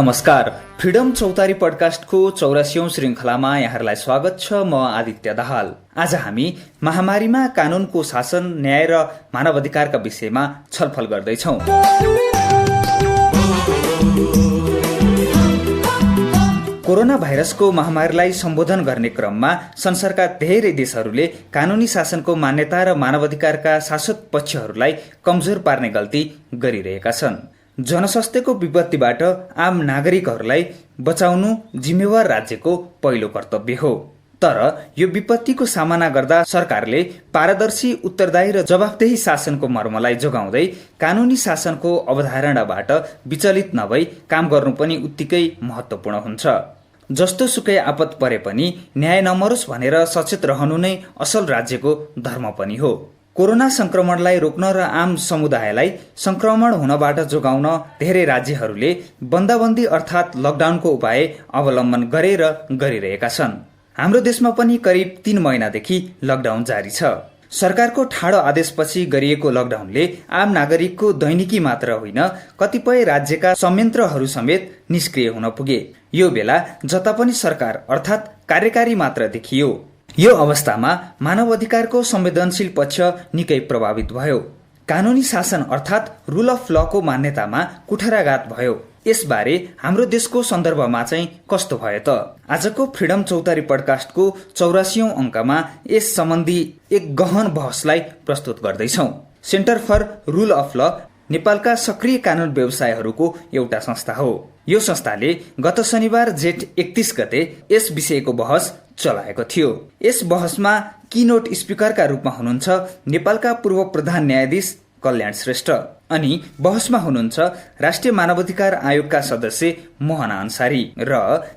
नमस्कार, फ्रिडम चौतारी पडकास्टको 84औं श्रृङ्खलामा यहाँहरूलाई स्वागत छ। म आदित्य दाहाल। आज हामी महामारीमा कानूनको शासन, न्याय र मानवाधिकारका विषयमा छलफल गर्दैछौँ। कोरोना भाइरसको महामारीलाई सम्बोधन गर्ने क्रममा संसारका धेरै देशहरूले कानूनी शासनको मान्यता र मानवाधिकारका शाश्वत पक्षहरूलाई कमजोर पार्ने गल्ती गरिरहेका छन्। जनस्वास्थ्यको विपत्तिबाट आम नागरिकहरूलाई बचाउनु जिम्मेवार राज्यको पहिलो कर्तव्य हो। तर यो विपत्तिको सामना गर्दा सरकारले पारदर्शी, उत्तरदायी र जवाफदेही शासनको मर्मलाई जोगाउँदै कानूनी शासनको अवधारणाबाट विचलित नभई काम गर्नु पनि उत्तिकै महत्त्वपूर्ण हुन्छ। जस्तो सुकै आपत परे पनि न्याय नमरोस् भनेर सचेत रहनु नै असल राज्यको धर्म पनि हो। कोरोना संक्रमणलाई रोक्न र आम समुदायलाई संक्रमण हुनबाट जोगाउन धेरै राज्यहरूले बन्दाबन्दी अर्थात् लकडाउनको उपाय अवलम्बन गरे र गरिरहेका छन्। हाम्रो देशमा पनि करिब 3 महिनादेखि लकडाउन जारी छ। सरकारको ठाडो आदेशपछि गरिएको लकडाउनले आम नागरिकको दैनिकी मात्र होइन, कतिपय राज्यका संयन्त्रहरू समेत निष्क्रिय हुन पुगे। यो बेला जता पनि सरकार अर्थात् कार्यकारी मात्र देखियो। यो अवस्थामा मानवाधिकारको संवेदनशील पक्ष निकै प्रभावित भयो। कानूनी शासन अर्थात् रुल अफ लको मान्यतामा कुठाराघात भयो। यसबारे हाम्रो देशको सन्दर्भमा चाहिँ कस्तो भयो त? आजको फ्रिडम चौतारी पडकास्टको 84औं अङ्कमा यस सम्बन्धी एक गहन बहसलाई प्रस्तुत गर्दैछौ। सेन्टर फर रुल अफ ल नेपालका सक्रिय कानून व्यवसायहरूको एउटा संस्था हो। यो संस्थाले गत शनिबार जेठ 31 गते यस विषयको बहस चलाएको थियो। यस बहसमा कीनोट स्पिकरका रूपमा हुनुहुन्छ नेपालका पूर्व प्रधान न्यायाधीश कल्याण श्रेष्ठ, अनि बहसमा हुनुहुन्छ राष्ट्रिय मानवाधिकार आयोगका सदस्य मोहन अन्सारी र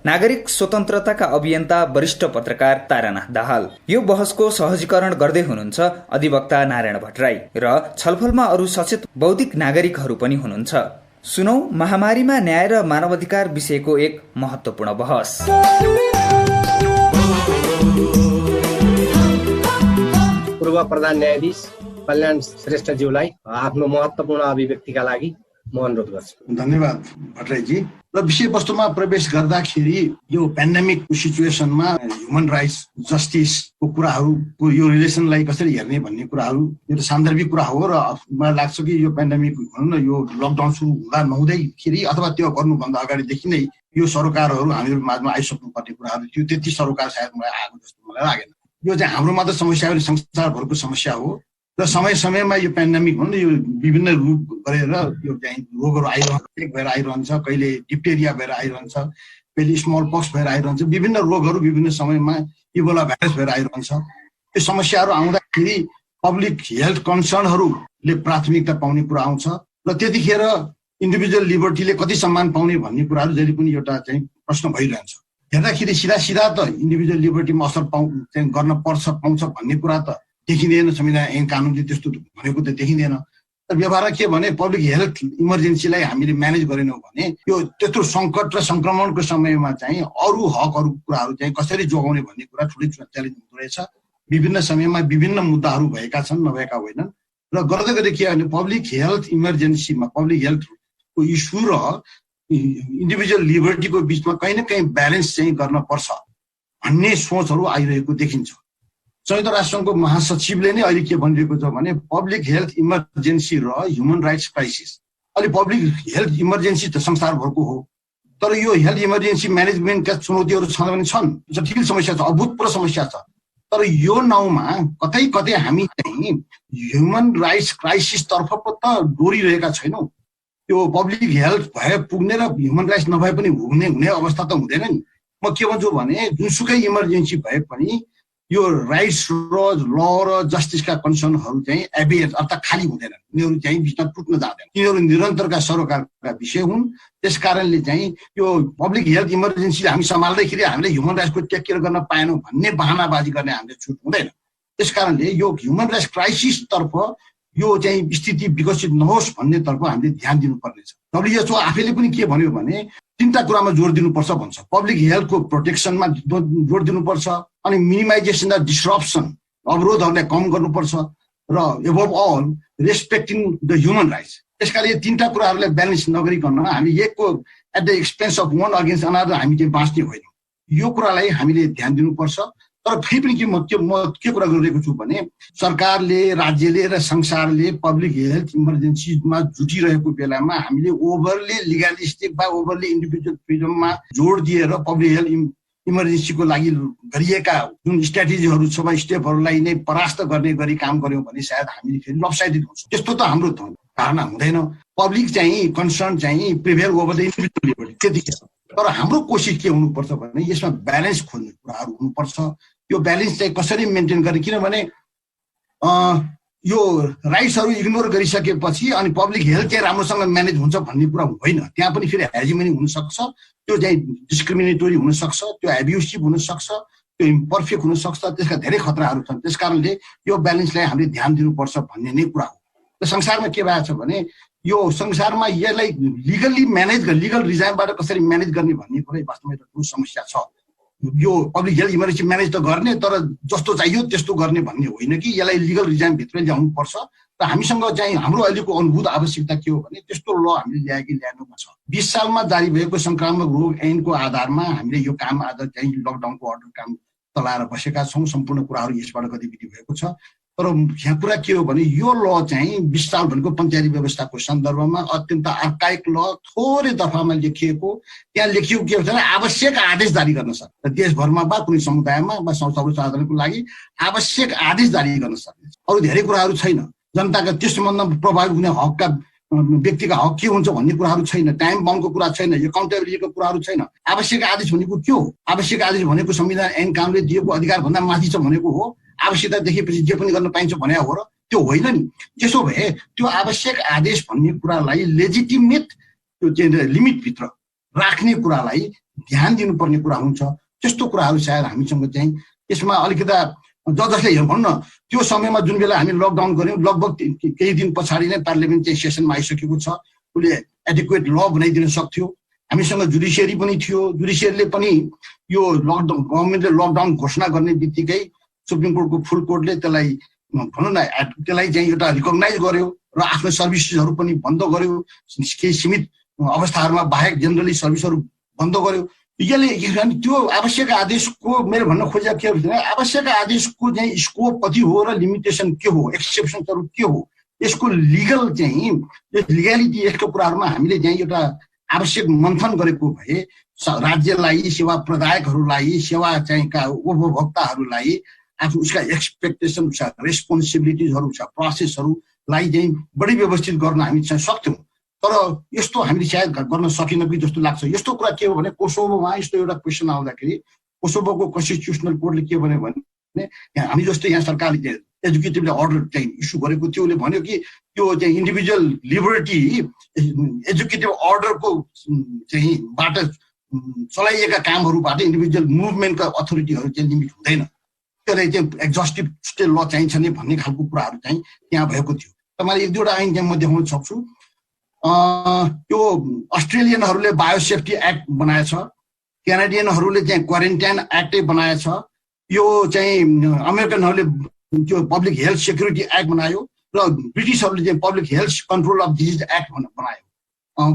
नागरिक स्वतन्त्रताका अभियन्ता वरिष्ठ पत्रकार तारानाथ दाहाल। यो बहसको सहजीकरण गर्दै हुनुहुन्छ अधिवक्ता नारायण भट्टराई र छलफलमा अरू सचेत बौद्धिक नागरिकहरू पनि हुनुहुन्छ। सुनौ महामारीमा न्याय र मानवाधिकार विषयको एक महत्त्वपूर्ण बहस। पूर्व प्रधान न्यायाधीश कल्याण श्रेष्ठज्यूलाई आफ्नो महत्त्वपूर्ण अभिव्यक्तिका लागि म अनुरोध गर्छु। धन्यवाद भट्टराईजी। र विषयवस्तुमा प्रवेश गर्दाखेरि यो पेन्डेमिक सिचुएसनमा ह्युमन राइट्स, जस्टिसको कुराहरूको यो रिलेसनलाई कसरी हेर्ने भन्ने कुराहरू यो त सान्दर्भिक कुरा हो। र मलाई लाग्छ कि यो पेन्डेमिक भनौँ न, यो लकडाउन सुरु हुँदा नहुँदैखेरि अथवा त्यो गर्नुभन्दा अगाडिदेखि नै यो सरकारहरू हामीहरू माझमा आइसक्नुपर्ने कुराहरू थियो। त्यति सरकार सायद मलाई आएको जस्तो मलाई लागेन। यो चाहिँ हाम्रो मात्र समस्या हो, संसारभरको समस्या हो। र समय समयमा यो पेन्डेमिक भन्दा यो विभिन्न रूप गरेर यो चाहिँ रोगहरू आइरहन्छ, भएर आइरहन्छ, कहिले डिप्टेरिया भएर आइरहन्छ, कहिले स्मल पक्स भएर आइरहन्छ। विभिन्न रोगहरू विभिन्न समयमा इबोला भाइरस भएर आइरहन्छ। यो समस्याहरू आउँदाखेरि पब्लिक हेल्थ कन्सर्नहरूले प्राथमिकता पाउने कुरा आउँछ र त्यतिखेर इन्डिभिजुअल लिबर्टीले कति सम्मान पाउने भन्ने कुराहरू जहिले पनि एउटा चाहिँ प्रश्न भइरहन्छ। हेर्दाखेरि सिधा त इन्डिभिजुअल लिबर्टीमा असर गर्न पर्छ, पाउँछ भन्ने कुरा त देखिँदैन। संविधान ऐन कानुनले त्यस्तो भनेको त देखिँदैन। तर व्यवहारमा के भने पब्लिक हेल्थ इमर्जेन्सीलाई हामीले म्यानेज गरेनौँ भने यो त्यत्रो सङ्कट र सङ्क्रमणको समयमा चाहिँ अरू हकहरू कुराहरू चाहिँ कसरी जोगाउने भन्ने कुरा ठुलै च्यालेन्ज हुँदो रहेछ। विभिन्न समयमा विभिन्न मुद्दाहरू भएका छन्, नभएका होइनन्। र गर्दै गर्दै के भने पब्लिक हेल्थ इमर्जेन्सीमा पब्लिक हेल्थको इस्यु र इन्डिभिजुअल लिबर्टीको बिचमा कहीँ न कहीँ ब्यालेन्स चाहिँ गर्न पर्छ भन्ने सोचहरू आइरहेको देखिन्छ। संयुक्त राष्ट्रसङ्घको महासचिवले नै अहिले के भनिरहेको छ भने पब्लिक हेल्थ इमर्जेन्सी र ह्युमन राइट्स क्राइसिस। अहिले पब्लिक हेल्थ इमर्जेन्सी त संसारभरको हो, तर यो हेल्थ इमर्जेन्सी म्यानेजमेन्टका चुनौतीहरू छन् भने छन्, जटिल समस्या छ, अभूतपूर्व समस्या छ। तर यो नाउँमा कतै कतै हामी चाहिँ ह्युमन राइट्स क्राइसिसतर्फ पो त डोरिरहेका छैनौँ। यो पब्लिक हेल्थ भए पुग्ने र ह्युमन राइट्स नभए पनि हुने अवस्था त हुँदैन नि। म के भन्छु भने जुनसुकै इमर्जेन्सी भए पनि यो राइट्स र ल र जस्टिसका कन्सर्नहरू चाहिँ एबियन्स अर्थात् खाली हुँदैनन्। यिनीहरू चाहिँ बिचमा टुट्न जाँदैन। यिनीहरू निरन्तरका सरकारका विषय हुन्। त्यस कारणले चाहिँ यो पब्लिक हेल्थ इमर्जेन्सी हामी सम्हाल्दैखेरि हामीले ह्युमन राइट्सको टेक केयर गर्न पाएनौँ भन्ने बहानाबाजी गर्ने हामीले छुट हुँदैन। त्यस कारणले यो ह्युमन राइट्स क्राइसिसतर्फ यो चाहिँ स्थिति विकसित नहोस् भन्नेतर्फ हामीले ध्यान दिनुपर्नेछ। डब्ल्युएचओ आफैले पनि के भन्यो भने 3टा कुरामा जोड दिनुपर्छ भन्छ। पब्लिक हेल्थको प्रोटेक्सनमा जोड दिनुपर्छ, अनि मिनिमाइजेसन र डिस्रप्सन अवरोधहरूलाई कम गर्नुपर्छ, र above all respecting the human rights. त्यसकारण यो 3टा कुराहरूलाई ब्यालेन्स नगरिकन हामी एकको at the expense of one against another हामी चाहिँ बाँच्ने होइन। यो कुरालाई हामीले ध्यान दिनुपर्छ। तर फेरि पनि म के कुरा गरिरहेको छु भने सरकारले, राज्यले र संसारले पब्लिक हेल्थ इमर्जेन्सीमा जुटिरहेको बेलामा हामीले ओभरली लिगलिस्टिक वा ओभरली इन्डिभिजुअल फ्रिडममा जोड दिएर पब्लिक हेल्थ इमर्जेन्सीको लागि गरिएका जुन स्ट्राटेजीहरू छ वा स्टेपहरूलाई नै परास्त गर्ने गरी काम गर्यौँ भने सायद हामीले फेरि लपसाइडेड हुन्छौँ। त्यस्तो त हाम्रो धारणा हुँदैन। पब्लिक चाहिँ कन्सर्न चाहिँ prevail over the individual liberty त्यतिखेर। तर हाम्रो कोसिस के हुनुपर्छ भने यसमा ब्यालेन्स खोज्ने कुराहरू हुनुपर्छ। यो ब्यालेन्स चाहिँ कसरी मेन्टेन गर्ने, किनभने यो राइट्सहरू इग्नोर गरिसकेपछि अनि पब्लिक हेल्थ चाहिँ राम्रोसँग म्यानेज हुन्छ भन्ने कुरा होइन। त्यहाँ पनि फेरि हेजिमनी हुनसक्छ, त्यो चाहिँ डिस्क्रिमिनेटोरी हुनसक्छ, त्यो एब्युसिभ हुनसक्छ, त्यो इम्पर्फेक्ट हुनसक्छ। त्यसका धेरै खतराहरू छन्। त्यस कारणले यो ब्यालेन्सलाई हामीले ध्यान दिनुपर्छ भन्ने नै कुरा हो। र संसारमा के भएको छ भने यो संसारमा यसलाई लिगल्ली म्यानेज लिगल रिजाइमबाट कसरी म्यानेज गर्ने भन्ने कुरा वास्तवमा एउटा ठुलो समस्या छ। यो पब्लिक हेल्थ इमर्जेन्सी म्यानेज त गर्ने, तर जस्तो चाहियो त्यस्तो गर्ने भन्ने होइन कि यसलाई लिगल रिजाइमभित्र ल्याउनु पर्छ। र हामीसँग चाहिँ हाम्रो अहिलेको अनुभूत आवश्यकता के हो भने त्यस्तो ल हामीले ल्याउनु पर्छ। 20 सालमा जारी भएको संक्रामक रोग ऐनको आधारमा हामीले यो काम आज चाहिँ लकडाउनको अर्डर काम चलाएर बसेका छौँ। सम्पूर्ण कुराहरू यसबाट गतिविधि भएको छ। तर यहाँ कुरा के हो भने यो ल चाहिँ 20 साल भनेको पञ्चायती व्यवस्थाको सन्दर्भमा अत्यन्त अर्काइक ल, थोरै दफामा लेखिएको। त्यहाँ लेखिएको के हुन्छ भने आवश्यक आदेश जारी गर्न सक्छ। देशभरमा वा कुनै समुदायमा वा सर्वसाधारणको लागि आवश्यक आदेश जारी गर्न सक्ने, अरू धेरै कुराहरू छैन। जनताका त्यस सम्बन्धमा प्रभावित हुने हकका व्यक्तिका हक के हुन्छ भन्ने कुराहरू छैन। टाइम बाउन्डको कुरा छैन, एकाउन्टेबिलिटीको कुराहरू छैन। आवश्यक आदेश भनेको के हो? आवश्यक आदेश भनेको संविधान ऐन कानुनले दिएको अधिकार भन्दा माथि छ भनेको हो। आवश्यकता देखेपछि जे पनि गर्न पाइन्छ भने हो र त्यो होइन नि। त्यसो भए त्यो आवश्यक आदेश भन्ने कुरालाई लेजिटिमेट त्यो चाहिँ लिमिटभित्र राख्ने कुरालाई ध्यान दिनुपर्ने कुरा हुन्छ। त्यस्तो कुराहरू सायद हामीसँग चाहिँ यसमा अलिकता जसले भनौँ न त्यो समयमा जुन बेला हामी लकडाउन गऱ्यौँ लगभग केही दिन पछाडि नै पार्लियामेन्ट चाहिँ सेसनमा आइसकेको छ। उसले एडिक्वेट ल बनाइदिन सक्थ्यो। हामीसँग जुडिसियरी पनि थियो। जुडिसियरीले पनि यो लकडाउन गभर्मेन्टले लकडाउन घोषणा गर्ने बित्तिकै सुप्रिम कोर्टको फुल कोर्टले त्यसलाई भनौँ न त्यसलाई चाहिँ एउटा रिकगनाइज गर्यो र आफ्नो सर्भिसेसहरू पनि बन्द गर्यो। केही सीमित अवस्थाहरूमा बाहेक जेनरली सर्भिसहरू बन्द गर्यो। यसले त्यो आवश्यक आदेशको मेरो भन्न खोजेको के भने आवश्यक आदेशको चाहिँ स्कोप कति हो र लिमिटेसन के हो, एक्सेप्सन्सहरू के हो, यसको लिगल चाहिँ लिगालिटी यसको कुराहरूमा हामीले चाहिँ एउटा आवश्यक मन्थन गरेको भए राज्यलाई, सेवा प्रदायकहरूलाई, सेवा चाहिँ उपभोक्ताहरूलाई आफ्नो उसका एक्सपेक्टेसन, उसका रेस्पोन्सिबिलिटिजहरू, उसका प्रोसेसहरूलाई चाहिँ बढी व्यवस्थित गर्न हामी चाहिँ सक्थ्यौँ। तर यस्तो हामीले सायद गर्न सकेन कि जस्तो लाग्छ। यस्तो कुरा के हो भने कोसोभोमा यस्तो एउटा क्वेसन आउँदाखेरि कोसोभोको कन्स्टिट्युसनल कोर्टले के भन्यो भने हामी जस्तो यहाँ सरकारले एजुकेटिभ अर्डर चाहिँ इस्यु गरेको थियो। उसले भन्यो कि त्यो चाहिँ इन्डिभिजुअल लिबर्टी एजुकेटिभ अर्डरको चाहिँ बाट चलाइएका कामहरूबाट इन्डिभिजुअल मुभमेन्टका अथोरिटीहरू चाहिँ लिमिट हुँदैन। त्यसलाई चाहिँ एक्जस्टिभ स्टे ल चाहिन्छ नि भन्ने खालको कुराहरू चाहिँ त्यहाँ भएको थियो। तपाईँले एक दुईवटा ऐन चाहिँ म देखाउन सक्छु। त्यो अस्ट्रेलियनहरूले बायोसेफ्टी एक्ट बनाएछ, क्यानाडियनहरूले चाहिँ क्वारेन्टाइन एक्टै बनाएछ, यो चाहिँ अमेरिकनहरूले त्यो पब्लिक हेल्थ सेक्युरिटी एक्ट बनायो र ब्रिटिसहरूले चाहिँ public health control of disease act बनायो।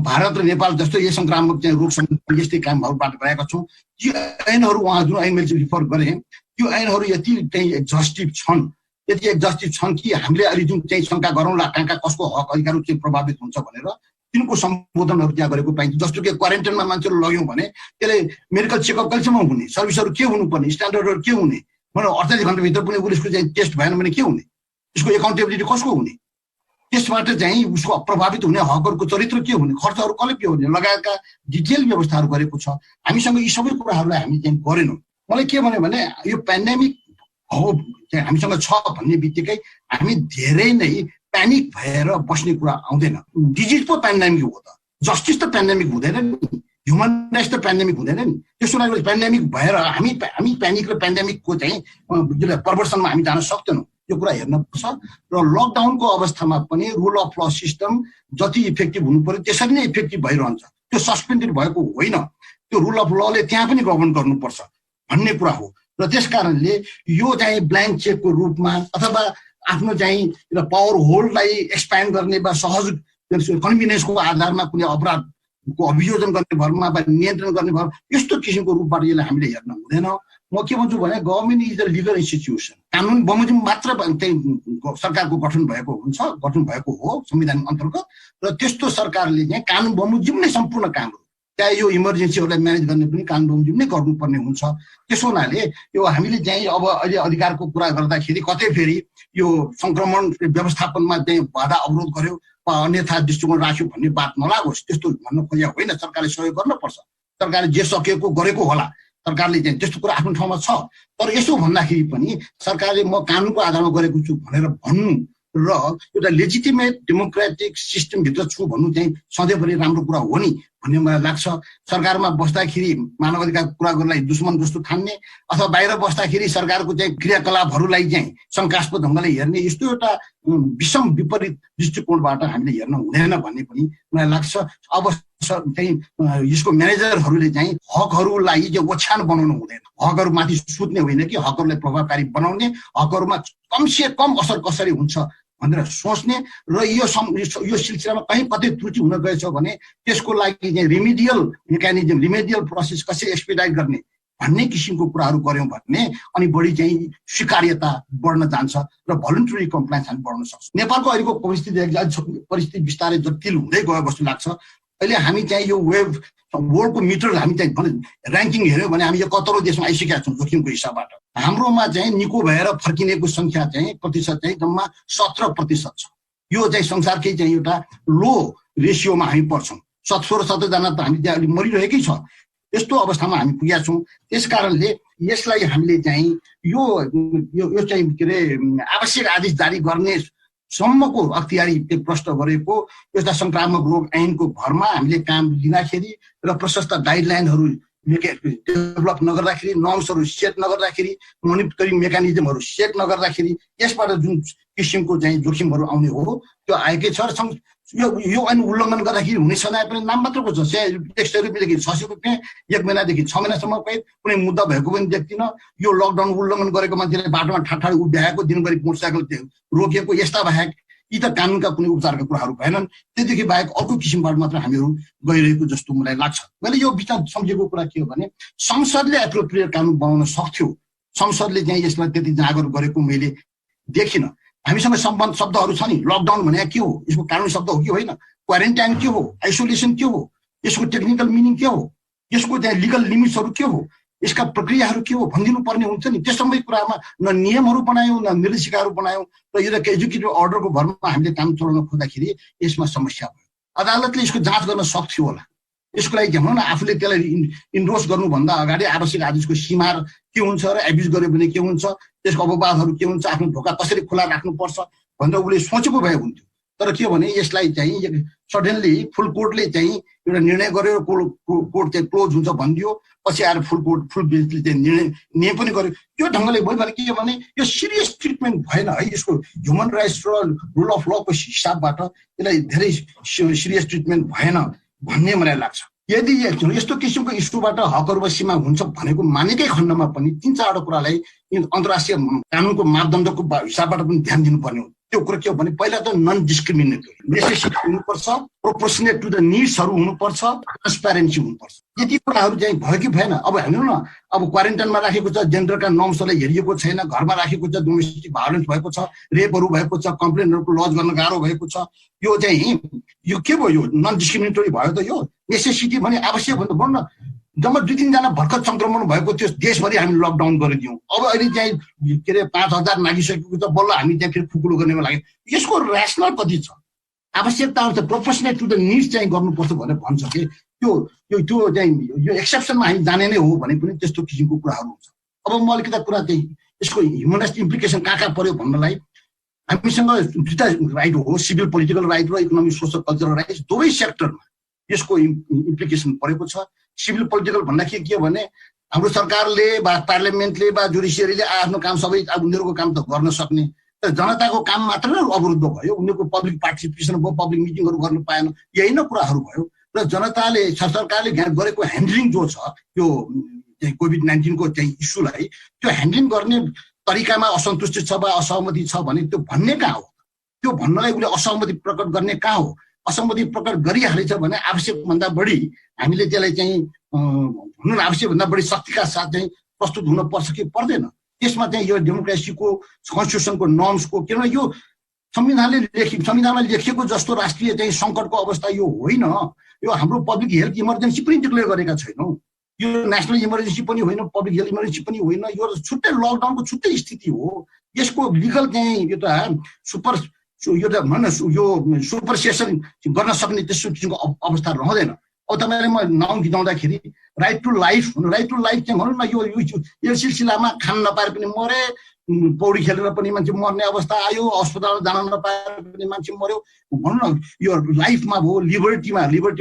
भारत र नेपाल जस्तो यही संक्रामक चाहिँ रोग सम्बन्धी यस्तै कामहरूबाट गएका छौँ। यो ऐनहरू उहाँ जुन ऐन मैले रिफर गरेँ त्यो ऐनहरू यति चाहिँ एक्जस्टिभ छन्, यति एक्जस्टिभ छन् कि हामीले अहिले जुन चाहिँ शङ्का गरौँला कहाँ कसको हक अधिकारहरू चाहिँ प्रभावित हुन्छ भनेर तिनको सम्बोधनहरू त्यहाँ गरेको पाइन्छ। जस्तो कि क्वारेन्टाइनमा मान्छेहरू लग्यौँ भने त्यसले मेडिकल चेकअप कहिलेसम्म हुने, सर्भिसहरू के हुनुपर्ने, स्ट्यान्डर्डहरू के हुने, मतलब 48 घन्टाभित्र पनि उसको चाहिँ टेस्ट भएन भने के हुने, यसको एकाउन्टेबिलिटी कसको हुने, त्यसबाट चाहिँ उसको प्रभावित हुने हकहरूको चरित्र के हुने, खर्चहरू कसले के हुने लगायतका डिटेल व्यवस्थाहरू गरेको छ। हामीसँग यी सबै कुराहरूलाई हामी चाहिँ गरेनौँ। मलाई के भन्यो भने यो पेन्डेमिक हो चाहिँ हामीसँग छ भन्ने बित्तिकै हामी धेरै नै प्यानिक भएर बस्ने कुरा आउँदैन। डिजिज पो पेन्डेमिक हो त, जस्टिस त पेन्डेमिक हुँदैन नि, ह्युमन राइट्स त पेन्डेमिक हुँदैन नि। त्यसो लागि पेन्डेमिक भएर हामी प्यानिक र पेन्डेमिकको चाहिँ पर्भर्सनमा हामी जान सक्दैनौँ। यो कुरा हेर्न पर्छ र लकडाउनको अवस्थामा पनि रुल अफ ल सिस्टम जति इफेक्टिभ हुनु पर्यो त्यसरी नै इफेक्टिभ भइरहन्छ। त्यो सस्पेन्डेड भएको होइन, त्यो रुल अफ लले त्यहाँ पनि गभर्न गर्नुपर्छ भन्ने कुरा हो। र त्यस कारणले यो चाहिँ ब्ल्याङ्क चेकको रूपमा अथवा आफ्नो चाहिँ पावर होल्डलाई एक्सप्यान्ड गर्ने वा सहज कन्भिनियन्सको आधारमा कुनै अपराध को अभियोजन गर्ने भरमा वा नियन्त्रण गर्ने भरमा यस्तो किसिमको रूपबाट यसलाई हामीले हेर्न हुँदैन। म के भन्छु भने government is the legal institution. कानुन बमोजिम मात्र चाहिँ सरकारको गठन भएको हो संविधान अन्तर्गत, र त्यस्तो सरकारले चाहिँ कानुन बमोजिम नै सम्पूर्ण कामहरू, चाहे यो इमर्जेन्सीहरूलाई म्यानेज गर्ने पनि कानुन बमोजिम नै गर्नुपर्ने हुन्छ। त्यसो हुनाले यो हामीले चाहिँ अब अहिले अधिकारको कुरा गर्दाखेरि कतै फेरि यो संक्रमण व्यवस्थापनमा चाहिँ बाधा अवरोध गर्यो वा अन्यथा दृष्टिकोण राख्यो भन्ने बात नलागोस्, त्यस्तो भन्न खोजेको होइन। सरकारले सहयोग गर्नुपर्छ, सरकारले जे सकेको गरेको होला, सरकारले चाहिँ त्यस्तो कुरा आफ्नो ठाउँमा छ। तर यसो भन्दाखेरि पनि सरकारले म कानुनको आधारमा गरेको छु भनेर भन्नु र एउटा लेजिटिमेट डेमोक्रेटिक सिस्टमभित्र छु भन्नु चाहिँ सधैँभरि राम्रो कुरा हो नि भन्ने मलाई लाग्छ। सरकारमा बस्दाखेरि मानवाधिकारको कुरा गर्नलाई दुश्मन जस्तो ठान्ने अथवा बाहिर बस्दाखेरि सरकारको चाहिँ क्रियाकलापहरूलाई चाहिँ शङ्कास्पद ढङ्गले हेर्ने यस्तो एउटा विषम विपरीत दृष्टिकोणबाट हामीले हेर्न हुँदैन भन्ने पनि मलाई लाग्छ। अब चाहिँ यसको म्यानेजरहरूले चाहिँ हकहरूलाई चाहिँ ओछ्यान बनाउनु हुँदैन, हकहरूमाथि सुत्ने होइन कि हकहरूलाई प्रभावकारी बनाउने, हकहरूमा कमसे कम असर कसरी हुन्छ भनेर सोच्ने र यो सिलसिलामा कहीँ कतै त्रुटि हुन गएछ भने त्यसको लागि चाहिँ रिमेडियल मेकानिजम, रिमेडियल प्रोसेस कसरी एक्सपेडाइट गर्ने भन्ने किसिमको कुराहरू गऱ्यौँ भने अनि बढी चाहिँ स्वीकार्यता बढ्न जान्छ र भलुन्टरी कम्प्लायन्स हामी बढ्न सक्छौँ। नेपालको अहिलेको परिस्थिति बिस्तारै जटिल हुँदै गयो जस्तो लाग्छ। अहिले हामी चाहिँ यो वर्ल्डको मिटर हामी चाहिँ ऱ्याङ्किङ हेऱ्यौँ भने हामी यो 17औं देशमा आइसकेका छौँ जोखिमको हिसाबबाट। हाम्रोमा चाहिँ निको भएर फर्किनेको संख्या चाहिँ प्रतिशत चाहिँ जम्मा 17% छ। यो चाहिँ संसारकै चाहिँ एउटा लो रेसियोमा हामी पर्छौँ। 16-17 जना त हामी त्यहाँ अलिक मरिरहेकै छ। यस्तो अवस्थामा हामी पुगेका छौँ। त्यस कारणले यसलाई हामीले चाहिँ यो चाहिँ के अरे आवश्यक आदेश जारी गर्ने सम्मको अख्तियारी प्रश्न गरेको यस्ता संक्रामक रोग ऐनको भरमा हामीले काम लिँदाखेरि र प्रशस्त गाइडलाइनहरू डेभलप नगर्दाखेरि, नर्म्सहरू सेट नगर्दाखेरि, मोनिटरिङ मेकानिजमहरू सेट नगर्दाखेरि यसबाट जुन किसिमको चाहिँ जोखिमहरू आउने हो त्यो आएकै छ। यो ऐन उल्लङ्घन गर्दाखेरि हुने सजाय पनि नाम मात्रको छ। 100 रुपियाँदेखि 600 रुपियाँ, 1 महिनादेखि 6 महिनासम्म कैद, कुनै मुद्दा भएको पनि देख्दिनँ। यो लकडाउन उल्लङ्घन गरेको मान्छेले बाटोमा ठाडठाड उभ्याएको, दिनभरि मोटरसाइकल रोकिएको, यस्ता बाहेक यी त कानुनका कुनै उपचारका कुराहरू भएनन्। त्योदेखि बाहेक अर्को किसिमबाट मात्र हामीहरू गइरहेको जस्तो मलाई लाग्छ। मैले यो बिचमा सम्झेको कुरा के हो भने संसदले एप्रोप्रिएट कानुन बनाउन सक्थ्यो। संसदले चाहिँ यसलाई त्यति जाँगर गरेको मैले देखिनँ। हामीसँग सम्बन्ध शब्दहरू छ नि, लकडाउन भने के हो, यसको कानुनी शब्द हो कि होइन, क्वारेन्टाइन के हो, आइसोलेसन के हो, यसको टेक्निकल मिनिङ के हो, यसको चाहिँ लिगल लिमिट्सहरू के हो, यसका प्रक्रियाहरू के हो भनिदिनु पर्ने हुन्छ नि। त्यो सबै कुरामा न नियमहरू बनायौँ न निर्देशिकाहरू बनायौँ र यो एक्जिक्युटिभ अर्डरको भरमा हामीले काम चलाउन खोज्दाखेरि यसमा समस्या भयो। अदालतले यसको जाँच गर्न सक्थ्यो होला। यसको लागि भनौँ न आफूले त्यसलाई इन्डोर्स गर्नुभन्दा अगाडि आवश्यक आदेशको सीमा के हुन्छ र एब्युज गर्यो भने के हुन्छ, त्यसको अपवादहरू के हुन्छ, आफ्नो ढोका कसरी खुला राख्नुपर्छ भनेर उसले सोचेको भए हुन्थ्यो। तर के भने यसलाई चाहिँ सडनली फुल कोर्टले चाहिँ एउटा निर्णय गर्यो, कोर्ट चाहिँ क्लोज हुन्छ भनिदियो, पछि आएर फुल बेन्चले चाहिँ निर्णय पनि गर्यो। यो ढङ्गले भयो भने के भने यो सिरियस ट्रिटमेन्ट भएन है, यसको ह्युमन राइट्स र रुल अफ लको हिसाबबाट यसलाई धेरै सिरियस ट्रिटमेन्ट भएन भन्ने मलाई लाग्छ। यदि यस्तो किसिमको इस्युबाट हकहरूमा सीमा हुन्छ भनेको मानेकै खण्डमा पनि 3-4 कुरालाई अन्तर्राष्ट्रिय कानुनको मापदण्डको हिसाबबाट पनि ध्यान दिनुपर्ने हो। त्यो कुरा के हो भने पहिला त नन डिस्क्रिमिनेटरी, नेसेसिटी हुनुपर्छ, प्रोपोर्सनेट टु द निड्सहरू हुनुपर्छ, ट्रान्सप्यारेन्सी हुनुपर्छ। यति कुराहरू चाहिँ भयो कि भएन। अब हेर्नु न, अब क्वारेन्टाइनमा राखेको छ, जेन्डरका नर्म्सहरूलाई हेरिएको छैन, घरमा राखेको छ, डोमेस्टिक भायोलेन्स भएको छ, रेपहरू भएको छ, कम्प्लेनहरूको लज गर्न गाह्रो भएको छ। यो चाहिँ यो के भयो, यो नन डिस्क्रिमिनेटरी भयो त। यो नेसेसिटी भने आवश्यक भन्दा भनौँ न, जम्मा 2-3 जना भर्खर संक्रमण भएको त्यो देशभरि हामी लकडाउन गरिदियौँ। अब अहिले चाहिँ के अरे 5000 नागिसकेको छ, बल्ल हामी त्यहाँ फेरि खुकुलो गर्नेमा लाग्यो। यसको ऱ्यासनल कति छ, आवश्यकताहरू त प्रोपोर्सनेट टु द निड्स चाहिँ गर्नुपर्छ भनेर भन्छ कि त्यो चाहिँ यो एक्सेप्सनमा हामी जाने नै हो भने पनि त्यस्तो किसिमको कुराहरू हुन्छ। अब म अलिकति कुरा चाहिँ यसको ह्युमन राइट्स इम्प्लिकेसन कहाँ पर्यो भन्नलाई, हामीसँग दुईटा राइट हो, सिभिल पोलिटिकल राइट र इकोनोमिक सोसल कल्चरल राइट्स, दुवै सेक्टरमा यसको इम्प्लिकेसन परेको छ। सिभिल पोलिटिकल भन्दाखेरि के भने हाम्रो सरकारले वा पार्लियामेन्टले वा जुडिसियरीले आफ्नो काम सबै उनीहरूको काम त गर्न सक्ने, तर जनताको काम मात्र नै अवरुद्ध भयो, उनीहरूको पब्लिक पार्टिसिपेसन भयो, पब्लिक मिटिङहरू गर्न पाएन, यही नै कुराहरू भयो। र जनताले सरकारले गरेको ह्यान्डलिङ जो छ यो कोभिड-19 को चाहिँ इस्युलाई, त्यो ह्यान्डलिङ गर्ने तरिकामा असन्तुष्टि छ वा असहमति छ भने त्यो भन्ने कहाँ हो, त्यो भन्नलाई उसले असहमति प्रकट गर्ने कहाँ हो। असहमति प्रकट गरिहालेछ भने आवश्यकभन्दा बढी हामीले त्यसलाई चाहिँ भनौँ न आवश्यकभन्दा बढी शक्तिका साथ चाहिँ प्रस्तुत हुन पर्छ कि पर्दैन। त्यसमा चाहिँ यो डेमोक्रेसीको कन्स्टिट्युसनको नर्म्सको, किनभने यो संविधानमा लेखिएको जस्तो राष्ट्रिय चाहिँ सङ्कटको अवस्था यो होइन। यो हाम्रो पब्लिक हेल्थ इमर्जेन्सी पनि डिक्लेयर गरेका छैनौँ। यो नेसनल इमर्जेन्सी पनि होइन, पब्लिक हेल्थ इमर्जेन्सी पनि होइन। यो छुट्टै लकडाउनको छुट्टै स्थिति हो। यसको लिगल चाहिँ एउटा सुपर सेसन गर्न सक्ने त्यस्तो किसिमको अवस्था रहँदैन। अब तपाईँलाई म नाउँ गिनाउँदाखेरि राइट टु लाइफ चाहिँ भनौँ न यो सिलसिलामा खान नपाएर पनि मरे, पौडी खेलेर पनि मान्छे मर्ने अवस्था आयो, अस्पताल जान नपाएर पनि मान्छे मर्यो। भनौँ न यो लाइफमा भयो, liberty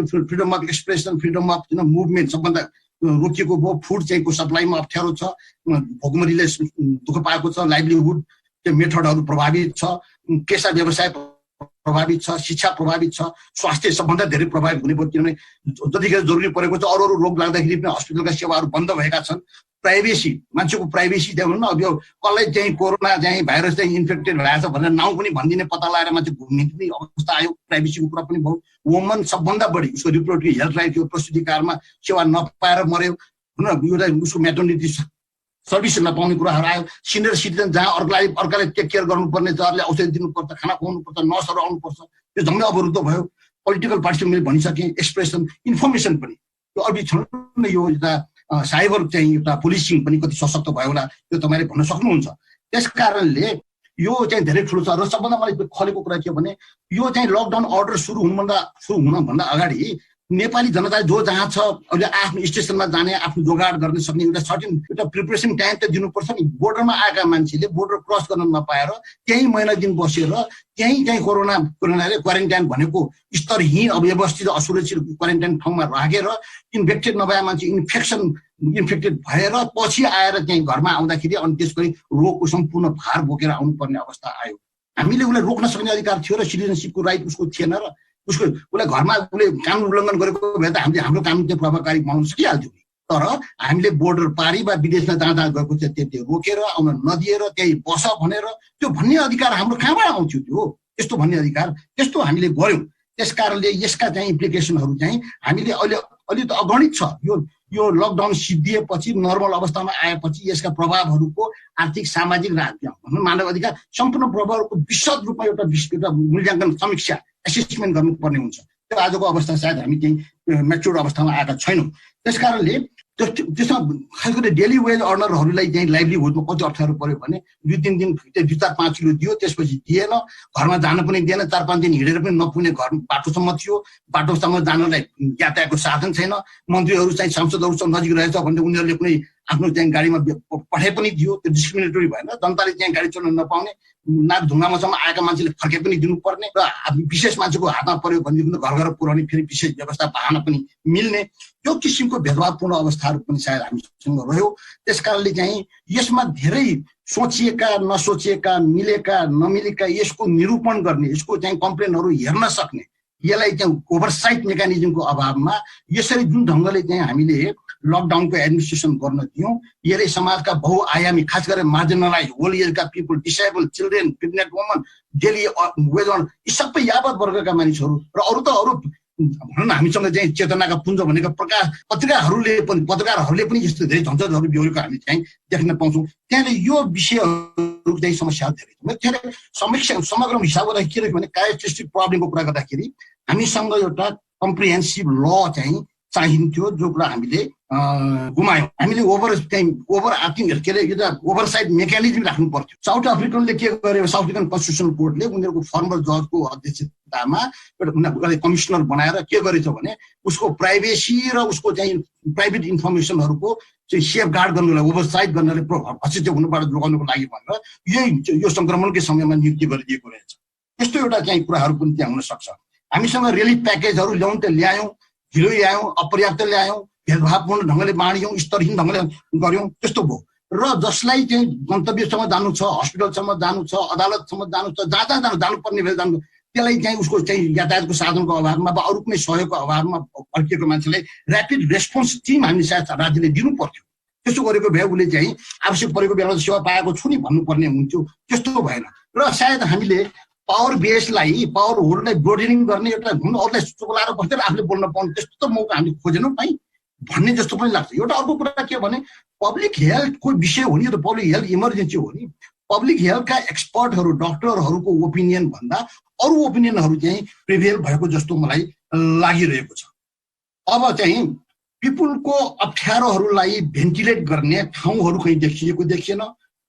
freedom of expression, freedom of movement सबभन्दा रोकिएको भयो। फुड चाहिँको सप्लाईमा अप्ठ्यारो छ, भोकमरीले दुःख पाएको छ, लाइभलीहुड मेथडहरू प्रभावित छ, पेसा व्यवसाय प्रभावित छ, शिक्षा प्रभावित छ, स्वास्थ्य सबभन्दा धेरै प्रभावित हुने भयो। किनभने जतिखेर जरुरी परेको छ अरू रोग लाग्दाखेरि पनि हस्पिटलका सेवाहरू बन्द भएका छन्। प्राइभेसी, मान्छेको प्राइभेसी देख्नु न, अब यो कसलाई चाहिँ कोरोना चाहिँ भाइरस चाहिँ इन्फेक्टेड भएछ भनेर नाउँ पनि भनिदिने पत्ता लगाएर मान्छे घुम्ने पनि अवस्था आयो। प्राइभेसीको कुरा पनि भयो। वुमन सबभन्दा बढी उसको रिप्रोडक्टिभ हेल्थ राइट, यो प्रसुतिकारमा सेवा नपाएर मर्यो, उसको मेटर्निटी सर्भिस नपाउने कुराहरू आयो। सिनियर सिटिजन जहाँ अर्काले टेक केयर गर्नुपर्ने, जसले औषधि दिनुपर्छ, खाना खुवाउनुपर्छ, नर्सहरू आउनुपर्छ, त्यो झन्डै अवरुद्ध भयो। पोलिटिकल पार्टी मैले भनिसकेँ, एक्सप्रेसन, इन्फर्मेसन पनि यो अघि छन् यो एउटा साइबर चाहिँ एउटा पुलिसिङ पनि कति सशक्त भयो होला त्यो तपाईँले भन्न सक्नुहुन्छ। त्यस कारणले यो चाहिँ धेरै ठुलो छ। र सबभन्दा मलाई खलेको कुरा के भने यो चाहिँ लकडाउन अर्डर सुरु हुनुभन्दा अगाडि नेपाली जनता जो जहाँ छ अहिले आफ्नो स्टेसनमा जाने, आफ्नो जोगाड गर्न सक्ने एउटा प्रिपरेसन टाइम त दिनुपर्छ नि। बोर्डरमा आएका मान्छेले बोर्डर क्रस गर्न नपाएर त्यही महिना दिन बसेर त्यही चाहिँ कोरोनाले क्वारेन्टाइन भनेको स्तरहीन अव्यवस्थित असुरक्षित क्वारेन्टाइन ठाउँमा राखेर इन्फेक्टेड नभए मान्छे इन्फेक्टेड भएर पछि आएर चाहिँ घरमा आउँदाखेरि अनि त्यसपछि रोगको सम्पूर्ण भार बोकेर आउनुपर्ने अवस्था आयो। हामीले उसलाई रोक्न सक्ने अधिकार थियो र सिटिजनसिपको राइट उसको थिएन र उसलाई घरमा उसले कानुन उल्लङ्घन गरेको भए त हामीले हाम्रो कानुन चाहिँ प्रभावकारी बनाउन सकिहाल्थ्यौँ। तर हामीले बोर्डर पारी वा विदेशमा जहाँ गएको थियो त्यो रोकेर आउन नदिएर त्यही बस भनेर त्यो भन्ने अधिकार हाम्रो कहाँबाट आउँथ्यो? त्यस्तो भन्ने अधिकार त्यस्तो हामीले गर्यौँ। त्यस कारणले यसका चाहिँ इम्प्लिकेसनहरू चाहिँ हामीले अहिले त अगणित छ। यो लकडाउन सिद्धिएपछि, नर्मल अवस्थामा आएपछि यसका प्रभावहरूको आर्थिक, सामाजिक र मानव अधिकार सम्पूर्ण प्रभावहरूको विशद रूपमा एउटा मूल्याङ्कन, समीक्षा, एसेसमेन्ट गर्नुपर्ने हुन्छ। त्यो आजको अवस्था सायद हामी चाहिँ म्याच्योर अवस्थामा आएका छैनौँ। त्यस कारणले त्यसमा खास गरी डेली वेज अर्नरहरूलाई चाहिँ लाइभलीहुडमा कति अप्ठ्यारो पर्यो भने 2-3 दिन 2-4-5 किलो दियो, त्यसपछि दिएन, घरमा जान पनि दिएन, 4-5 दिन हिँडेर पनि नपुग्ने घर बाटोसम्म थियो, बाटोसम्म जानलाई यातायातको साधन छैन, मन्त्रीहरू चाहिँ सांसदहरूसँग नजिक रहेछ भने उनीहरूले कुनै आफ्नो चाहिँ गाडीमा पठाइ पनि दियो। त्यो डिस्क्रिमिनेटरी भएन, जनताले चाहिँ गाडी चलाउन नपाउने, नाक ढुङ्गामासम्म आएका मान्छेले फर्के पनि दिनुपर्ने र विशेष मान्छेको हातमा पर्यो भनेदेखि घर घर पुर्याउने फेरि विशेष व्यवस्था पाहन पनि मिल्ने, त्यो किसिमको भेदभावपूर्ण अवस्थाहरू पनि सायद हामीसँग रह्यो। त्यस कारणले चाहिँ यसमा धेरै सोचिएका, नसोचिएका, मिलेका, नमिलेका यसको निरूपण गर्ने, यसको चाहिँ कम्प्लेनहरू हेर्न सक्ने, यसलाई चाहिँ ओभरसाइट मेकानिजमको अभावमा यसरी जुन ढङ्गले चाहिँ हामीले लकडाउनको एडमिनिस्ट्रेसन गर्न दियौँ, यसले समाजका बहुआयामी, खास गरेर मार्जिनलाइज, ओल्ड एजका people, disable, children, pregnant woman, daily wage earner, यी सबै यावत वर्गका मानिसहरू र अरू भनौँ न हामीसँग चाहिँ चेतनाका पुञ्ज भनेको पत्रकारहरूले पनि यस्तो धेरै झन्झटहरू बेहोरेको हामी चाहिँ देख्न पाउँछौँ। त्यहाँले यो विषयहरू चाहिँ समस्या धेरै समग्र हिसाब गर्दा के रह्यो भने क्यारेक्टरिस्टिक प्रब्लमको कुरा गर्दाखेरि हामीसँग एउटा कम्प्रिहेन्सिभ ल चाहिँ चाहिन्थ्यो, जो कुरा हामीले गुमायौँ। हामीले ओभर आर्थिङ के अरे एउटा ओभरसाइट मेकानिजम राख्नु पर्थ्यो। साउथ अफ्रिकनले के गर्यो, साउथ अफ्रिकन कन्स्टिट्युसनल कोर्टले उनीहरूको फर्मर जजको अध्यक्षतामा एउटा कमिसनर बनाएर के गरेछ भने उसको प्राइभेसी र उसको चाहिँ प्राइभेट इन्फर्मेसनहरूको चाहिँ सेफ गार्ड गर्नुलाई, ओभरसाइट गर्नलाई हस्तक्षेप हुनुबाट जोगाउनुको लागि भनेर यो सङ्क्रमणकै समयमा नियुक्ति गरिदिएको रहेछ। त्यस्तो एउटा चाहिँ कुराहरू पनि त्यहाँ हुन सक्छ। हामीसँग रिलिफ प्याकेजहरू ल्याउँ त ल्यायौँ, ढिलो ल्यायौँ, अपर्याप्त ल्यायौँ, भेदभावपूर्ण ढङ्गले बाँड्यौँ, स्तरहीन ढङ्गले गऱ्यौँ, त्यस्तो भयो। र जसलाई चाहिँ गन्तव्यसम्म जानु छ, हस्पिटलसम्म जानु छ, अदालतसम्म जानु छ, जहाँ जानुपर्ने बेला जानु, त्यसलाई चाहिँ उसको चाहिँ यातायातको साधनको अभावमा वा अरू कुनै सहयोगको अभावमा अड्किएको मान्छेलाई ऱ्यापिड रेस्पोन्स टिम हामीले सायद राज्यले दिनु पर्थ्यो। त्यसो गरेको भए उसले चाहिँ आवश्यक परेको बेलामा सेवा पाएको छु नि भन्नुपर्ने हुन्थ्यो। त्यस्तो भएन। र सायद हामीले पावर बेसलाई पावर होल्डलाई ब्रोडेनिङ गर्ने एउटा अरूलाई चोलाएर बसेर आफूले बोल्न पाउने त्यस्तो त मौका हामीले खोजेनौँ कहीँ भन्ने जस्तो पनि लाग्छ। एउटा अर्को कुरा के भने पब्लिक हेल्थको विषय हो नि, यो त पब्लिक हेल्थ इमर्जेन्सी हो नि। पब्लिक हेल्थका एक्सपर्टहरू डक्टरहरूको ओपिनियन भन्दा अरू ओपिनियनहरू चाहिँ प्रिभेल भएको जस्तो मलाई लागिरहेको छ। अब चाहिँ पिपुलको अप्ठ्यारोहरूलाई भेन्टिलेट गर्ने ठाउँहरू कहीँ देखिएन।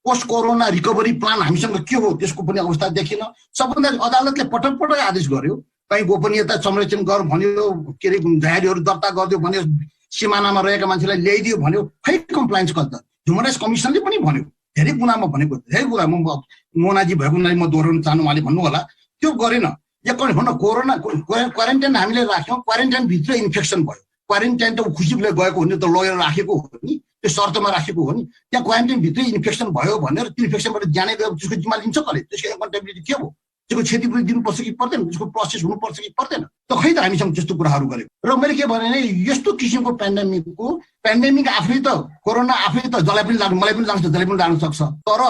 पोस्ट कोरोना रिकभरी प्लान हामीसँग के हो त्यसको पनि अवस्था देखिन। सबभन्दा अदालतले पटक पटक आदेश गर्यो कहीँ गोपनीयता संरक्षण गर भन्यो, के अरे डायरीहरू दर्ता गरिदियो भन्यो, सिमानामा रहेका मान्छेलाई ल्याइदियो भन्यो, खै कम्प्लायन्स गर्दा ह्युमन राइट्स कमिसनले पनि भन्यो धेरै गुनामा भनेको, धेरै कुरा मोनाजी भएको हुनाले म दोहोऱ्याउन चाहनु उहाँले भन्नु होला, त्यो गरेन। या भन्न कोरोना क्वारेन्टाइन हामीले राख्यौँ, क्वारेन्टाइनभित्र इन्फेक्सन भयो, क्वारेन्टाइन त खुसीले गएको हो नि त, लगेर राखेको हो नि, त्यो शर्तमा राखेको हो नि। त्यहाँ क्वारेन्टाइनभित्रै इन्फेक्सन भयो भनेर त्यो इन्फेक्सनबाट जाने गयो त्यसको जिम्मा लिन्छ कसले? त्यसको एकाउन्टेबिलिटी के हो? त्यसको क्षतिपूर्ति दिनुपर्छ कि पर्दैन? त्यसको प्रोसेस हुनुपर्छ कि पर्दैन? त खै त हामीसँग त्यस्तो कुराहरू गरेको। र मैले के भने यस्तो किसिमको पेन्डेमिक आफै त कोरोना आफै त जसलाई पनि लाग्नु, मलाई पनि लाग्छ, जसलाई पनि लाग्न सक्छ, तर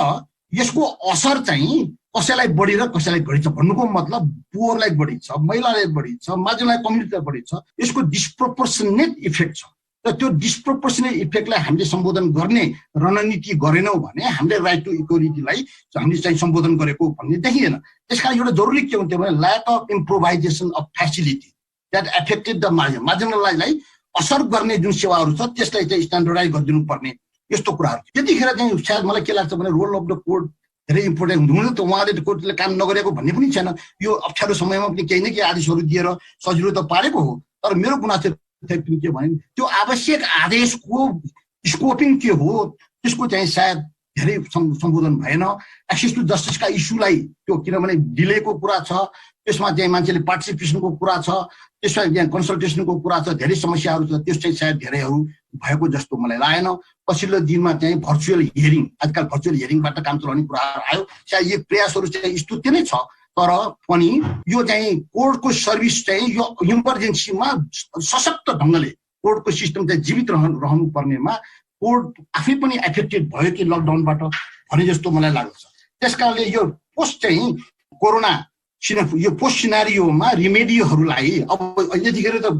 यसको असर चाहिँ कसैलाई बढी र कसैलाई घटी छ भन्नुको मतलब पुवरलाई बढी छ, महिलालाई बढी छ, मार्जिनलाइज कम्युनिटीलाई बढी छ। यसको डिस्प्रोपोर्सनेट इफेक्ट छ र त्यो डिस्प्रोपोर्सनेट इफेक्टलाई हामीले सम्बोधन गर्ने रणनीति गरेनौँ भने हामीले राइट टु इक्वालिटीलाई हामीले चाहिँ सम्बोधन गरेको भन्ने देखिएन। त्यसकारण एउटा जरुरी के हुन्थ्यो भने lack of improvisation of facility that affected the मार्जिनलाइजलाई असर गर्ने जुन सेवाहरू छ त्यसलाई चाहिँ स्ट्यान्डर्डाइज गरिदिनु पर्ने यस्तो कुराहरू। त्यतिखेर चाहिँ सायद मलाई के लाग्छ भने रोल अफ द कोर्ट धेरै इम्पोर्टेन्ट हुनु त उहाँले कोर्टले काम नगरेको भन्ने पनि छैन। यो अप्ठ्यारो समयमा पनि केही न केही आदेशहरू दिएर सजिलो त पारेको हो, तर मेरो गुनासो पनि के भने त्यो आवश्यक आदेशको स्कोपिङ के हो त्यसको चाहिँ सायद धेरै सम्बोधन भएन। एक्सेस टु जस्टिसका इस्युलाई त्यो किनभने डिलेको कुरा छ, त्यसमा चाहिँ मान्छेले पार्टिसिपेसनको कुरा छ, त्यसमा यहाँ कन्सल्टेसनको कुरा छ, धेरै समस्याहरू छ, त्यो चाहिँ सायद धेरैहरू भएको जस्तो मलाई लागेन। पछिल्लो दिनमा चाहिँ भर्चुअल हियरिङ, आजकल भर्चुअल हियरिङबाट काम चलाउने कुराहरू आयो, सायद यो प्रयासहरू चाहिँ स्तुत्य नै छ, तर पनि यो चाहिँ कोर्टको सर्भिस चाहिँ यो इमर्जेन्सीमा सशक्त ढङ्गले कोर्टको सिस्टम चाहिँ जीवित रहनु पर्नेमा कोर्ट आफै पनि एफेक्टेड भयो कि लकडाउनबाट भने जस्तो मलाई लाग्छ। त्यसकारणले यो पोस्ट चाहिँ कोरोना यो पोस्ट सिनारियोमा रिमेडीहरूलाई अब यतिखेर त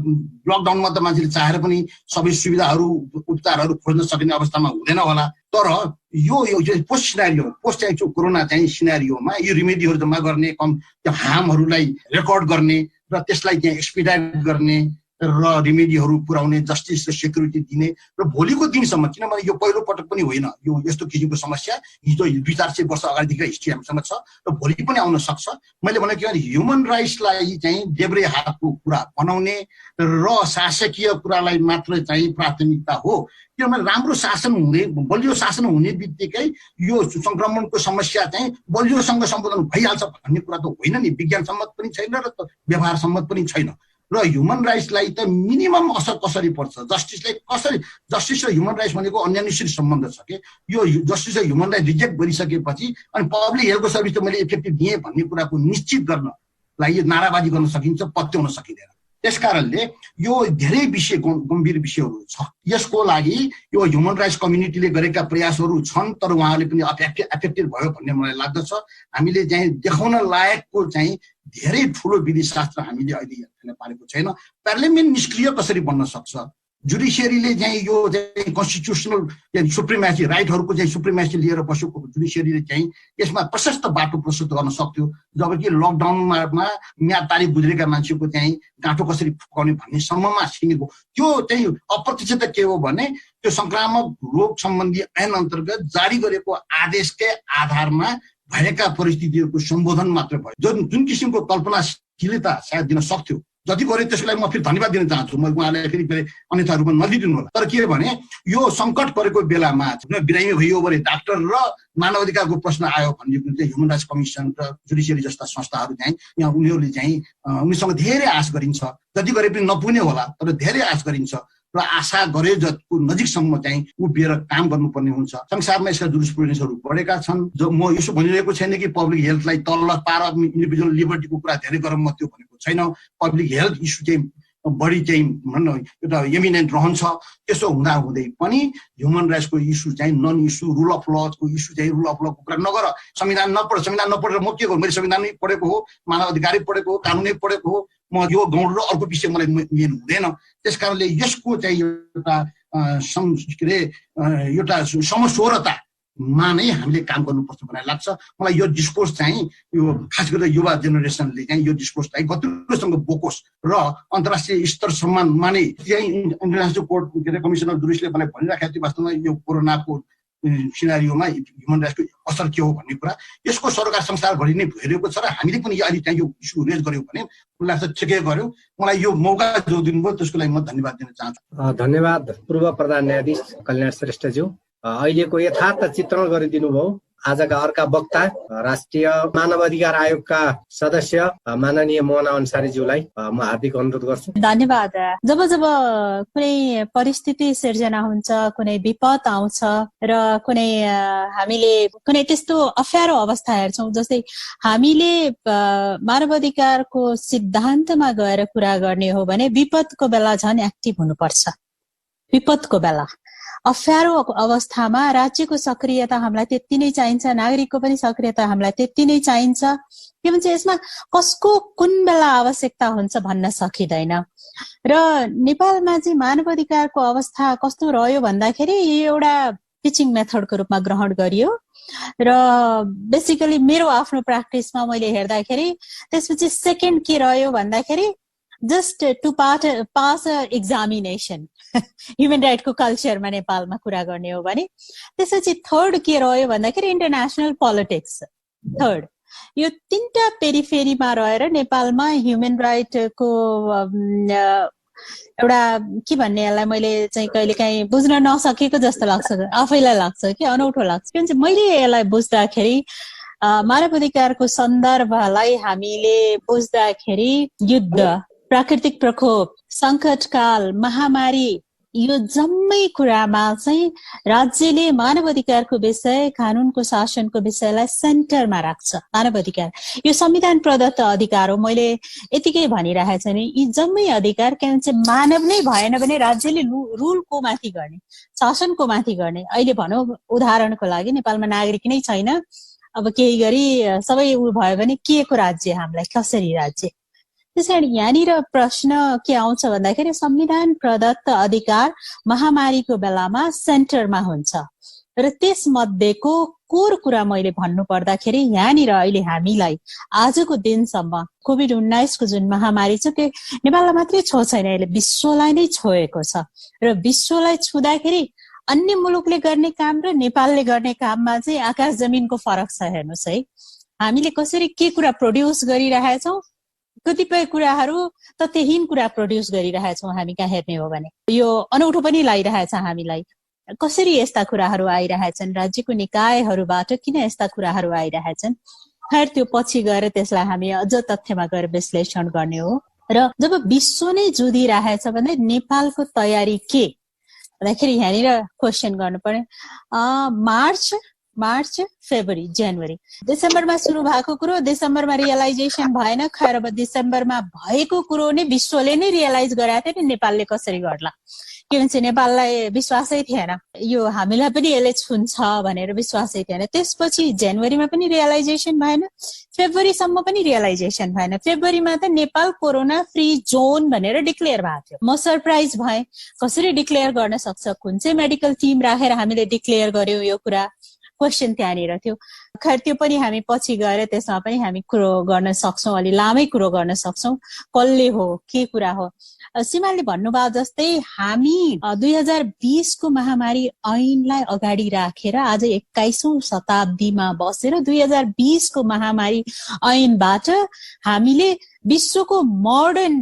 लकडाउनमा त मान्छेले चाहेर पनि सबै सुविधाहरू उपचारहरू खोज्न सकिने अवस्थामा हुँदैन होला, तर यो पोस्ट सिनारियो पोस्ट चाहिँ कोरोना चाहिँ सिनारियोमा यो रिमेडीहरू जम्मा गर्ने, त्यो हार्महरूलाई रेकर्ड गर्ने र त्यसलाई चाहिँ एक्सपिडाइट गर्ने र रिमेडीहरू पुर्याउने, जस्टिस र सेक्युरिटी दिने र भोलिको दिनसम्म, किनभने यो पहिलो पटक पनि होइन, यो यस्तो किसिमको समस्या हिजो 200-400 वर्ष अगाडिदेखि हिस्ट्री हामीसँग छ र भोलि पनि आउन सक्छ। मैले भने के भने ह्युमन राइट्सलाई चाहिँ देब्रे हातको कुरा बनाउने र शासकीय कुरालाई मात्र चाहिँ प्राथमिकता हो, किनभने राम्रो शासन हुने, बलियो शासन हुने बित्तिकै यो संक्रमणको समस्या चाहिँ बलियोसँग सम्बोधन भइहाल्छ भन्ने कुरा त होइन नि, विज्ञान सम्मत पनि छैन र व्यवहार सम्मत पनि छैन। र ह्युमन राइट्सलाई त मिनिमम असर कसरी पर्छ, जस्टिसलाई कसरी, जस्टिस र ह्युमन राइट्स भनेको अन्यनिश्चित सम्बन्ध छ कि यो जस्टिस र ह्युमन राइट्स रिजेक्ट गरिसकेपछि अनि पब्लिक हेल्थको सर्भिस त मैले इफेक्टिभ दिएँ भन्ने कुराको निश्चित गर्नलाई यो नाराबाजी गर्न सकिन्छ, पत्याउन सकिँदैन। त्यसकारणले यो धेरै विषय गम्भीर विषयहरू छ, यसको लागि यो ह्युमन राइट्स कम्युनिटीले गरेका प्रयासहरू छन्, तर उहाँले पनि एफेक्टेड भयो भन्ने मलाई लाग्दछ। हामीले चाहिँ देखाउन लायकको चाहिँ धेरै ठुलो विधिशास्त्र हामीले अहिले हेर्न पारेको छैन। पार्लियामेन्ट निष्क्रिय कसरी बन्न सक्छ, जुडिसियरीले चाहिँ यो चाहिँ कन्स्टिट्युसनल सुप्रिमेसी राइटहरूको चाहिँ सुप्रिमेसी लिएर बसेको जुडिसियरीले चाहिँ यसमा प्रशस्त बाटो प्रशस्त गर्न सक्थ्यो, जबकि लकडाउनमा म्याद तारिक गुज्रेका मान्छेको चाहिँ गाँठो कसरी फुकाउने भन्ने सम्ममा सीमित हो। त्यो चाहिँ अप्रत्यक्ष के हो भने त्यो संक्रामक रोग सम्बन्धी ऐन अन्तर्गत जारी गरेको आदेशकै आधारमा भएका परिस्थितिहरूको सम्बोधन मात्र भयो, जुन किसिमको कल्पनाशीलता सायद दिन सक्थ्यो। जति गरे त्यसको लागि म फेरि धन्यवाद दिन चाहन्छु, म उहाँलाई फेरि अन्यथा रूपमा नदिदिनु होला। तर के भने यो सङ्कट परेको बेलामा बिरामी भयो भने डाक्टर र मानव अधिकारको प्रश्न आयो भने चाहिँ ह्युमन राइट्स कमिसन र जुडिसियरी जस्ता संस्थाहरू चाहिँ यहाँ उनीहरूले चाहिँ उनीसँग धेरै आश गरिन्छ, जति गरे पनि नपुग्ने होला तर धेरै आश गरिन्छ र आशा गरे जतिको नजिकसम्म चाहिँ उभिएर काम गर्नुपर्ने हुन्छ। संसारमा यसका जुरिस्प्रुडेन्सहरू बढेका छन्। म यसो भनिरहेको छैन कि पब्लिक हेल्थलाई तल पार इन्डिभिजुअल लिबर्टीको कुरा धेरै गरौँ, म त्यो भनेको छैन। पब्लिक हेल्थ इस्यु चाहिँ बढी चाहिँ भनौँ न एउटा एमिनेन्ट रहन्छ। त्यसो हुँदा हुँदै पनि ह्युमन राइट्सको इस्यु चाहिँ नन इस्यु, रुल अफ लको इस्यु चाहिँ रुल अफ लको कुरा नगर। संविधान नपढेर म के गर्छु? मैले संविधानै पढेको हो, मानव अधिकारै पढेको हो, कानुनै पढेको हो। म यो गौण र अर्को विषय मलाई मेन हुँदैन। त्यस कारणले यसको चाहिँ एउटा एउटा समस्वरता मा नै हामीले काम गर्नुपर्छ भन्ने लाग्छ मलाई। यो डिस्कोर्स चाहिँ यो खास गरेर युवा जेनेरेसनले चाहिँ यो डिस्कोर्सलाई गतिरोसँग बोकोस् र अन्तर्राष्ट्रिय स्तरसम्ममा नै चाहिँ इन्टरनेसनल कोर्ट कमिसन अफ जुडिसले मलाई भनिराखेको थियो वास्तवमा यो कोरोनाको सिनारियोमा ह्युमन राइट्सको असर के हो भन्ने कुरा यसको सरकार संसारभरि नै भइरहेको छ र हामीले पनि अहिले चाहिँ यो इस्यु रेज गर्यौँ भने मलाई लाग्छ ठिकै गर्यौँ। मलाई यो मौका जो दिनुभयो त्यसको लागि म धन्यवाद दिन चाहन्छु। धन्यवाद पूर्व प्रधान न्यायाधीश कल्याण श्रेष्ठज्यू। अहिलेको यथार्थ चित्रण गरिदिनु भयो। आजका अर्का वक्ता राष्ट्रिय मानव अधिकार आयोगका सदस्य माननीय मोहना अन्सारीज्यूलाई म हार्दिक अनुरोध गर्छु। धन्यवाद। जब जब कुनै परिस्थिति सिर्जना हुन्छ, कुनै विपद आउँछ र हामीले कुनै त्यस्तो अप्ठ्यारो अवस्था हेर्छौँ, जस्तै हामीले मानव अधिकारको सिद्धान्तमा गएर कुरा गर्ने हो भने विपदको बेला झन् एक्टिभ हुनुपर्छ। विपदको बेला अप्ठ्यारो अवस्थामा राज्यको सक्रियता हामीलाई त्यति नै चाहिन्छ, नागरिकको पनि सक्रियता हामीलाई त्यति नै चाहिन्छ। के भन्छ, यसमा कसको कुन बेला आवश्यकता हुन्छ भन्न सकिँदैन। र नेपालमा चाहिँ मानव अधिकारको अवस्था कस्तो रह्यो भन्दाखेरि एउटा टिचिङ मेथडको रूपमा ग्रहण गरियो र बेसिकली मेरो आफ्नो प्र्याक्टिसमा मैले हेर्दाखेरि त्यसपछि सेकेन्ड के रह्यो भन्दाखेरि just to pass examination human राइटको कल्चरमा नेपालमा कुरा गर्ने हो भने। त्यसपछि थर्ड के रह्यो भन्दाखेरि इन्टरनेसनल पोलिटिक्स। थर्ड यो तीनटा पेरिफेरीमा रहेर नेपालमा ह्युमन राइटको एउटा के भन्ने यसलाई मैले चाहिँ कहिलेकाहीँ बुझ्न नसकेको जस्तो लाग्छ, आफैलाई लाग्छ कि अनौठो लाग्छ। किनभने मैले यसलाई बुझ्दाखेरि मानव अधिकारको सन्दर्भलाई हामीले बुझ्दाखेरि युद्ध, प्राकृतिक प्रकोप, संकटकाल, महामारी, यो जम्मै कुरामा चाहिँ राज्यले मानव अधिकारको विषय, कानुनको शासनको विषयलाई सेन्टरमा राख्छ। मानव अधिकार यो संविधान प्रदत्त अधिकार हो। मैले यतिकै भनिरहेको छु नि, यी जम्मै अधिकार के भन्छ मानव नै भएन भने राज्यले रुल को माथि गर्ने, शासन को माथि गर्ने। अहिले भनौँ उदाहरणको लागि नेपालमा नागरिक नै छैन, अब केही गरी सबै उ भयो भने के को राज्य, हामीलाई कसरी राज्य? त्यसैले यहाँनिर प्रश्न के आउँछ भन्दाखेरि संविधान प्रदत्त अधिकार महामारीको बेलामा सेन्टरमा हुन्छ र त्यस मध्येको कोर कुरा मैले भन्नु पर्दाखेरि यहाँनिर अहिले हामीलाई आजको दिनसम्म कोभिड-19 को जुन महामारी छ त्यो नेपाललाई मात्रै छो छैन, यसले विश्वलाई नै छोएको छ र विश्वलाई छुँदाखेरि अन्य मुलुकले गर्ने काम र नेपालले गर्ने काममा चाहिँ आकाश जमिनको फरक छ। हेर्नुहोस् है, हामीले कसरी के कुरा प्रोड्युस गरिरहेछौँ, कतिपय कुराहरू तथ्यहीन कुरा प्रोड्युस गरिरहेछौँ हामी कहाँ हेर्ने हो भने। यो अनौठो पनि लागिरहेछ हामीलाई, कसरी यस्ता कुराहरू आइरहेछन्, राज्यको निकायहरूबाट किन यस्ता कुराहरू आइरहेछन्। खैर त्यो पछि गएर त्यसलाई हामी अझ तथ्यमा गएर विश्लेषण गर्ने हो। र जब विश्व नै जुधिरहेछ भने नेपालको तयारी के भन्दाखेरि यहाँनिर क्वेसन गर्नु पर्ने, मार्च, फेब्रुअरी, जनवरी, डिसेम्बरमा सुरु भएको कुरो डिसेम्बरमा रियलाइजेसन भएन। खैर अब डिसेम्बरमा भएको कुरो नै विश्वले नै रियलाइज गराएको थियो नि, नेपालले कसरी गर्ला? के भन्छ, नेपाललाई विश्वासै थिएन, यो हामीलाई पनि यसले छुन्छ भनेर विश्वासै थिएन। त्यसपछि जनवरीमा पनि रियलाइजेसन भएन, फेब्रुअरीसम्म पनि रियलाइजेसन भएन। फेब्रुअरीमा त नेपाल कोरोना फ्री जोन भनेर डिक्लेयर भएको थियो। म सरप्राइज भएँ, कसरी डिक्लेयर गर्न सक्छ, कुन चाहिँ मेडिकल टिम राखेर हामीले डिक्लेयर गर्यौँ, यो कुरा क्वेसन त्यहाँनिर थियो। खैर त्यो पनि हामी पछि गएर त्यसमा पनि हामी कुरो गर्न सक्छौँ, अलि लामै कुरो गर्न सक्छौँ, कसले हो, के कुरा हो। सीमाले भन्नुभयो जस्तै हामी 2020 को महामारी ऐनलाई अगाडि राखेर आज 21औं शताब्दीमा बसेर 2020 को महामारी ऐनबाट हामीले विश्वको मोडर्न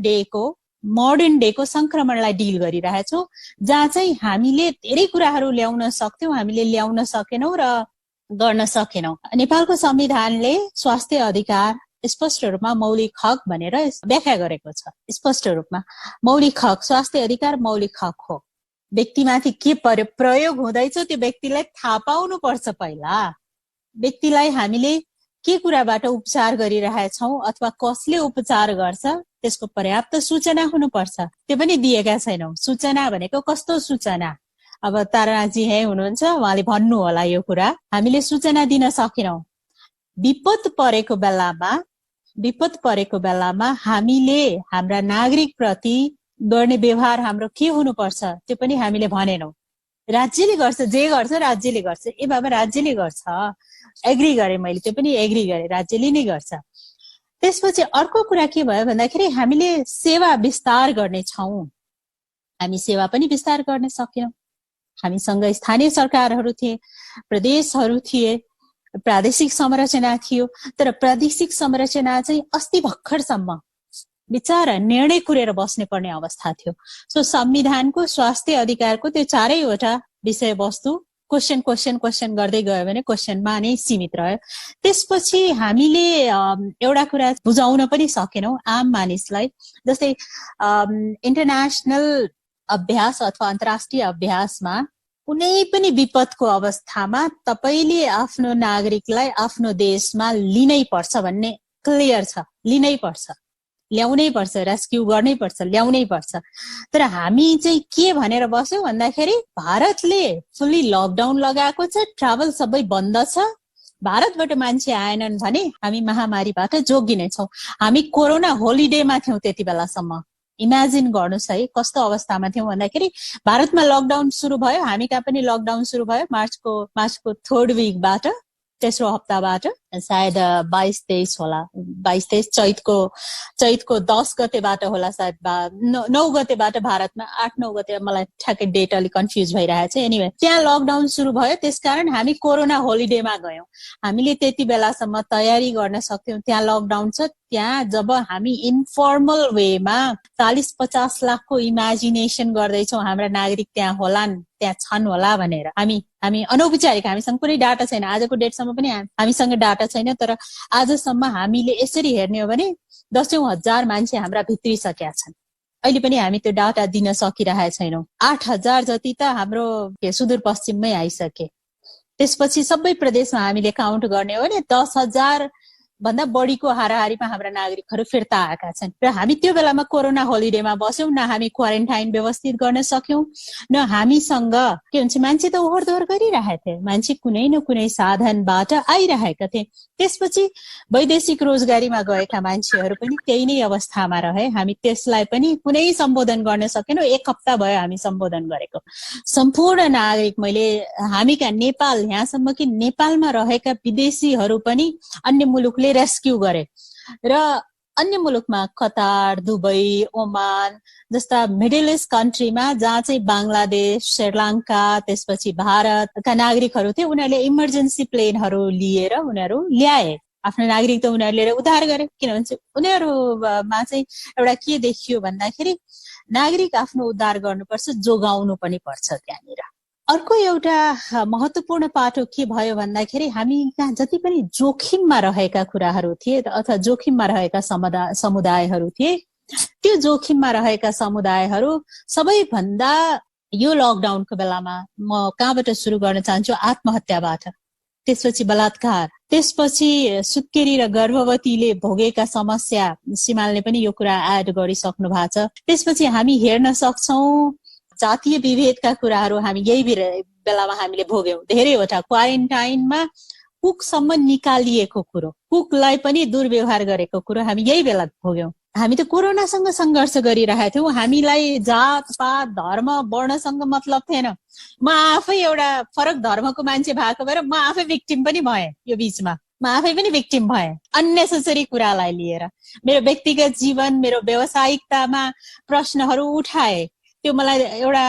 डे को संक्रमणलाई डिल गरिरहेछौँ, जहाँ चाहिँ हामीले धेरै कुराहरू ल्याउन सक्थ्यौँ, हामीले ल्याउन सकेनौँ र गर्न सकेनौँ। नेपालको संविधानले स्वास्थ्य अधिकार स्पष्ट रूपमा मौलिक हक भनेर व्याख्या गरेको छ। स्पष्ट रूपमा मौलिक हक, स्वास्थ्य अधिकार मौलिक हक हो। व्यक्तिमाथि के प्रयोग हुँदैछ त्यो व्यक्तिलाई थाहा पाउनु पर्छ। पहिला व्यक्तिलाई हामीले के कुराबाट उपचार गरिरहेछौँ अथवा कसले उपचार गर्छ त्यसको पर्याप्त सूचना हुनुपर्छ, त्यो पनि दिएका छैनौं। सूचना भनेको कस्तो सूचना? अब ताराजी हुनुहुन्छ, उहाँले भन्नु होला यो कुरा। हामीले सूचना दिन सकेनौं। विपद परेको बेलामा हामीले हाम्रा नागरिक प्रति गर्ने व्यवहार हाम्रो के हुनुपर्छ त्यो पनि हामीले भनेनौं। राज्यले गर्छ, जे गर्छ राज्यले गर्छ। ए बाबा, राज्यले गर्छ, एग्री गरे मैले, त्यो पनि एग्री गरे, राज्यले नै गर्छ। त्यसपछि अर्को कुरा के भयो भन्दाखेरि हामीले सेवा विस्तार गर्ने छौं। हामी सेवा पनि विस्तार गर्न सकेनौं। हामीसँग स्थानीय सरकारहरू थिए, प्रदेशहरू थिए, प्रादेशिक संरचना थियो, तर प्रादेशिक संरचना चाहिँ अस्ति भर्खरसम्म बिचारा निर्णय कुरेर बस्ने पर्ने अवस्था थियो। सो संविधानको स्वास्थ्य अधिकारको त्यो चारैवटा विषयवस्तु क्वेसन गर्दै गयो भने क्वेसनमा नै सीमित रह्यो। त्यसपछि हामीले एउटा कुरा बुझाउन पनि सकेनौं आम मानिसलाई। जस्तै इन्टरनेशनल अभ्यास अथवा अन्तर्राष्ट्रिय अभ्यासमा कुनै पनि विपदको अवस्थामा तपाईले आफ्नो नागरिकलाई आफ्नो देशमा लिनै पर्छ भन्ने क्लियर छ। लिनै पर्छ, ल्याउनै पर्छ, रेस्क्यु गर्नै पर्छ, ल्याउनै पर्छ। तर हामी चाहिँ के भनेर बस्यौं भन्दाखेरि भारतले फुल्ली लकडाउन लगाएको छ, ट्राभल सबै बन्द छ, भारतबाट मान्छे आएनन् भने हामी महामारीबाट जोगिने छौं। हामी कोरोना होलिडेमा थियौं त्यति बेलासम्म। इमेजिन गर्नुहोस् है कस्तो अवस्थामा थियौं भन्दाखेरि भारतमा लकडाउन सुरु भयो, हामी कहाँ पनि लकडाउन सुरु भयो मार्चको 3rd विकबाट, तेस्रो हप्ताबाट, सायद 22-23 होला, 22-23 चैतको 10 गतेबाट होला, सायद 9 गतेबाट भारतमा, 8-9 गते, मलाई ठ्याक्कै डेट अलिक कन्फ्युज भइरहेको छ। एनिवे त्यहाँ लकडाउन सुरु भयो, त्यसकारण हामी कोरोना होलिडेमा गयौं। हामीले त्यति बेलासम्म तयारी गर्न सक्थ्यौं। त्यहाँ लकडाउन छ, त्यहाँ जब हामी इन्फर्मल वेमा 40-50 लाखको इमेजिनेसन गर्दैछौँ हाम्रा नागरिक त्यहाँ होलान्, त्यहाँ छन् होला भनेर, हामी अनौपचारिक, हामीसँग कुनै डाटा छैन, आजको डेटसम्म पनि हामीसँग डाटा छैन। तर आजसम्म हामीले यसरी हेर्ने हो भने 10,000 मान्छे हाम्रा भित्रिसकेका छन्। अहिले पनि हामी त्यो डाटा दिन सकिरहेका छैनौं। 8,000 जति त हाम्रो सुदूरपश्चिममै आइसके। त्यसपछि सबै प्रदेशमा हामीले काउन्ट गर्ने हो भने 10,000 भन्दा बढीको हाराहारीमा हाम्रा नागरिकहरू फिर्ता आएका छन्। र हामी त्यो बेलामा कोरोना होलिडेमा बस्यौं, न हामी क्वारेन्टाइन व्यवस्थित गर्न सक्यौं, न हामीसँग के हुन्छ, मान्छे त ओहोर दोहोर गरिरहेथे, मान्छे कुनै न कुनै साधनबाट आइरहेका थिए। त्यसपछि वैदेशिक रोजगारीमा गएका मान्छेहरू पनि त्यही नै अवस्थामा रहे। हामी त्यसलाई पनि कुनै सम्बोधन गर्न सकेनौं। 1 हप्ता भयो हामी सम्बोधन गरेको। सम्पूर्ण नागरिक, हामी कहाँ नेपाल, यहाँसम्म कि नेपालमा रहेका विदेशीहरू पनि अन्य मुलुकले रेस्क्यु गरे। र अन्य मुलुकमा कतार, दुबई, ओमान जस्ता मिडल इस्ट कन्ट्रीमा, जहाँ चाहिँ बङ्गलादेश, श्रीलङ्का, त्यसपछि भारतका नागरिकहरू थिए, उनीहरूले इमर्जेन्सी प्लेनहरू लिएर उनीहरू ल्याए। आफ्नो नागरिक त उनीहरूले लिएर उद्धार गरे। किनभने उनीहरूमा चाहिँ एउटा के देखियो भन्दाखेरि नागरिक आफ्नो उद्धार गर्नुपर्छ, जोगाउनु पनि पर्छ त्यहाँनिर। अर्को एउटा महत्वपूर्ण पाटो के भयो भन्दाखेरि हामी कहाँ जति पनि जोखिममा रहेका कुराहरू थिए अथवा जोखिममा रहेका समुदायहरू थिए, त्यो जोखिममा रहेका समुदायहरू सबैभन्दा यो लकडाउनको बेलामा म कहाँबाट सुरु गर्न चाहन्छु, आत्महत्याबाट, त्यसपछि बलात्कार, त्यसपछि सुत्केरी र गर्भवतीले भोगेका समस्या, सिमालले पनि यो कुरा एड गरिसक्नु भएको छ। त्यसपछि हामी हेर्न सक्छौं जातीय विभेदका कुराहरू हामी यही बेलामा हामीले भोग्यौं। धेरैवटा क्वारेन्टाइनमा कुकसम्म निकालिएको कुरो, कुकलाई पनि दुर्व्यवहार गरेको कुरो हामी यही बेला भोग्यौं। हामी त कोरोनासँग सङ्घर्ष गरिरहेका थियौँ। हामीलाई जात पात धर्म वर्णसँग मतलब थिएन। म आफै एउटा फरक धर्मको मान्छे भएको भएर म आफै भिक्टिम पनि भएँ। यो बीचमा म आफै पनि भिक्टिम भएँ अन्नेसेसरी कुरालाई लिएर। मेरो व्यक्तिगत जीवन, मेरो व्यावसायिकतामा प्रश्नहरू उठाए। त्यो मलाई एउटा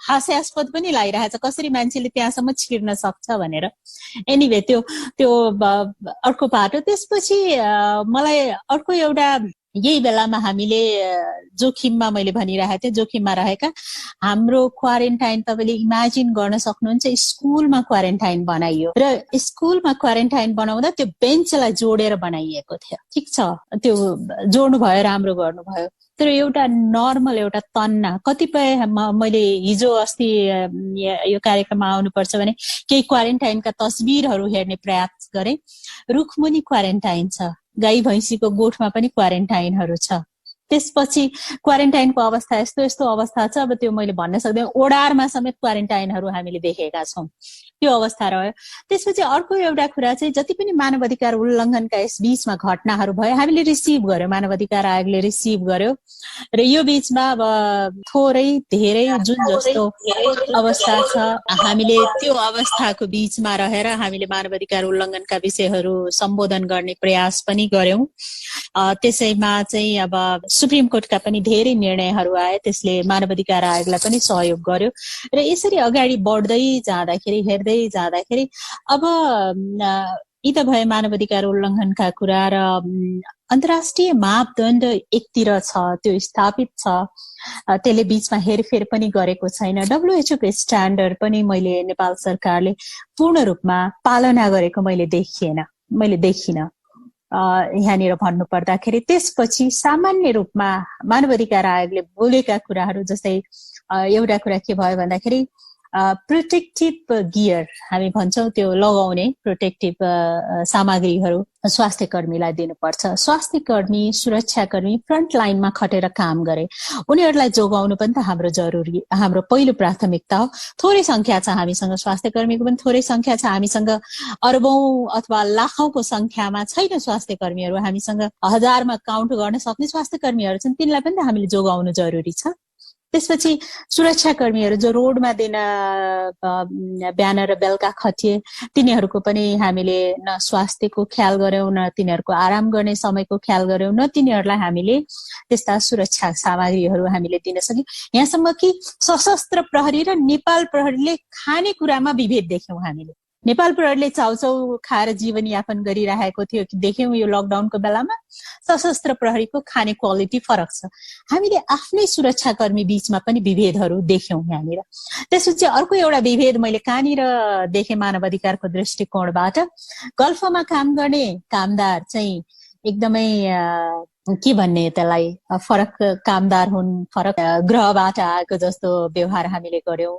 हास्यास्पद पनि लागिरहेछ, कसरी मान्छेले त्यहाँसम्म छिर्न सक्छ भनेर। एनिवे त्यो अर्को पाटो। त्यसपछि मलाई अर्को एउटा, यही बेलामा हामीले जोखिममा, मैले भनिरहेको थिएँ, जोखिममा रहेका हाम्रो क्वारेन्टाइन तपाईँले इमेजिन गर्न सक्नुहुन्छ। स्कुलमा क्वारेन्टाइन बनाइयो र स्कुलमा क्वारेन्टाइन बनाउँदा त्यो बेन्चलाई जोडेर बनाइएको थियो। ठिक छ, त्यो जोड्नु भयो, राम्रो गर्नुभयो। तर एउटा नर्मल एउटा तन्ना, कतिपय मैले हिजो अस्ति यो कार्यक्रममा आउनुपर्छ भने केही क्वारेन्टाइनका तस्बिरहरू हेर्ने प्रयास गरेँ। रुखमुनि क्वारेन्टाइन छ, गाई भैँसीको गोठमा पनि क्वारेन्टाइनहरू छ, त्यसपछि क्वारेन्टाइनको अवस्था यस्तो यस्तो अवस्था छ, अब त्यो मैले भन्न सक्दिनँ। ओडारमा समेत क्वारेन्टाइनहरू हामीले देखेका छौँ, त्यो अवस्था रह्यो। त्यसपछि अर्को एउटा कुरा चाहिँ जति पनि मानवाधिकार उल्लङ्घनका यस बीचमा घटनाहरू भयो हामीले रिसिभ गर्यो, मानवाधिकार आयोगले रिसिभ गर्यो र यो बीचमा अब थोरै धेरै जुन जस्तो अवस्था छ हामीले त्यो अवस्थाको बीचमा रहेर हामीले मानवाधिकार उल्लङ्घनका विषयहरू सम्बोधन गर्ने प्रयास पनि गर्यौं। त्यसैमा चाहिँ अब सुप्रिम कोर्टका पनि धेरै निर्णयहरू आए, त्यसले मानवाधिकार आयोगलाई पनि सहयोग गर्यो र यसरी अगाडि बढ्दै जाँदाखेरि हेर्दै जाँदाखेरि अब यी त भए मानवाधिकार उल्लङ्घनका कुरा र अन्तर्राष्ट्रिय मापदण्ड एकतिर छ, त्यो स्थापित छ, त्यसले बीचमा हेरफेर पनि गरेको छैन। WHO को स्ट्यान्डर्ड पनि मैले नेपाल सरकारले पूर्ण रूपमा पालना गरेको मैले देखिनँ यहाँनिर भन्नु पर्दाखेरि। त्यसपछि सामान्य रूपमा मानवाधिकार आयोगले बोलेका कुराहरू जस्तै एउटा कुरा के भयो भन्दाखेरि प्रोटेक्टिभ गियर हामी भन्छौँ, त्यो लगाउने प्रोटेक्टिभ सामग्रीहरू स्वास्थ्य कर्मीलाई दिनुपर्छ। स्वास्थ्य कर्मी, सुरक्षाकर्मी फ्रन्ट लाइनमा खटेर काम गरे, उनीहरूलाई जोगाउनु पनि त हाम्रो पहिलो प्राथमिकता हो। थोरै संख्या छ हामीसँग, स्वास्थ्य कर्मीको पनि थोरै संख्या छ हामीसँग, अरबौं अथवा लाखौंको संख्यामा छैन स्वास्थ्य कर्मीहरू, हामीसँग हजारमा काउन्ट गर्न सक्ने स्वास्थ्य कर्मीहरू छन्, तिनलाई पनि त हामीले जोगाउनु जरुरी छ। त्यसपछि सुरक्षाकर्मीहरू जो रोडमा दिन बिहान र बेलुका खटिए, तिनीहरूको पनि हामीले न स्वास्थ्यको ख्याल गर्यौं, न तिनीहरूको आराम गर्ने समयको ख्याल गर्यौं, न तिनीहरूलाई हामीले त्यस्ता सुरक्षा सामग्रीहरू हामीले दिन सक्यौं। यहाँसम्म कि सशस्त्र प्रहरी र नेपाल प्रहरीले खानेकुरामा विभेद देख्यौं हामीले। नेपाल प्रहरीले चाउचाउ खाएर जीवनयापन गरिरहेको थियो देख्यौं यो लकडाउनको बेलामा, सशस्त्र प्रहरीको खाने क्वालिटी फरक छ। हामीले आफ्नै सुरक्षाकर्मी बीचमा पनि विभेदहरू देख्यौं यहाँनिर। त्यसपछि अर्को एउटा विभेद मैले कहाँनिर देखेँ मानवाधिकारको दृष्टिकोणबाट, गल्फमा काम गर्ने कामदार चाहिँ एकदमै के भन्ने त्यसलाई फरक कामदार हुन्, फरक ग्रहबाट आएको जस्तो व्यवहार हामीले गर्यौं।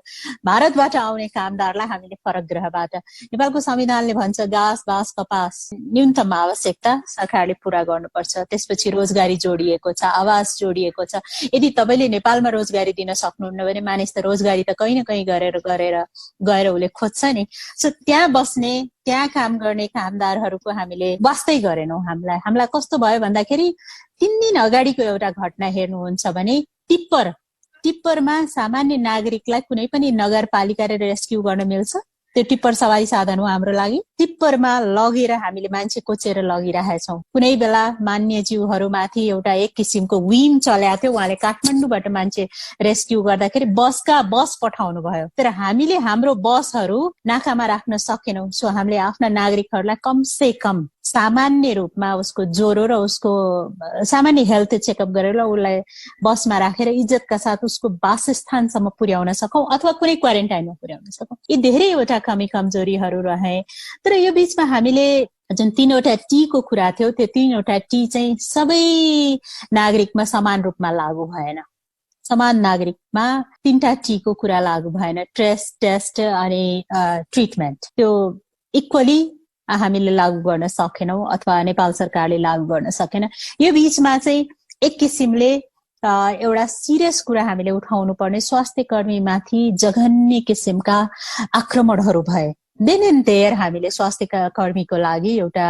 भारतबाट आउने कामदारलाई हामीले फरक ग्रहबाट, नेपालको संविधानले भन्छ घाँस बाँस कपास न्यूनतम आवश्यकता सरकारले पूरा गर्नुपर्छ। त्यसपछि रोजगारी जोडिएको छ, आवास जोडिएको छ। यदि तपाईँले नेपालमा रोजगारी दिन सक्नुहुन्न भने मानिस त रोजगारी त कहीँ न कहीँ गएर उसले खोज्छ नि। सो त्यहाँ बस्ने, त्यहाँ काम गर्ने कामदारहरूको हामीले वास्तै गरेनौं। हामीलाई कस्तो भयो भन्दाखेरि 3 दिन अगाडिको एउटा घटना हेर्नुहुन्छ भने टिप्परमा सामान्य नागरिकलाई कुनै पनि नगरपालिकाले रेस्क्यु गर्न मिल्छ? त्यो टिप्पर सवारी साधन हो हाम्रो लागि। टिप्परमा लगेर हामीले मान्छे कोचेर लगिरहेछौँ। कुनै बेला मान्यज्यूहरूमाथि एउटा एक किसिमको विम चल्याएको थियो, उहाँले काठमाडौँबाट मान्छे रेस्क्यु गर्दाखेरि बस पठाउनु भयो, तर हामीले हाम्रो बसहरू नाकामा राख्न सकेनौं। सो हामीले आफ्ना नागरिकहरूलाई कम से कम सामान्य रूपमा उसको ज्वरो र उसको सामान्य हेल्थ चेकअप गरेर उसलाई बसमा राखेर इज्जतका साथ उसको वासस्थानसम्म पुर्याउन सकौं अथवा कुनै क्वारेन्टाइनमा पुर्याउन सकौं। यी धेरैवटा कमी कमजोरीहरू रहे। तर यो बीचमा हामीले जुन 3वटा टी को कुरा थियो, त्यो 3वटा टी चाहिँ सबै नागरिकमा समान रूपमा लागू भएन। समान नागरिकमा 3टा टी को कुरा लागू भएन। ट्रेस, टेस्ट अनि ट्रिटमेन्ट, त्यो इक्वली हामीले लागू गर्न सकेनौं अथवा नेपाल सरकारले लागू गर्न सकेन। यो बीचमा चाहिँ एक किसिमले एउटा सिरियस कुरा हामीले उठाउनु पर्ने, स्वास्थ्य कर्मीमाथि जघन्य किसिमका आक्रमणहरू भए। देन एन्ड देयर हामीले स्वास्थ्य कर्मीको लागि एउटा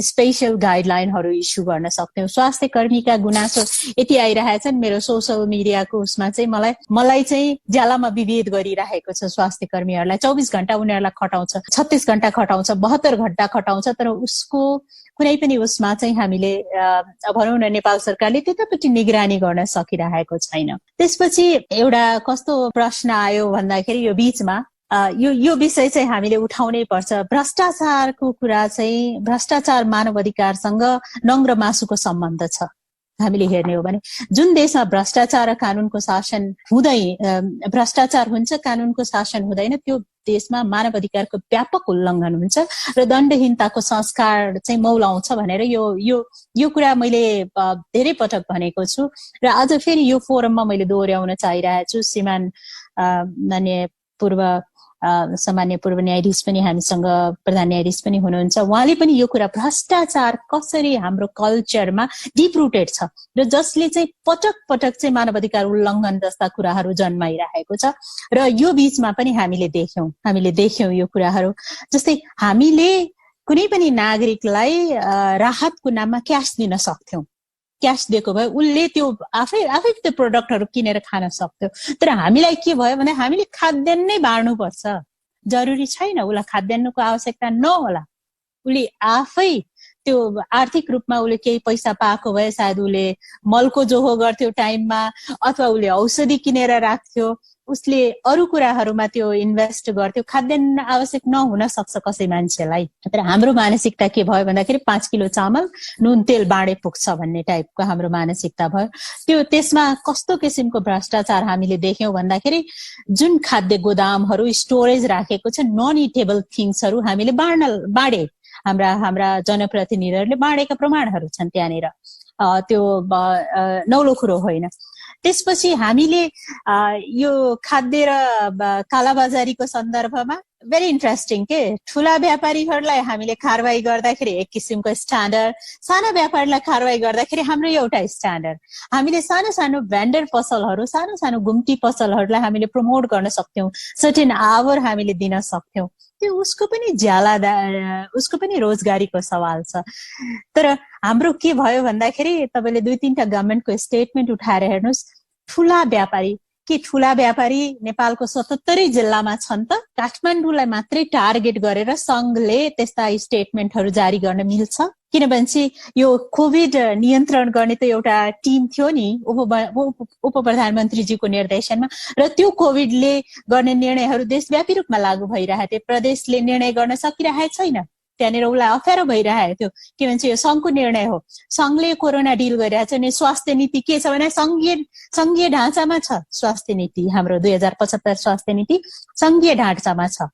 स्पेशल गाइडलाइनहरू इस्यु गर्न सक्थ्यौं। स्वास्थ्य कर्मीका गुनासो यति आइरहेछन्, मेरो सोशल मिडियाको उसमा चाहिँ मलाई चाहिँ ज्यालामा विभेद गरिरहेको छ। स्वास्थ्य कर्मीहरूलाई 24 घण्टा उनीहरूलाई खटाउँछ, 36 घण्टा खटाउँछ, 72 घण्टा खटाउँछ, तर उसको कुनै पनि उसमा चाहिँ हामीले भनौँ न नेपाल सरकारले त्यतापट्टि निगरानी गर्न सकिरहेको छैन। त्यसपछि एउटा कस्तो प्रश्न आयो भन्दाखेरि यो बीचमा यो विषय चाहिँ हामीले उठाउनै पर्छ। भ्रष्टाचारको कुरा चाहिँ, भ्रष्टाचार मानव अधिकारसँग नङ्ग्र मासुको सम्बन्ध छ। हामीले हेर्ने हो भने जुन देशमा भ्रष्टाचार र कानूनको शासन भ्रष्टाचार हुन्छ, कानूनको शासन हुँदैन, त्यो देशमा मानव अधिकारको व्यापक उल्लङ्घन हुन्छ र दण्डहीनताको संस्कार चाहिँ मौलाउँछ भनेर यो कुरा मैले धेरै पटक भनेको छु र आज फेरि यो फोरममा मैले दोहोर्याउन चाहिरहेको छु। श्रीमान माननीय पूर्व सामान्य पूर्व न्यायाधीश पनि हामीसँग प्रधान न्यायाधीश पनि हुनुहुन्छ, उहाँले पनि यो कुरा भ्रष्टाचार कसरी हाम्रो कल्चरमा डिप रुटेड छ र जसले चाहिँ पटक पटक चाहिँ मानव अधिकार उल्लङ्घन जस्ता कुराहरू जन्माइरहेको छ। र यो बीचमा पनि हामीले देख्यौं यो कुराहरू। जस्तै हामीले कुनै पनि नागरिकलाई राहतको नाममा क्यास दिन सक्थ्यौं, क्यास दिएको भए उसले त्यो आफै त्यो प्रोडक्टहरू किनेर खान सक्थ्यो। तर हामीलाई के भयो भने हामीले खाद्यान्न नै बाँड्नुपर्छ, जरुरी छैन उसलाई खाद्यान्नको आवश्यकता नहोला, उसले आफै त्यो आर्थिक रूपमा उसले केही पैसा पाएको भए सायद उसले मलको जोहो गर्थ्यो टाइममा, अथवा उसले औषधि किनेर राख्थ्यो, उसले अरू कुराहरूमा त्यो इन्भेस्ट गर्थ्यो। खाद्यान्न आवश्यक नहुन सक्छ कसै मान्छेलाई। तर हाम्रो मानसिकता के भयो भन्दाखेरि 5 किलो चामल नुन तेल बाँडे पुग्छ भन्ने टाइपको हाम्रो मानसिकता भयो। त्यसमा कस्तो किसिमको भ्रष्टाचार हामीले देख्यौं भन्दाखेरि जुन खाद्य गोदामहरू स्टोरेज राखेको छ नन इटेबल थिङ्सहरू हामीले बाँडे हाम्रा जनप्रतिनिधिहरूले बाँडेका प्रमाणहरू छन् त्यहाँनिर। त्यो नौलो कुरो होइन। त्यसपछि हामीले यो खाद्य र कालाबाजारीको सन्दर्भमा भेरी इन्ट्रेस्टिङ के ठूला व्यापारीहरूलाई हामीले कारवाही गर्दाखेरि एक किसिमको स्ट्यान्डर्ड, साना व्यापारीलाई कारवाही गर्दाखेरि हाम्रो एउटा स्ट्यान्डर्ड। हामीले सानो सानो भेन्डर पसलहरू, सानो सानो गुम्टी पसलहरूलाई हामीले प्रमोट गर्न सक्थ्यौं, सर्टेन आवर हामीले दिन सक्थ्यौं। त्यो उसको पनि रोजगारीको सवाल छ। तर हाम्रो के भयो भन्दाखेरि तपाईँले 2-3टा गभर्मेन्टको स्टेटमेन्ट उठाएर हेर्नुहोस्, ठूला व्यापारी नेपालको 77 जिल्लामा छन् त काठमाडौँलाई मात्रै टार्गेट गरेर संघले त्यस्ता स्टेटमेन्टहरू जारी गर्न मिल्छ? किनभने चाहिँ यो कोभिड नियन्त्रण गर्ने त एउटा टिम थियो नि उप प्रधानमन्त्रीजीको निर्देशनमा, र त्यो कोभिडले गर्ने निर्णयहरू देशव्यापी रूपमा लागू भइरहेको थियो। प्रदेशले निर्णय गर्न सकिरहेको छैन, त्यहाँनिर उसलाई अप्ठ्यारो भइरहेको थियो। के भन्छ यो संघको निर्णय हो, संघले कोरोना डिल गरिरहेको छ नि। स्वास्थ्य नीति के छ भने संघीय ढाँचामा छ स्वास्थ्य नीति। हाम्रो 2075 स्वास्थ्य नीति संघीय ढाँचामा छ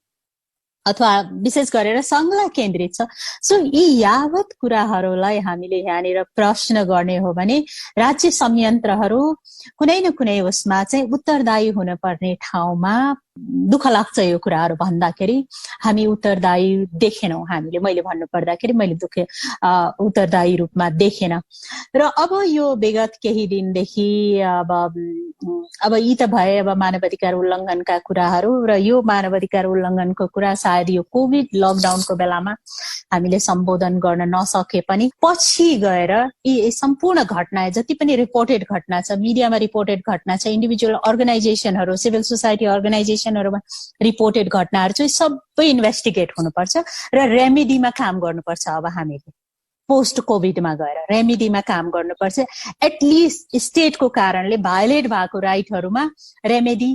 अथवा विशेष गरेर संघलाई केन्द्रित छ। सो यी यावत कुराहरूलाई हामीले यहाँनिर प्रश्न गर्ने हो भने राज्य संयन्त्रहरू कुनै न कुनै उसमा चाहिँ उत्तरदायी हुनुपर्ने ठाउँमा दुःख लाग्छ यो कुराहरू भन्दाखेरि हामी उत्तरदायी देखेनौं। मैले भन्नु पर्दाखेरि मैले उत्तरदायी रूपमा देखेन। र अब यो विगत केही दिनदेखि अब यी त भए अब मानवाधिकार उल्लङ्घनका कुराहरू, र यो मानवाधिकार उल्लङ्घनको कुरा सायद यो कोभिड लकडाउनको बेलामा हामीले सम्बोधन गर्न नसके पनि पछि गएर यी सम्पूर्ण घटना जति पनि रिपोर्टेड घटना छ, मिडियामा रिपोर्टेड घटना छ, इन्डिभिजुअल अर्गनाइजेसनहरू, सिभिल सोसाइटी अर्गनाइजेसनहरूमा रिपोर्टेड घटनाहरू चाहिँ सबै इन्भेस्टिगेट हुनुपर्छ र रेमेडीमा काम गर्नुपर्छ। अब हामीले पोस्ट कोभिडमा गएर रेमेडीमा काम गर्नुपर्छ। एटलिस्ट स्टेटको कारणले भायोलेट भएको राइटहरूमा रेमेडी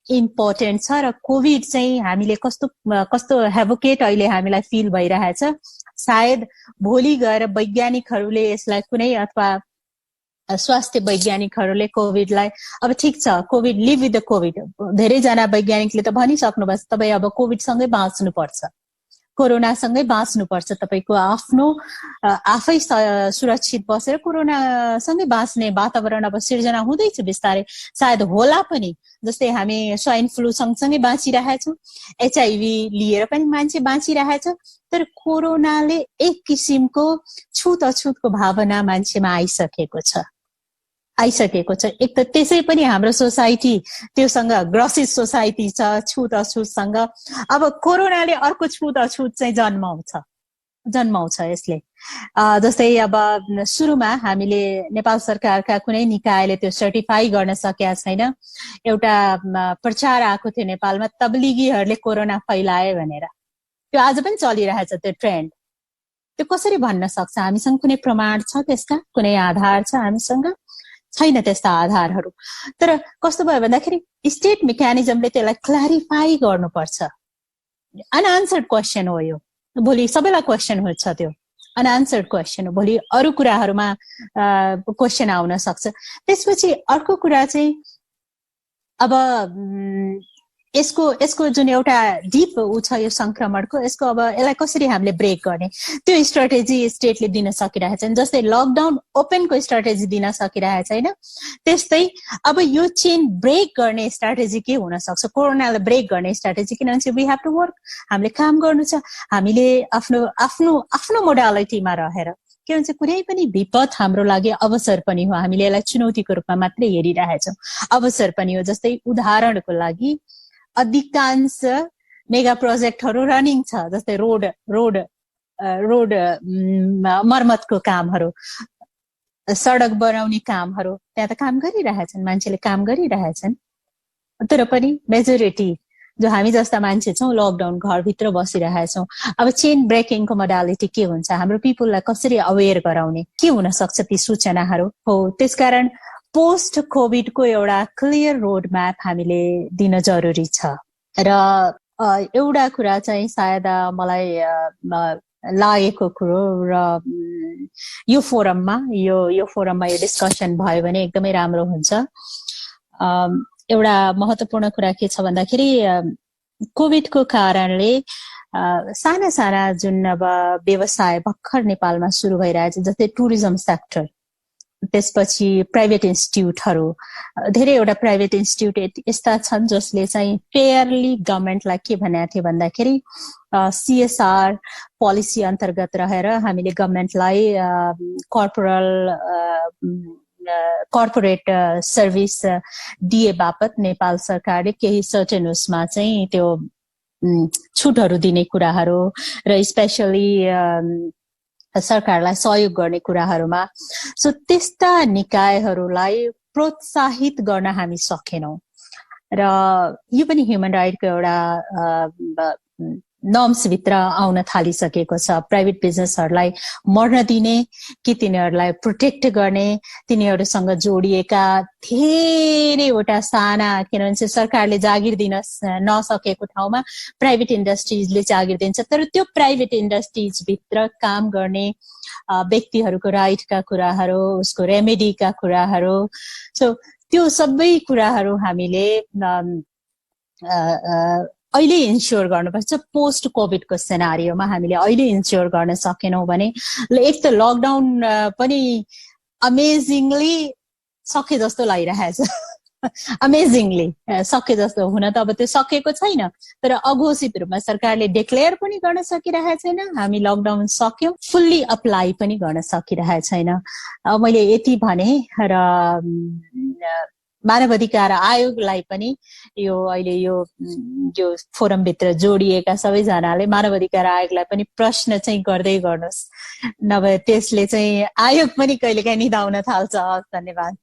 इम्पोर्टेन्ट छ। र कोभिड चाहिँ हामीले कस्तो हेभोकेट अहिले हामीलाई फिल भइरहेछ, सायद भोलि गएर वैज्ञानिकहरूले यसलाई कुनै अथवा स्वास्थ्य वैज्ञानिकहरूले कोभिडलाई अब ठिक छ covid live with the covid, धेरैजना वैज्ञानिकले त भनिसक्नुभएको छ तपाईँ अब कोभिडसँगै बाँच्नुपर्छ, कोरोनासँगै बाँच्नुपर्छ, तपाईँको आफ्नो आफै सुरक्षित बसेर कोरोनासँगै बाँच्ने वातावरण अब सिर्जना हुँदैछ बिस्तारै। सायद होला पनि, जस्तै हामी स्वाइन फ्लू सँगसँगै बाँचिरहेछौँ, HIV लिएर पनि मान्छे बाँचिरहेछ, तर कोरोनाले एक किसिमको छुत अछुतको भावना मान्छेमा आइसकेको छ। एक त त्यसै पनि हाम्रो सोसाइटी त्योसँग ग्रसित सोसाइटी छ छुत अछुतसँग। अब कोरोनाले अर्को छुत अछुत चाहिँ जन्माउँछ यसले। जस्तै अब सुरुमा हामीले नेपाल सरकारका कुनै निकायले त्यो सर्टिफाई गर्न सकेका छैन। एउटा प्रचार आएको थियो नेपालमा, तब्लिगीहरूले कोरोना फैलाए भनेर। त्यो आज पनि चलिरहेछ त्यो ट्रेन्ड। त्यो कसरी भन्न सक्छ? हामीसँग कुनै प्रमाण छ त्यसका? कुनै आधार छ हामीसँग? छैन त्यस्ता आधारहरू। तर कस्तो भयो भन्दाखेरि स्टेट मेकानिजमले त्यसलाई क्ल्यारिफाई गर्नुपर्छ। अनआन्सर्ड क्वेसन हो यो, भोलि सबैलाई क्वेसन हुन्छ, त्यो अनआन्सर्ड क्वेसन हो, भोलि अरू कुराहरूमा क्वेसन आउन सक्छ। त्यसपछि अर्को कुरा चाहिँ अब यसको जुन एउटा डिप ऊ छ यो संक्रमणको, यसको अब यसलाई कसरी हामीले ब्रेक गर्ने त्यो स्ट्राटेजी स्टेटले दिन सकिरहेको छैन। जस्तै लकडाउन ओपनको स्ट्राटेजी दिन सकिरहेको छैन, त्यस्तै अब यो चेन ब्रेक गर्ने स्ट्राटेजी के हुन सक्छ, कोरोनालाई ब्रेक गर्ने स्ट्राटेजी। किनभने वी हेभ टु वर्क, हामीले काम गर्नु छ, हामीले आफ्नो आफ्नो आफ्नो मोडालिटीमा रहेर के भन्छ कुनै पनि विपद हाम्रो लागि अवसर पनि हो, हामीले यसलाई चुनौतीको रूपमा मात्रै हेरिरहेछौँ, अवसर पनि हो। जस्तै उदाहरणको लागि अधिकांश मेगा प्रोजेक्टहरू रनिङ छ, जस्तै रोड मर्मतको कामहरू, सडक बनाउने कामहरू, त्यहाँ त काम गरिरहेछन्, मान्छेले काम गरिरहेछन्। तर पनि मेजोरिटी जो हामी जस्ता मान्छे छौँ लकडाउन घरभित्र बसिरहेछौँ। अब चेन ब्रेकिङको मोडालिटी के हुन्छ, हाम्रो पिपुललाई कसरी अवेर गराउने, के हुन सक्छ ती सूचनाहरू हो। त्यसकारण पोस्ट कोभिडको एउटा क्लियर रोड म्याप हामीले दिन जरुरी छ। र एउटा कुरा चाहिँ सायद मलाई लागेको कुरो, र यो फोरममा यो डिस्कसन भयो भने एकदमै राम्रो हुन्छ। एउटा महत्त्वपूर्ण कुरा के छ भन्दाखेरि कोभिडको कारणले साना साना जुन अब व्यवसाय भर्खर नेपालमा सुरु भइरहेछ, जस्तै टुरिज्म सेक्टर, त्यसपछि प्राइभेट इन्स्टिट्युटहरू, धेरैवटा प्राइभेट इन्स्टिट्युट यस्ता छन् जसले चाहिँ फेयरली गभर्मेन्टलाई के भनेको थियो भन्दाखेरि CSR पोलिसी अन्तर्गत रहेर हामीले गभर्मेन्टलाई कर्पोरेट सर्भिस दिए बापत नेपाल सरकारले केही सर्टेन उसमा चाहिँ त्यो छुटहरू दिने कुराहरू र स्पेसली सरकारलाई सहयोग गर्ने कुराहरूमा, सो त्यस्ता निकायहरूलाई प्रोत्साहित गर्न हामी सकेनौँ। र यो पनि ह्युमन राइटको एउटा नर्म्सभित्र आउन थालिसकेको छ। प्राइभेट बिजनेसहरूलाई मर्न दिने कि तिनीहरूलाई प्रोटेक्ट गर्ने, तिनीहरूसँग जोडिएका धेरैवटा साना, किनभने सरकारले जागिर दिन नसकेको ठाउँमा प्राइभेट इन्डस्ट्रिजले जागिर दिन्छ। तर त्यो प्राइभेट इन्डस्ट्रिजभित्र काम गर्ने व्यक्तिहरूको राइटका कुराहरू, उसको रेमेडीका कुराहरू, सो त्यो सबै कुराहरू हामीले अहिले इन्स्योर गर्नुपर्छ। पोस्ट कोभिडको सिनारियोमा हामीले अहिले इन्स्योर गर्न सकेनौँ भने एक त लकडाउन पनि अमेजिङली सके जस्तो लागिरहेछ, अमेजिङली सके जस्तो। हुन त अब त्यो सकेको छैन, तर अघोषित रूपमा सरकारले डिक्लेयर पनि गर्न सकिरहेको छैन, हामी लकडाउन सक्यौँ, फुल्ली अप्लाई पनि गर्न सकिरहेको छैन। मैले यति भने, र मानव अधिकार आयोगलाई पनि यो अहिले यो फोरमभित्र जोडिएका सबैजनाले मानव अधिकार आयोगलाई पनि प्रश्न चाहिँ गर्दै गर्नुहोस्, नभए त्यसले चाहिँ आयोग पनि कहिलेकाहीँ निदाउन थाल्छ। धन्यवाद।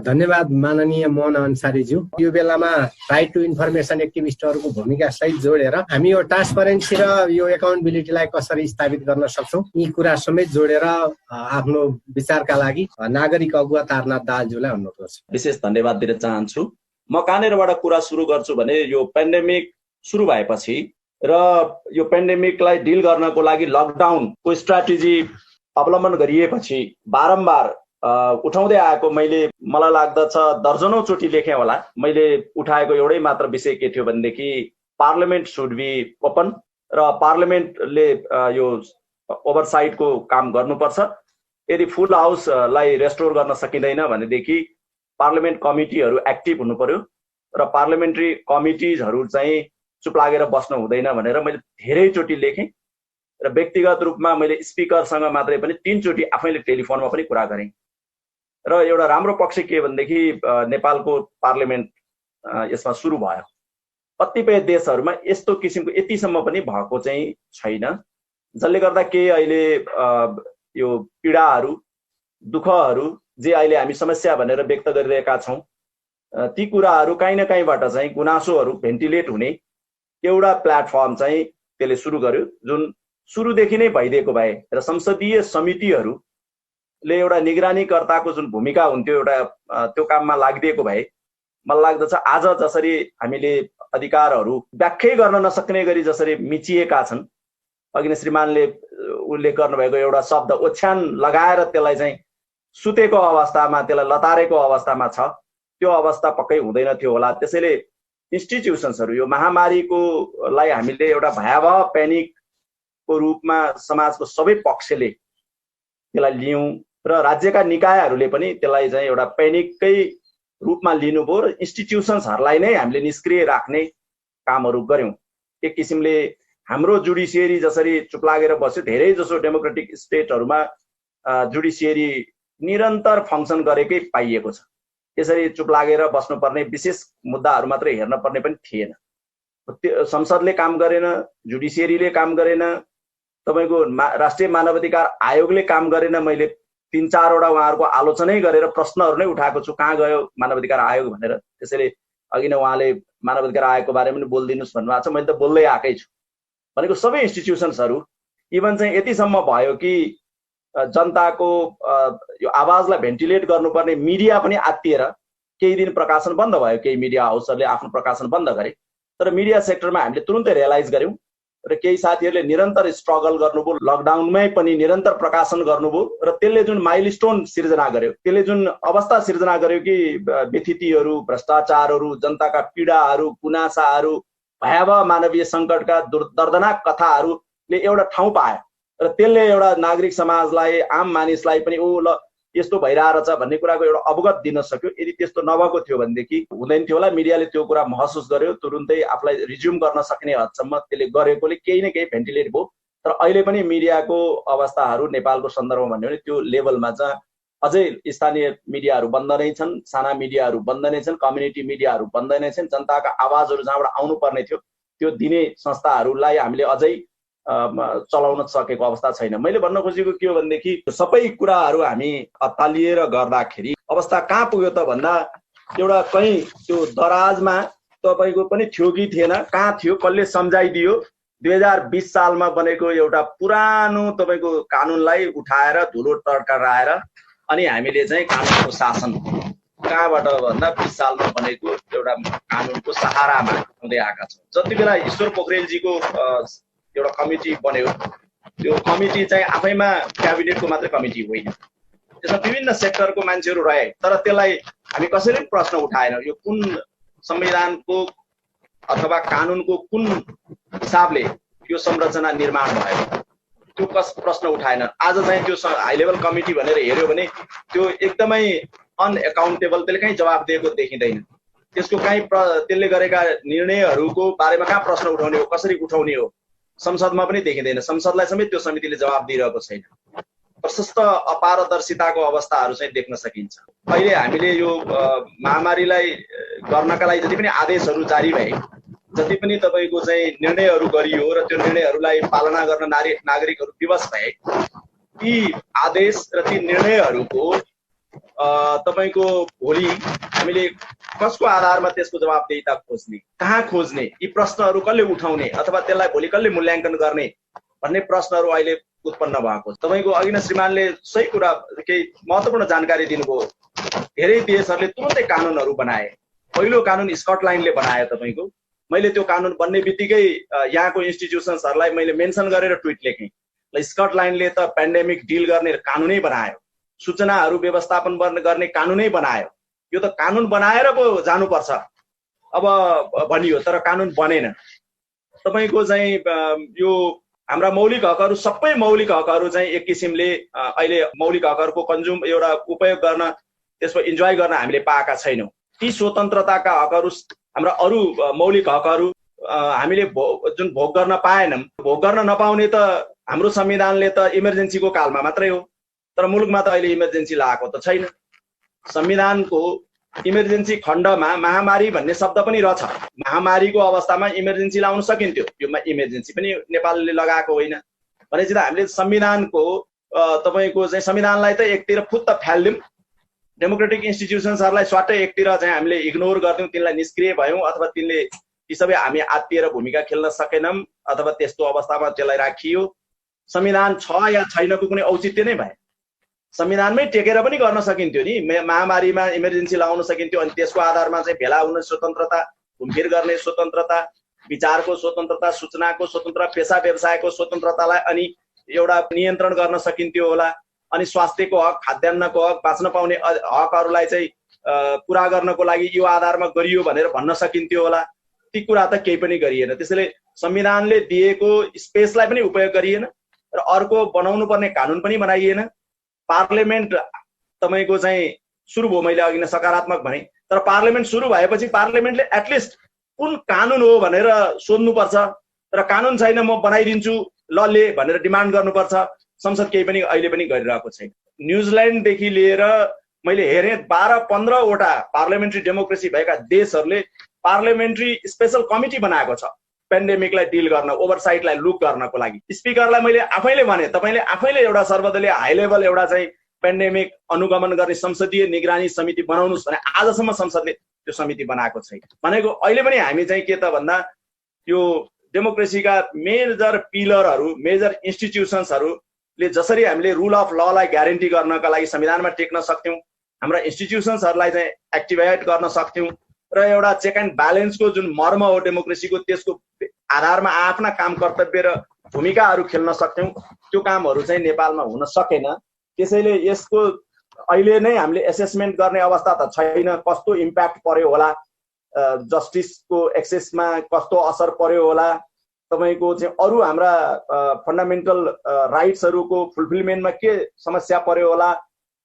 धन्यवाद माननीय मोहन अन्सारीज्यू। यो बेलामा राइट टु इन्फर्मेसन एक्टिभिस्टहरूको भूमिका सहित जोडेर हामी यो ट्रान्सपरेन्सी र यो एकाउन्टेबिलिटीलाई कसरी स्थापित गर्न सक्छौँ, यी कुरा समेत जोडेर आफ्नो विचारका लागि नागरिक अगुवा तारनाथ दाहालज्यूलाई अनुरोध गर्छु। विशेष धन्यवाद दिन चाहन्छु। म कहाँनिरबाट कुरा सुरु गर्छु भने यो पेन्डेमिक सुरु भएपछि र यो पेन्डेमिकलाई डिल गर्नको लागि लकडाउनको स्ट्राटेजी अवलम्बन गरिएपछि बारम्बार उठाउँदै आएको मलाई लाग्दछ दर्जनौं चोटि लेखेँ होला। मैले उठाएको एउटै मात्र विषय के थियो भनेदेखि पार्लियामेन्ट सुड बी ओपन र पार्लियामेन्टले यो ओभरसाइटको काम गर्नुपर्छ। यदि फुल हाउसलाई रेस्टोर गर्न सकिँदैन भनेदेखि पार्लियामेन्ट कमिटीहरू एक्टिभ हुनु पर्यो र पार्लियामेन्ट्री कमिटिजहरू चाहिँ चुप लागेर बस्नु हुँदैन भनेर मैले धेरैचोटि लेखेँ र व्यक्तिगत रूपमा मैले स्पिकरसँग मात्रै पनि 3 चोटि आफैले टेलिफोनमा पनि कुरा गरेँ। र एउटा राम्रो पक्ष के भनेदेखि नेपालको पार्लियामेन्ट यसमा सुरु भयो। कतिपय देशहरूमा यस्तो किसिमको यतिसम्म पनि भएको चाहिँ छैन, जसले गर्दा के अहिले यो पीडाहरू दुःखहरू जे अहिले हामी समस्या भनेर व्यक्त गरिरहेका छौँ ती कुराहरू काहीँ न काहीँबाट चाहिँ गुनासोहरू भेन्टिलेट हुने एउटा प्लेटफर्म चाहिँ त्यसले सुरु गर्यो, जुन सुरुदेखि नै भइदिएको भए र संसदीय समितिहरूले एउटा निगरानीकर्ताको जुन भूमिका हुन्थ्यो एउटा त्यो काममा लागिदिएको भए मलाई लाग्दछ आज जसरी हामीले अधिकारहरू व्याख्या गर्न नसक्ने गरी जसरी मिचिएका छन्, अघि नै श्रीमानले उल्लेख गर्नुभएको एउटा शब्द ओछ्यान लगाएर त्यसलाई चाहिँ सुतेको अवस्थामा त्यसलाई लतारेको अवस्थामा छ, त्यो अवस्था पक्कै हुँदैन थियो होला। त्यसैले इन्स्टिट्युसन्सहरू यो महामारीकोलाई हामीले एउटा भयावह पेनिकको रूपमा समाजको सबै पक्षले त्यसलाई लियौँ र राज्यका निकायहरूले पनि त्यसलाई चाहिँ एउटा पेनिककै रूपमा लिनुभयो र इन्स्टिट्युसन्सहरूलाई नै हामीले निष्क्रिय राख्ने कामहरू गर्यौँ। एक किसिमले हाम्रो जुडिसियरी जसरी चुप लागेर बस्यो, धेरै जसो डेमोक्रेटिक स्टेटहरूमा जुडिसियरी निरन्तर फङ्सन गरेकै पाइएको छ। त्यसरी चुप लागेर बस्नुपर्ने विशेष मुद्दाहरू मात्रै हेर्न पर्ने पनि थिएन। संसदले काम गरेन, जुडिसियरीले काम गरेन, तपाईँको राष्ट्रिय मानवाधिकार आयोगले काम गरेन। मैले 3-4 वटा उहाँहरूको आलोचनै गरेर प्रश्नहरू नै उठाएको छु, कहाँ गयो मानवाधिकार आयोग भनेर। त्यसैले अघि नै उहाँले मानवाधिकार आयोगको बारेमा पनि बोलिदिनुहोस् भन्नुभएको छ, मैले त बोल्दै आएकै छु। भनेको सबै इन्स्टिट्युसन्सहरू इभन चाहिँ यतिसम्म भयो कि जनताको यो आवाजलाई भेन्टिलेट गर्नुपर्ने मिडिया पनि आत्तिएर केही दिन प्रकाशन बन्द भयो। केही मिडिया हाउसहरूले आफ्नो प्रकाशन बन्द गरे, तर मिडिया सेक्टरमा हामीले तुरुन्तै रियलाइज गर्यौँ र केही साथीहरूले निरन्तर स्ट्रगल गर्नुभयो, लकडाउनमै पनि निरन्तर प्रकाशन गर्नुभयो र त्यसले जुन माइलस्टोन सिर्जना गर्यो, त्यसले जुन अवस्था सिर्जना गर्यो कि व्यथितिहरू, भ्रष्टाचारहरू, जनताका पीडाहरू, गुनासाहरू, भयावह मानवीय सङ्कटका दर्दनाक कथाहरूले एउटा ठाउँ पायो र त्यसले एउटा नागरिक समाजलाई, आम मानिसलाई पनि ओ ल यस्तो भइरहेछ भन्ने कुराको एउटा अवगत दिन सक्यो। यदि त्यस्तो नभएको थियो भनेदेखि हुँदैन थियो होला। मिडियाले त्यो कुरा महसुस गर्यो, तुरुन्तै आफूलाई रिज्युम गर्न सक्ने हदसम्म त्यसले गरेकोले केही न केही भेन्टिलेट भयो। तर अहिले पनि मिडियाको अवस्थाहरू नेपालको सन्दर्भमा भन्यो भने त्यो लेभलमा चाहिँ अझै स्थानीय मिडियाहरू बन्द नै छन्, साना मिडियाहरू बन्द नै छन्, कम्युनिटी मिडियाहरू बन्द नै छन्। जनताका आवाजहरू जहाँबाट आउनुपर्ने थियो त्यो दिने संस्थाहरूलाई हामीले अझै चलाउन सकेको अवस्था छैन। मैले भन्न खोजेको के हो भनेदेखि सबै कुराहरू हामी अत्तालिएर गर्दाखेरि अवस्था कहाँ पुग्यो त भन्दा एउटा कहीँ त्यो दराजमा तपाईँको पनि थियो कि थिएन, कहाँ थियो, कसले सम्झाइदियो। 2020 सालमा बनेको एउटा पुरानो तपाईँको कानुनलाई उठाएर धुलो टर्काएर अनि हामीले चाहिँ कानुनको शासन कहाँबाट भन्दा 20 सालमा बनेको एउटा कानुनको सहारामा हुँदै आएका छौँ। जति बेला ईश्वर पोखरेलजीको एउटा कमिटी बन्यो, त्यो कमिटी चाहिँ आफैमा क्याबिनेटको मात्रै कमिटी होइन, त्यसमा विभिन्न सेक्टरको मान्छेहरू रहे, तर त्यसलाई हामी कसैले प्रश्न उठाएन। यो कुन संविधानको अथवा कानुनको कुन हिसाबले यो संरचना निर्माण भयो त्यो प्रश्न उठाएन। आज चाहिँ त्यो हाई लेभल कमिटी भनेर हेऱ्यो भने त्यो एकदमै अनएकाउन्टेबल, त्यसले कहीँ जवाब दिएको देखिँदैन। त्यसको कहीँ त्यसले गरेका निर्णयहरूको बारेमा कहाँ प्रश्न उठाउने हो, कसरी उठाउने हो, संसदमा पनि देखिँदैन। संसदलाई समेत त्यो समितिले जवाब दिइरहेको छैन। प्रशस्त अपारदर्शिताको अवस्थाहरू चाहिँ देख्न सकिन्छ। अहिले हामीले यो महामारीलाई गर्नका लागि जति पनि आदेशहरू जारी भए, जति पनि तपाईँको चाहिँ निर्णयहरू गरियो र त्यो निर्णयहरूलाई पालना गर्न नागरिकहरू विवश भए, ती आदेश र ती निर्णयहरूको तपाईँको भोलि हामीले कसको आधारमा त्यसको जवाबदेहिता खोज्ने, कहाँ खोज्ने, यी प्रश्नहरू कसले उठाउने अथवा त्यसलाई भोलि कसले मूल्याङ्कन गर्ने भन्ने प्रश्नहरू अहिले उत्पन्न भएको छ। तपाईँको अघि नै श्रीमानले सही कुरा, केही महत्त्वपूर्ण जानकारी दिनुभयो। धेरै देशहरूले तुरुन्तै कानुनहरू बनाए। पहिलो कानुन स्कटल्यान्डले बनायो। तपाईँको मैले त्यो कानुन बन्ने बित्तिकै यहाँको इन्स्टिट्युसन्सहरूलाई मैले मेन्सन गरेर ट्विट लेखेँ, ल स्कटल्यान्डले त पेन्डेमिक डिल गर्ने कानुनै बनायो, सूचनाहरू व्यवस्थापन गर्ने कानुनै बनायो, यो त कानुन बनाएर पो जानुपर्छ अब भनियो, तर कानुन बनेन। तपाईँको चाहिँ यो हाम्रा मौलिक हकहरू, सबै मौलिक हकहरू चाहिँ एक किसिमले अहिले मौलिक हकहरूको एउटा उपयोग गर्न, त्यसको इन्जोय गर्न हामीले पाएका छैनौँ। ती स्वतन्त्रताका हकहरू, हाम्रा अरू मौलिक हकहरू हामीले जुन भोग गर्न पाएनौँ, भोग गर्न नपाउने त हाम्रो संविधानले त इमर्जेन्सीको कालमा मात्रै हो, तर मुलुकमा त अहिले इमर्जेन्सी लागेको त छैन। संविधानको इमर्जेन्सी खण्डमा महामारी भन्ने शब्द पनि रहेछ। महामारीको अवस्थामा इमर्जेन्सी लाउन सकिन्थ्यो, यो इमर्जेन्सी पनि नेपालले लगाएको होइन। भनेपछि त हामीले संविधानको तपाईँको चाहिँ संविधानलाई त एकतिर फुत्त फ्याल्दियौँ, डेमोक्रेटिक इन्स्टिट्युसन्सहरूलाई स्वाटै एकतिर चाहिँ हामीले इग्नोर गर्यौँ, तिनलाई निष्क्रिय भयौँ, अथवा तिनले ती सबै हामी आत्तिएर भूमिका खेल्न सकेनौँ, अथवा त्यस्तो अवस्थामा त्यसलाई राखियो। संविधान छ या छैनको कुनै औचित्य नै भए। संविधानमै टेकेर पनि गर्न सकिन्थ्यो नि, महामारीमा इमर्जेन्सी लाउन सकिन्थ्यो, अनि त्यसको आधारमा चाहिँ भेला हुने स्वतन्त्रता, घुमफिर गर्ने स्वतन्त्रता, विचारको स्वतन्त्रता, सूचनाको स्वतन्त्रता, पेसा व्यवसायको स्वतन्त्रतालाई अनि एउटा नियन्त्रण गर्न सकिन्थ्यो होला। अनि स्वास्थ्यको हक, खाद्यान्नको हक, बाँच्न पाउने हकहरूलाई चाहिँ पुरा गर्नको लागि यो आधारमा गरियो भनेर भन्न सकिन्थ्यो होला। ती कुरा त केही पनि गरिएन। त्यसैले संविधानले दिएको स्पेसलाई पनि उपयोग गरिएन र अर्को बनाउनु पर्ने कानुन पनि बनाइएन। पार्लियामेन्ट तपाईको चाहिँ सुरु भयो, मैले अघि नै सकारात्मक भने, तर पार्लियामेन्ट सुरु भएपछि पार्लियामेन्टले एटलिस्ट कुन कानुन हो भनेर सोध्नुपर्छ, तर कानुन छैन म बनाइदिन्छु लले भनेर डिमान्ड गर्नुपर्छ। संसद केही पनि अहिले पनि गरिरहेको छैन। न्युजिल्यान्डदेखि लिएर मैले हेरेँ 12-15 वटा पार्लियामेन्ट्री डेमोक्रेसी भएका देशहरूले पार्लियामेन्ट्री स्पेशल कमिटी बनाएको छ पेन्डेमिकलाई डिल गर्न, ओभरसाइटलाई लुक गर्नको लागि। स्पिकरलाई मैले आफैले भने तपाईले आफैले एउटा सर्वदलीय हाई लेभल एउटा चाहिँ पेन्डेमिक अनुगमन गर्ने संसदीय निगरानी समिति बनाउनुस् भने आजसम्म संसदले त्यो समिति बनाएको छैन। भनेको अहिले पनि हामी चाहिँ के त भन्दा यो डेमोक्रेसीका मेजर पिलरहरू, मेजर इन्स्टिट्युसन्सहरूले जसरी हामीले रुल अफ ललाई ग्यारेन्टी गर्नका लागि संविधानमा टेक्न सक्थ्यौँ, हाम्रा इन्स्टिट्युसन्सहरूलाई चाहिँ एक्टिभेट गर्न सक्थ्यौँ र एउटा चेक एन्ड ब्यालेन्सको जुन मर्म हो डेमोक्रेसीको त्यसको आधारमा आफ्ना काम कर्तव्य र भूमिकाहरू खेल्न सक्थ्यौँ, त्यो कामहरू चाहिँ नेपालमा हुन सकेन। त्यसैले यसको अहिले नै हामीले एसेसमेन्ट गर्ने अवस्था त छैन। कस्तो इम्प्याक्ट पर्यो होला, जस्टिसको एक्सेसमा कस्तो असर पर्यो होला, तपाईको चाहिँ अरू हाम्रा फन्डामेन्टल राइट्सहरूको फुलफिलमेन्टमा के समस्या पर्यो होला,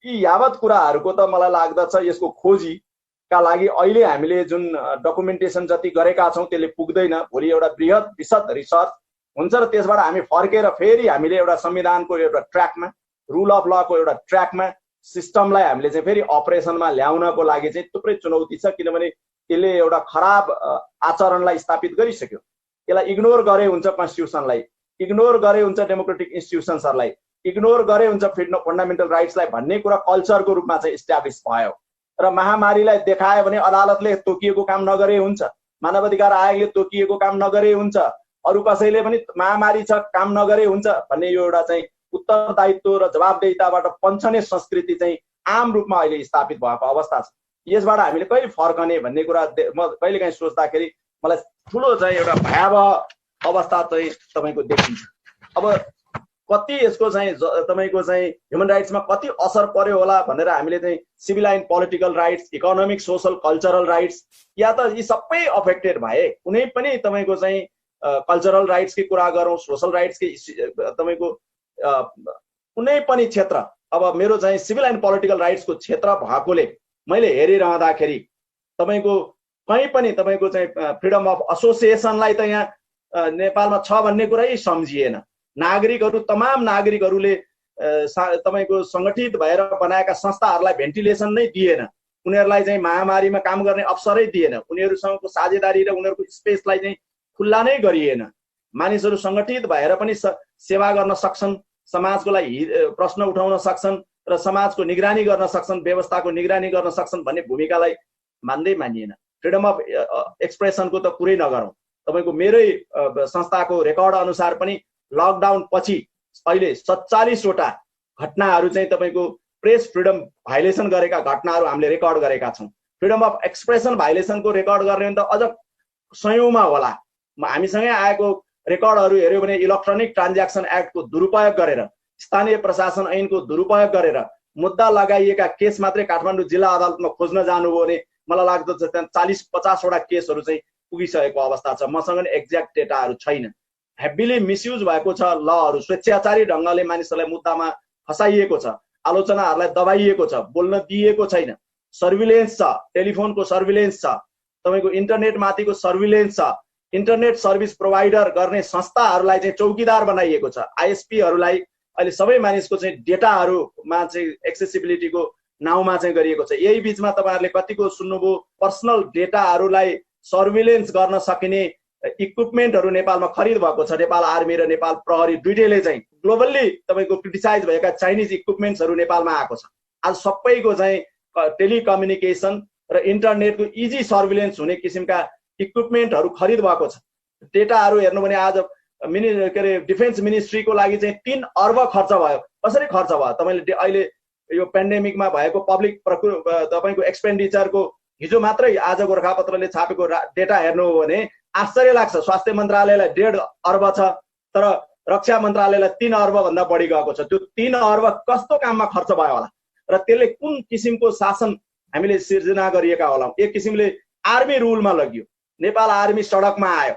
यी यावत कुराहरूको त मलाई लाग्दछ यसको खोजीका लागि अहिले हामीले जुन डकुमेन्टेसन जति गरेका छौँ त्यसले पुग्दैन। भोलि एउटा बृहत विशद रिसर्च हुन्छ र त्यसबाट हामी फर्केर फेरि हामीले एउटा संविधानको एउटा ट्र्याकमा, रुल अफ लको एउटा ट्र्याकमा सिस्टमलाई हामीले चाहिँ फेरि अपरेसनमा ल्याउनको लागि चाहिँ थुप्रै चुनौती छ। किनभने त्यसले एउटा खराब आचरणलाई स्थापित गरिसक्यो। यसलाई इग्नोर गरे हुन्छ, कन्स्टिट्युसनलाई इग्नोर गरे हुन्छ, डेमोक्रेटिक इन्स्टिट्युसन्सहरूलाई इग्नोर गरे हुन्छ, फन्डामेन्टल राइट्सलाई भन्ने कुरा कल्चरको रूपमा चाहिँ इस्टाब्लिस भयो। र महामारीलाई देखायो भने अदालतले तोकिएको काम नगरे हुन्छ, मानवाधिकार आयोगले तोकिएको काम नगरे हुन्छ, अरू कसैले पनि महामारी छ काम नगरे हुन्छ भन्ने यो एउटा चाहिँ उत्तरदायित्व र जवाबदेहिताबाट पन्छने संस्कृति चाहिँ आम रूपमा अहिले स्थापित भएको अवस्था छ। यसबाट हामीले कहिले फर्कने भन्ने कुरा म कहिलेकाहीँ सोच्दाखेरि मलाई ठुलो चाहिँ एउटा भयावह अवस्था चाहिँ तपाईँको देखिन्छ। अब कति यसको चाहिँ तपाईँको चाहिँ ह्युमन राइट्समा कति असर पर्यो होला भनेर हामीले चाहिँ civil and political rights, economic, social, cultural rights या त यी सबै अफेक्टेड भए, कुनै पनि तपाईँको चाहिँ कल्चरल राइट्सकै कुरा गरौँ, सोसल राइट्सकै तपाईँको कुनै पनि क्षेत्र, अब मेरो चाहिँ सिभिल एन्ड पोलिटिकल राइट्सको क्षेत्र भएकोले मैले हेरिरहँदाखेरि तपाईँको कहीँ पनि तपाईँको चाहिँ फ्रिडम अफ एसोसिएसनलाई त यहाँ नेपालमा छ भन्ने कुरै सम्झिएन। नागरिकहरू, तमाम नागरिकहरूले तपाईँको सङ्गठित भएर बनाएका संस्थाहरूलाई भेन्टिलेसन नै दिएन, उनीहरूलाई चाहिँ महामारीमा काम गर्ने अवसरै दिएन, उनीहरूसँगको साझेदारी र उनीहरूको स्पेसलाई चाहिँ खुल्ला नै गरिएन। मानिसहरू सङ्गठित भएर पनि सेवा गर्न सक्छन्, समाजको लागि प्रश्न उठाउन सक्छन् र समाजको निगरानी गर्न सक्छन्, व्यवस्थाको निगरानी गर्न सक्छन् भन्ने भूमिकालाई मान्दै मानिएन। फ्रिडम अफ एक्सप्रेसनको त कुरै नगरौँ। तपाईँको मेरै संस्थाको रेकर्ड अनुसार पनि लकडाउन पछि अहिले 47 वटा घटनाहरू चाहिँ तपाईँको प्रेस फ्रिडम भाइलेसन गरेका घटनाहरू हामीले रेकर्ड गरेका छौँ। फ्रिडम अफ एक्सप्रेसन भाइलेसनको रेकर्ड गर्ने त अझ सयौँमा होला। हामीसँगै आएको रेकर्डहरू हेऱ्यो भने इलेक्ट्रोनिक ट्रान्ज्याक्सन एक्टको दुरुपयोग गरेर, स्थानीय प्रशासन ऐनको दुरुपयोग गरेर मुद्दा लगाइएका केस मात्रै काठमाडौँ जिल्ला अदालतमा खोज्न जानुभयो भने मलाई लाग्दछ त्यहाँ 40-50 वटा केसहरू चाहिँ पुगिसकेको अवस्था छ। मसँग एक्ज्याक्ट डेटाहरू छैन। हेभिली मिसयुज भएको छ लहरू, स्वेच्छाचारी ढङ्गले मानिसहरूलाई मुद्दामा फसाइएको छ, आलोचनाहरूलाई दबाइएको छ, बोल्न दिइएको छैन। सर्भिलेन्स छ, टेलिफोनको सर्भिलेन्स छ, तपाईँको इन्टरनेट माथिको सर्भिलेन्स छ, इन्टरनेट सर्भिस प्रोभाइडर गर्ने संस्थाहरूलाई चाहिँ चौकीदार बनाइएको छ। आइएसपीहरूलाई अहिले सबै मानिसको चाहिँ डेटाहरूमा चाहिँ एक्सेसिबिलिटीको नाउँमा चाहिँ गरिएको छ। यही बिचमा तपाईँहरूले कतिको सुन्नुभयो, पर्सनल डेटाहरूलाई सर्भिलेन्स गर्न सकिने इक्विपमेन्टहरू नेपालमा खरिद भएको छ। नेपाल आर्मी र नेपाल प्रहरी दुईटैले चाहिँ ग्लोबल्ली तपाईँको क्रिटिसाइज भएका चाइनिज इक्विपमेन्ट्सहरू नेपालमा आएको छ। आज सबैको चाहिँ टेलिकम्युनिकेसन र इन्टरनेटको इजी सर्भिलेन्स हुने किसिमका इक्विपमेन्टहरू खरिद भएको छ। डेटाहरू हेर्नु भने आज के अरे डिफेन्स मिनिस्ट्रीको लागि चाहिँ 3 अर्ब खर्च भयो। कसरी खर्च भयो? तपाईँले अहिले यो पेन्डेमिकमा भएको पब्लिक तपाईँको एक्सपेन्डिचरको हिजो मात्रै आज गोर्खापत्रले छापेको डेटा हेर्नु हो भने आश्चर्य लाग्छ। स्वास्थ्य मन्त्रालयलाई 1.5 अर्ब छ, तर रक्षा मन्त्रालयलाई 3 अर्ब भन्दा बढी गएको छ। त्यो 3 अर्ब कस्तो काममा खर्च भयो होला र त्यसले कुन किसिमको शासन हामीले सिर्जना गरिएका होला? एक किसिमले आर्मी रुलमा लगियो। नेपाल आर्मी सडकमा आयो,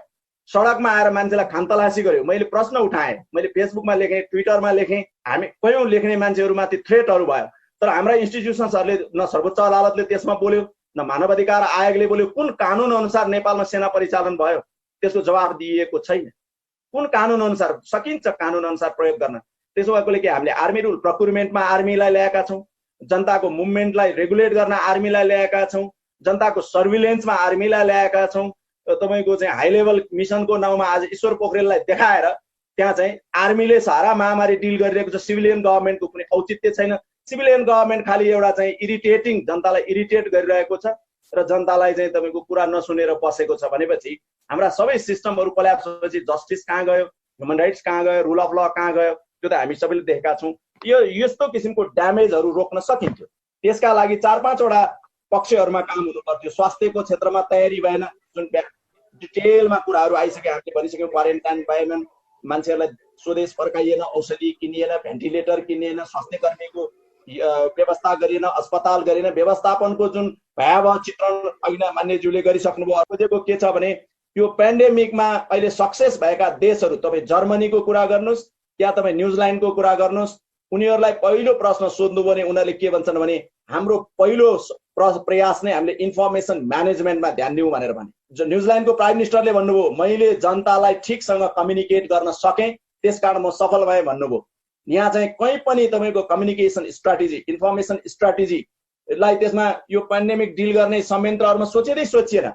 सडकमा आएर मान्छेलाई खानतलासी गर्यो। मैले प्रश्न उठाएँ, मैले फेसबुकमा लेखेँ, ट्विटरमा लेखेँ, हामी कयौँ लेख्ने मान्छेहरूमाथि थ्रेटहरू भयो। तर हाम्रा इन्स्टिट्युसन्सहरूले न सर्वोच्च अदालतले त्यसमा बोल्यो, न मानवाधिकार आयोगले बोल्यो। कुन कानुन अनुसार नेपालमा सेना परिचालन भयो त्यसको जवाफ दिइएको छैन। कुन कानुन अनुसार सकिन्छ कानुन अनुसार प्रयोग गर्न? त्यसो भएकोले कि हामीले आर्मी रुल प्रोक्युरमेन्टमा आर्मीलाई ल्याएका छौँ, जनताको मुभमेन्टलाई रेगुलेट गर्न आर्मीलाई ल्याएका छौँ, जनताको सर्भिलेन्समा आर्मीलाई ल्याएका छौँ। तपाईँको चाहिँ हाई लेभल मिसनको नाउँमा आज ईश्वर पोखरेललाई देखाएर त्यहाँ चाहिँ आर्मीले सारा महामारी डिल गरिरहेको छ। सिभिलियन गभर्मेन्टको कुनै औचित्य छैन। सिभिलियन गभर्मेन्ट खालि एउटा चाहिँ इरिटेटिङ, जनतालाई इरिटेट गरिरहेको छ र जनतालाई चाहिँ तपाईँको कुरा नसुनेर बसेको छ भनेपछि हाम्रा सबै सिस्टमहरू कोल्याप्स भएपछि जस्टिस कहाँ गयो, ह्युमन राइट्स कहाँ गयो, रुल अफ ल कहाँ गयो, त्यो त हामी सबैले देखेका छौँ। यो यस्तो किसिमको ड्यामेजहरू रोक्न सकिन्थ्यो। त्यसका लागि 4-5 वटा पक्षहरूमा काम हुनु पर्थ्यो। स्वास्थ्यको क्षेत्रमा तयारी भएन, जुन डिटेलमा कुराहरू आइसक्यो, हामीले भनिसक्यौँ। क्वारेन्टाइन भएनन्, मान्छेहरूलाई स्वदेश फर्काइएन, औषधि किनिएन, भेन्टिलेटर किनिएन, स्वास्थ्य कर्मीको व्यवस्था गरिएन, अस्पताल गरिएन, व्यवस्थापनको जुन भयावह चित्रण अघि नै मान्यज्यूले गरिसक्नुभयो। अर्को के छ भने यो पेन्डेमिकमा अहिले सक्सेस भएका देशहरू, तपाईँ जर्मनीको कुरा गर्नुहोस् या तपाईँ न्युजिल्यान्डको कुरा गर्नुहोस्, उनीहरूलाई पहिलो प्रश्न सोध्नु भने उनीहरूले के भन्छन् भने हाम्रो पहिलो प्रयास नै हामीले इन्फर्मेसन म्यानेजमेन्टमा ध्यान दिउँ भनेर भने। न्युजिल्यान्डको प्राइम मिनिस्टरले भन्नुभयो मैले जनतालाई ठिकसँग कम्युनिकेट गर्न सकेँ, त्यसकारण म सफल भएँ भन्नुभयो। यहाँ चाहिँ कहीँ पनि तपाईँको कम्युनिकेसन स्ट्राटेजी, इन्फर्मेसन स्ट्राटेजीलाई त्यसमा यो पेन्डेमिक डिल गर्ने संयन्त्रहरूमा सोचिएन।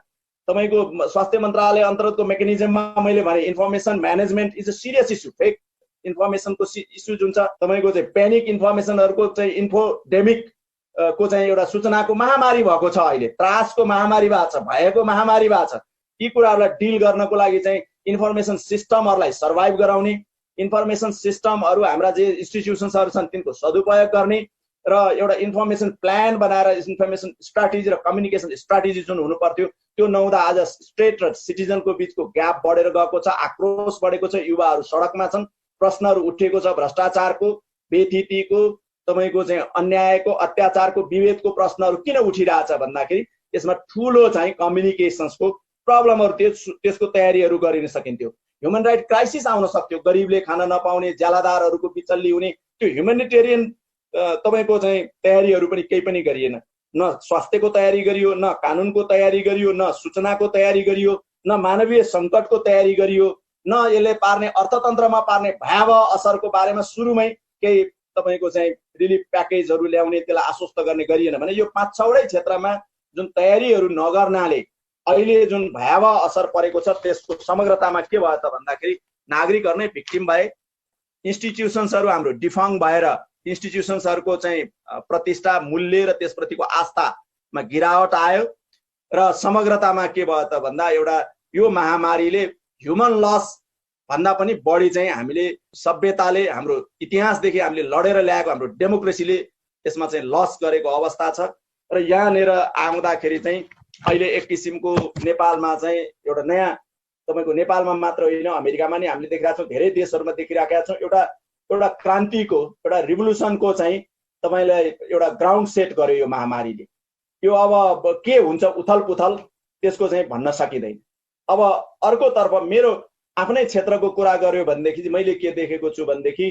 तपाईँको स्वास्थ्य मन्त्रालय अन्तर्गतको मेकानिजममा मैले भने information management is a serious issue. Fake इन्फर्मेसनको इस्यु जुन छ, तपाईँको चाहिँ पेनिक इन्फर्मेसनहरूको चाहिँ इन्फोडेमिक को चाहिँ एउटा सूचनाको महामारी भएको छ, अहिले त्रासको महामारी भएको छ, भयको महामारी भएको छ। यी कुराहरूलाई डिल गर्नको लागि चाहिँ इन्फर्मेसन सिस्टमहरूलाई सर्भाइभ गराउने, इन्फर्मेसन सिस्टमहरू हाम्रा जे इन्स्टिट्युसन्सहरू छन् तिनको सदुपयोग गर्ने र एउटा इन्फर्मेसन प्लान बनाएर इन्फर्मेसन स्ट्राटेजी र कम्युनिकेसन स्ट्राटेजी जुन हुनु पर्थ्यो त्यो नहुँदा आज स्टेट र सिटिजनको बिचको ग्याप बढेर गएको छ, आक्रोश बढेको छ, युवाहरू सडकमा छन्, प्रश्नहरू उठेको छ, भ्रष्टाचारको, बेथितिको, तपाईँको चाहिँ अन्यायको, अत्याचारको, विभेदको प्रश्नहरू किन उठिरहेछ भन्दाखेरि यसमा ठुलो चाहिँ कम्युनिकेसन्सको प्रब्लमहरू, त्यसको तयारीहरू गरिन सकिन्थ्यो। ह्युमन राइट क्राइसिस आउन सक्थ्यो, गरिबले खान नपाउने, ज्यालादारहरूको बिचल्ली हुने, त्यो ह्युमेनिटेरियन तपाईँको चाहिँ तयारीहरू पनि केही पनि गरिएन। न स्वास्थ्यको तयारी गरियो, न कानुनको तयारी गरियो, न सूचनाको तयारी गरियो, न मानवीय सङ्कटको तयारी गरियो, न यसले पार्ने अर्थतन्त्रमा पार्ने भयावह असरको बारेमा सुरुमै केही तपाईँको चाहिँ रिलिफ प्याकेजहरू ल्याउने, त्यसलाई आश्वस्त गर्ने गरिएन भने यो 5-6 वटै क्षेत्रमा जुन तयारीहरू नगर्नाले अहिले जुन भयावह असर परेको छ त्यसको समग्रतामा के भयो त भन्दाखेरि नागरिकहरू नै भिक्टिम भए, इन्स्टिट्युसन्सहरू हाम्रो डिफङ भएर इन्स्टिट्युसन्सहरूको चाहिँ प्रतिष्ठा, मूल्य र त्यसप्रतिको आस्थामा गिरावट आयो र समग्रतामा के भयो त भन्दा एउटा यो महामारीले ह्युमन लस भन्दा पनि बढी चाहिँ हामीले सभ्यताले, हाम्रो इतिहासदेखि हामीले लडेर ल्याएको हाम्रो डेमोक्रेसीले यसमा चाहिँ लस गरेको अवस्था छ। र यहाँनिर आउँदाखेरि चाहिँ अहिले एक किसिमको नेपालमा चाहिँ एउटा नयाँ, तपाईँको नेपालमा मात्र होइन अमेरिकामा नि हामीले देखिरहेका छौँ, धेरै देशहरूमा देखिरहेका छौँ, एउटा क्रान्तिको, एउटा रिभोल्युसनको चाहिँ तपाईँलाई एउटा ग्राउन्ड सेट गर्यो यो महामारीले। यो अब के हुन्छ उथल पुथल त्यसको चाहिँ भन्न सकिँदैन। अब अर्कोतर्फ मेरो आफ्नै क्षेत्रको कुरा गर्यो भनेदेखि मैले के देखेको छु भनेदेखि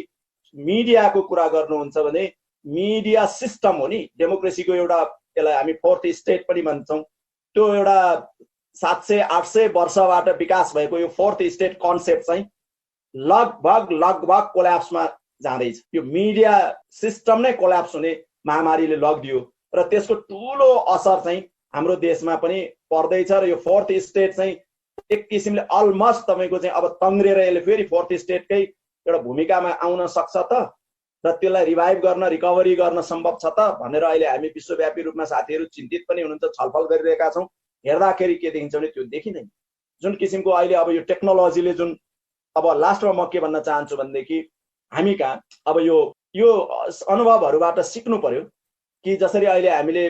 मिडियाको कुरा गर्नुहुन्छ भने मिडिया सिस्टम हो नि डेमोक्रेसीको एउटा, त्यसलाई हामी फोर्थ स्टेट पनि भन्छौँ, त्यो एउटा 700-800 वर्षबाट विकास भएको यो फोर्थ स्टेट कन्सेप्ट चाहिँ लगभग कोल्याप्समा जाँदैछ। यो मिडिया सिस्टम नै कोल्याप्स हुने महामारीले लगिदियो र त्यसको ठुलो असर चाहिँ हाम्रो देशमा पनि पर्दैछ र यो फोर्थ स्टेट चाहिँ एक किसिमले अलमोस्ट तपाईँको चाहिँ अब तङ्ग्रेर यसले फेरि फोर्थ स्टेटकै एउटा भूमिकामा आउन सक्छ त र त्यसलाई रिभाइभ गर्न, रिकभरी गर्न सम्भव छ त भनेर अहिले हामी विश्वव्यापी रूपमा साथीहरू चिन्तित पनि हुनुहुन्छ, छलफल गरिरहेका छौँ। हेर्दाखेरि के देखिन्छ भने त्यो देखिँदैन। जुन किसिमको अहिले अब यो टेक्नोलोजीले जुन, अब लास्टमा म के भन्न चाहन्छु भनेदेखि हामी कहाँ अब यो अनुभवहरूबाट सिक्नु पर्यो कि जसरी अहिले हामीले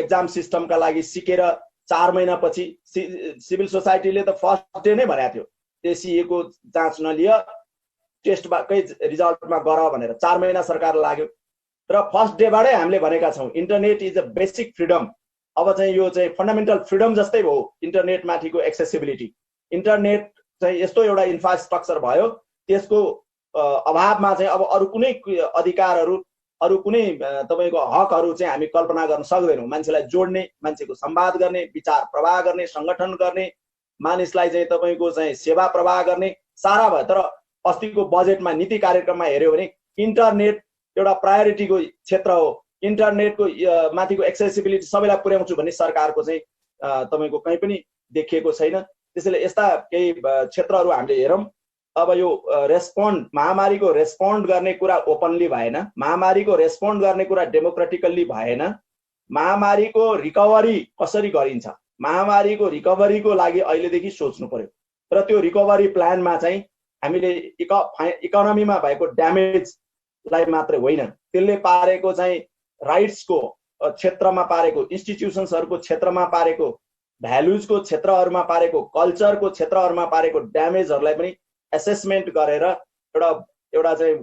एक्जाम सिस्टमका लागि सिकेर 4 महिनापछि सिभिल सोसाइटीले त फर्स्ट डे नै भनेको थियो टेसिएको जाँच नलिए टेस्टकै रिजल्टमा गर भनेर 4 महिना सरकार लाग्यो र फर्स्ट डेबाटै हामीले भनेका छौँ internet is a basic freedom अब चाहिँ यो चाहिँ फन्डामेन्टल फ्रिडम जस्तै भयो इन्टरनेट माथिको एक्सेसिबिलिटी। इन्टरनेट चाहिँ यस्तो एउटा इन्फ्रास्ट्रक्चर भयो, त्यसको अभावमा चाहिँ अब अरू कुनै अधिकारहरू, अरू कुनै तपाईँको हकहरू चाहिँ हामी कल्पना गर्न सक्दैनौँ। मान्छेलाई जोड्ने, मान्छेको संवाद गर्ने, विचार प्रवाह गर्ने, सङ्गठन गर्ने, मानिसलाई चाहिँ तपाईँको चाहिँ सेवा प्रवाह गर्ने सारा भयो। तर अस्तिको बजेटमा नीति कार्यक्रममा हेऱ्यो भने इन्टरनेट एउटा प्रायोरिटीको क्षेत्र हो, इन्टरनेटको माथिको एक्सेसिबिलिटी सबैलाई पुर्याउँछु भन्ने सरकारको चाहिँ तपाईँको कहीँ पनि देखिएको छैन। त्यसैले यस्ता केही क्षेत्रहरू हामीले हेरौँ। अब यो महामारीको रेस्पोन्ड गर्ने कुरा ओपनली भएन, महामारीको रेस्पोन्ड गर्ने कुरा डेमोक्रेटिकल्ली भएन, महामारीको रिकभरी कसरी गरिन्छ, महामारीको रिकभरीको लागि अहिलेदेखि सोच्नु पर्यो। र त्यो रिकभरी प्लानमा चाहिँ हामीले इकोनोमीमा भएको ड्यामेजलाई मात्रै होइन, त्यसले पारेको चाहिँ राइट्सको क्षेत्रमा पारेको, इन्स्टिट्युसन्सहरूको क्षेत्रमा पारेको, भ्यालुजको क्षेत्रहरूमा पारेको, कल्चरको क्षेत्रहरूमा पारेको ड्यामेजहरूलाई पनि एसेसमेन्ट गरेर एउटा चाहिँ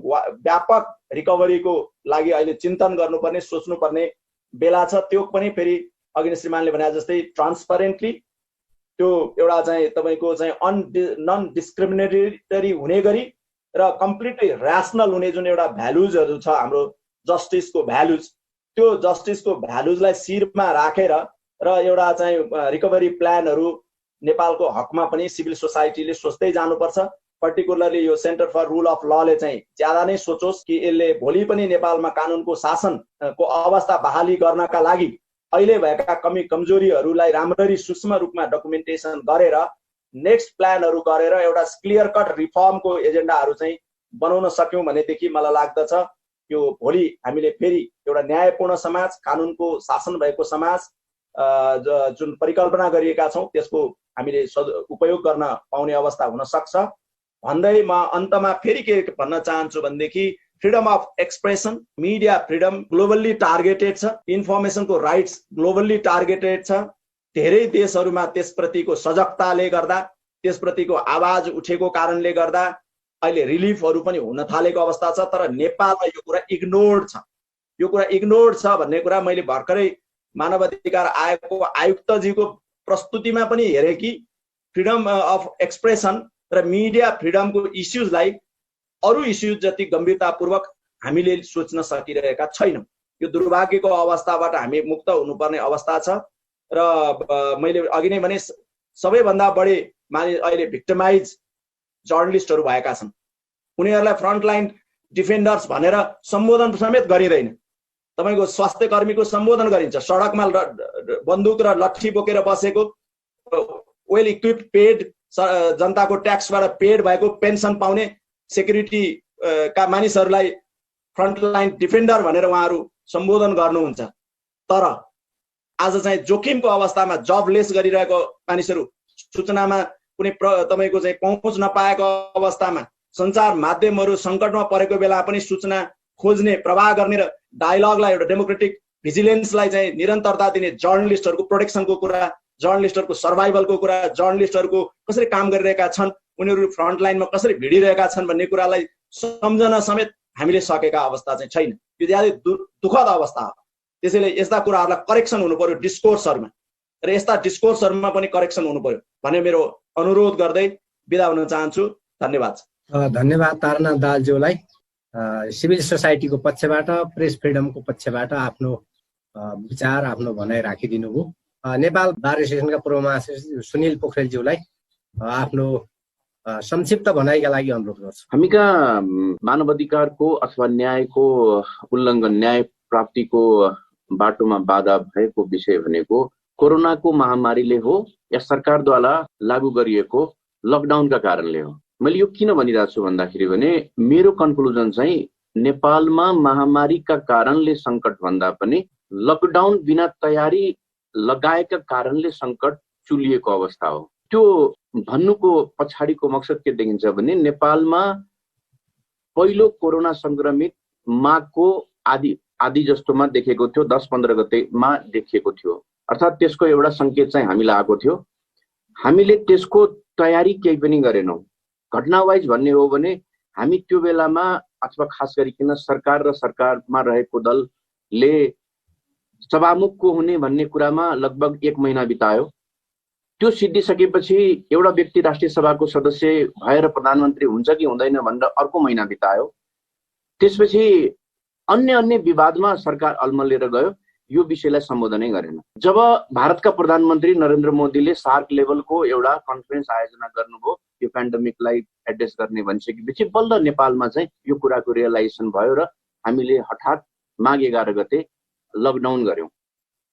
व्यापक रिकभरीको लागि अहिले चिन्तन गर्नुपर्ने, सोच्नुपर्ने बेला छ। त्यो पनि फेरि अघि नै श्रीमानले भने जस्तै ट्रान्सपरेन्टली, त्यो एउटा चाहिँ तपाईँको चाहिँ नन डिस्क्रिमिनेटरी हुने गरी र कम्प्लिटली ऱ्यासनल हुने जुन एउटा भ्यालुजहरू छ हाम्रो जस्टिसको भ्यालुज, त्यो जस्टिसको भ्यालुजलाई शिरमा राखेर र एउटा चाहिँ रिकभरी प्लानहरू नेपालको हकमा पनि सिभिल सोसाइटीले सोच्दै जानुपर्छ। पर्टिकुलरली यो सेन्टर फर रुल अफ लले चाहिँ ज्यादा नै सोचोस् कि यसले भोलि पनि नेपालमा कानुनको शासनको अवस्था बहाली गर्नका लागि अहिले भएका कमजोरीहरूलाई राम्ररी सूक्ष्म रूपमा डकुमेन्टेसन गरेर नेक्स्ट प्लानहरू गरेर एउटा क्लियर कट रिफर्मको एजेन्डाहरू चाहिँ बनाउन सक्यौँ भनेदेखि मलाई लाग्दछ यो भोलि हामीले फेरि एउटा न्यायपूर्ण समाज, कानुनको शासन भएको समाज जुन परिकल्पना गरिएका छौँ त्यसको हामीले उपयोग गर्न पाउने अवस्था हुन सक्छ भन्दै म अन्तमा फेरि के भन्न चाहन्छु भनेदेखि freedom of expression, media freedom globally targeted छ, इन्फर्मेसनको राइट्स ग्लोबल्ली टार्गेटेड छ। धेरै देशहरूमा त्यसप्रतिको सजगताले गर्दा, त्यसप्रतिको आवाज उठेको कारणले गर्दा अहिले रिलिफहरू पनि हुन थालेको अवस्था छ। तर नेपालमा यो कुरा इग्नोर्ड छ। यो कुरा इग्नोर्ड छ भन्ने कुरा मैले भर्खरै मानवाधिकार आयोगको आयुक्तजीको प्रस्तुतिमा पनि हेरेँ कि फ्रिडम अफ एक्सप्रेसन र मिडिया फ्रिडमको इस्युजलाई अरू इस्युज जति गम्भीरतापूर्वक हामीले सोच्न सकिरहेका छैनौँ। यो दुर्भाग्यको अवस्थाबाट हामी मुक्त हुनुपर्ने अवस्था छ। र मैले अघि नै भने सबैभन्दा बढी अहिले भिक्टिमाइज जर्नलिस्टहरू भएका छन्। उनीहरूलाई फ्रन्टलाइन डिफेन्डर्स भनेर सम्बोधन समेत गरिँदैन। तपाईँको स्वास्थ्य कर्मीको सम्बोधन गरिन्छ, सडकमा बन्दुक र लट्ठी बोकेर बसेको, वेल इक्विप्ड पेड, जनताको ट्याक्सबाट पेड भएको पेन्सन पाउने सेक्युरिटी का मानिसहरूलाई फ्रन्टलाइन डिफेन्डर भनेर उहाँहरू सम्बोधन गर्नुहुन्छ। तर आज चाहिँ जोखिमको अवस्थामा जबलेस गरिरहेको मानिसहरू, सूचनामा कुनै तपाईँको चाहिँ पहुँच नपाएको अवस्थामा, सञ्चार माध्यमहरू सङ्कटमा परेको बेला पनि सूचना खोज्ने, प्रवाह गर्ने र डायलगलाई, एउटा डेमोक्रेटिक भिजिलेन्सलाई चाहिँ निरन्तरता दिने, जर्नलिस्टहरूको प्रोटेक्सनको कुरा, जर्नलिस्टहरूको सर्भाइभलको कुरा, जर्नलिस्टहरूको कसरी काम गरिरहेका छन्, उनीहरू फ्रन्ट लाइनमा कसरी भिडिरहेका छन् भन्ने कुरालाई सम्झन समेत हामीले सकेका अवस्था चाहिँ छैन। यो ज्यादै दुःखद अवस्था हो। त्यसैले यस्ता कुराहरूलाई करेक्सन हुनु पर्यो डिस्कोर्सहरूमा, र यस्ता डिस्कोर्सहरूमा पनि करेक्सन हुनु पर्यो भन्ने मेरो अनुरोध गर्दै बिदा हुन चाहन्छु। धन्यवाद। धन्यवाद तारानाथ दाहालज्यूलाई। सिभिल सोसाइटीको पक्षबाट, प्रेस फ्रिडमको पक्षबाट आफ्नो विचार, आफ्नो भनाइ राखिदिनु भयो। नेपाल बार एसोसिएसनका पूर्व महासचिव सुनिल पोखरेलज्यूलाई आफ्नो संक्षिप्त भनाइका लागि अनुरोध गर्छु। हामी कहाँ मानवाधिकारको अथवा न्यायको उल्लङ्घन, न्याय प्राप्तिको बाटोमा बाधा भएको विषय भनेको कोरोनाको महामारीले हो या सरकारद्वारा लागू गरिएको लकडाउनका कारणले हो। मैले यो किन भनिरहेको छु भन्दाखेरि भने मेरो कन्क्लुजन चाहिँ नेपालमा महामारीका कारणले सङ्कट भन्दा पनि लकडाउन बिना तयारी लगाएका कारणले सङ्कट चुलिएको अवस्था हो। त्यो भन्नुको पछाडिको मकसद के देखिन्छ भने नेपालमा पहिलो कोरोना संक्रमित माघको आदि जस्तोमा देखेको थियो, 10-15 गतेमा देखिएको थियो। अर्थात् त्यसको एउटा सङ्केत चाहिँ हामीलाई आएको थियो। हामीले त्यसको तयारी केही पनि गरेनौँ। घटनावाइज भन्ने हो भने हामी त्यो बेलामा अथवा खास गरिकन सरकार र सरकारमा रहेको दलले सभामुख को हुने भन्ने कुरामा लगभग 1 महिना बितायो। त्यो सिद्धिसकेपछि एउटा व्यक्ति राष्ट्रिय सभाको सदस्य भएर प्रधानमन्त्री हुन्छ कि हुँदैन भनेर अर्को महिना बितायो। त्यसपछि अन्य विवादमा सरकार अल्मलिएर गयो, यो विषयलाई सम्बोधनै गरेन। जब भारतका प्रधानमन्त्री नरेन्द्र मोदीले सार्क लेभलको एउटा कन्फरेन्स आयोजना गर्नुभयो यो पेन्डेमिकलाई एड्रेस गर्ने भनिसकेपछि बल्ल नेपालमा चाहिँ यो कुराको रियलाइजेसन भयो र हामीले हठात माघ 11 गते लकडाउन गर्यौं,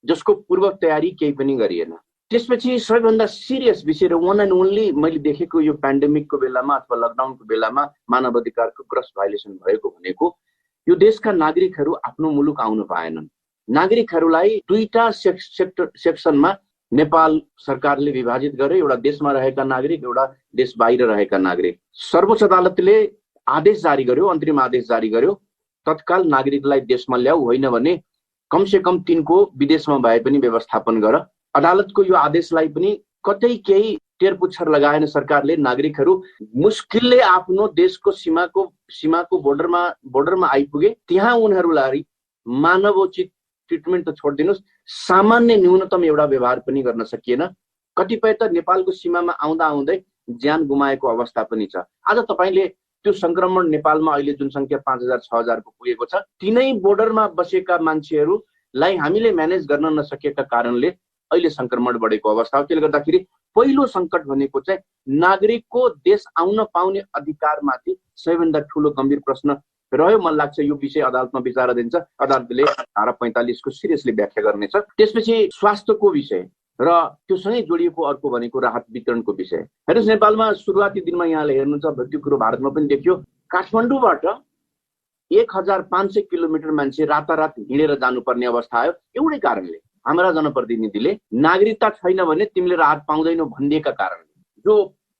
जसको पूर्व तयारी केही पनि गरिएन। त्यसपछि सबैभन्दा सिरियस विषय र वान एन्ड ओन्ली मैले देखेको यो पेन्डेमिकको बेलामा अथवा लकडाउनको बेलामा मानव अधिकारको ग्रस भायोलेसन भएको भनेको यो देशका नागरिकहरू आफ्नो मुलुक आउन पाएनन्। नागरिकहरूलाई दुईटा सेक्सनमा नेपाल सरकारले विभाजित गरे, एउटा देशमा रहेका नागरिक, एउटा देश बाहिर रहेका नागरिक। सर्वोच्च अदालतले आदेश जारी गर्यो, अन्तरिम आदेश जारी गर्यो, तत्काल नागरिकलाई देशमा ल्याऊ, होइन भने कमसे कम तिनको विदेशमा भए पनि व्यवस्थापन गर। अदालतको यो आदेशलाई पनि कतै केही टेरपुच्छर लगाएन सरकारले। नागरिकहरू मुस्किलले आफ्नो देशको सीमाको बोर्डरमा आइपुगे, त्यहाँ उनीहरूलाई मानवोचित ट्रिटमेन्ट त छोडिदिनुहोस्, सामान्य न्यूनतम एउटा व्यवहार पनि गर्न सकिएन। कतिपय त नेपालको सीमामा आउँदा आउँदै ज्यान गुमाएको अवस्था पनि छ। आज तपाईले त्यो संक्रमण नेपालमा अहिले जुन संख्या 5000-6000 को पुगेको छ, तिनै बोर्डरमा बसेका मान्छेहरूलाई हामीले म्यानेज गर्न नसकेका कारणले अहिले संक्रमण बढेको अवस्था हो। त्यसले गर्दाखेरि पहिलो संकट भनेको चाहिँ नागरिकको देश आउन पाउने अधिकारमाथि सबैभन्दा ठूलो गम्भीर प्रश्न रह्यो। मलाई लाग्छ यो विषय अदालतमा विचाराधीन छ, अदालतले धारा 45 को सिरियसली व्याख्या गर्नेछ। त्यसपछि स्वास्थ्यको विषय र त्योसँगै जोडिएको अर्को भनेको राहत वितरणको विषय। हेर्नुहोस्, नेपालमा सुरुवाती दिनमा यहाँले हेर्नुहुन्छ त्यो कुरो भारतमा पनि देखियो, काठमाडौँबाट 1500 किलोमिटर मान्छे रातारात हिँडेर जानुपर्ने अवस्था आयो। एउटै कारणले, हाम्रा जनप्रतिनिधिले नागरिकता छैन भने तिमीले राहत पाउँदैनौ भनिदिएका कारणले जो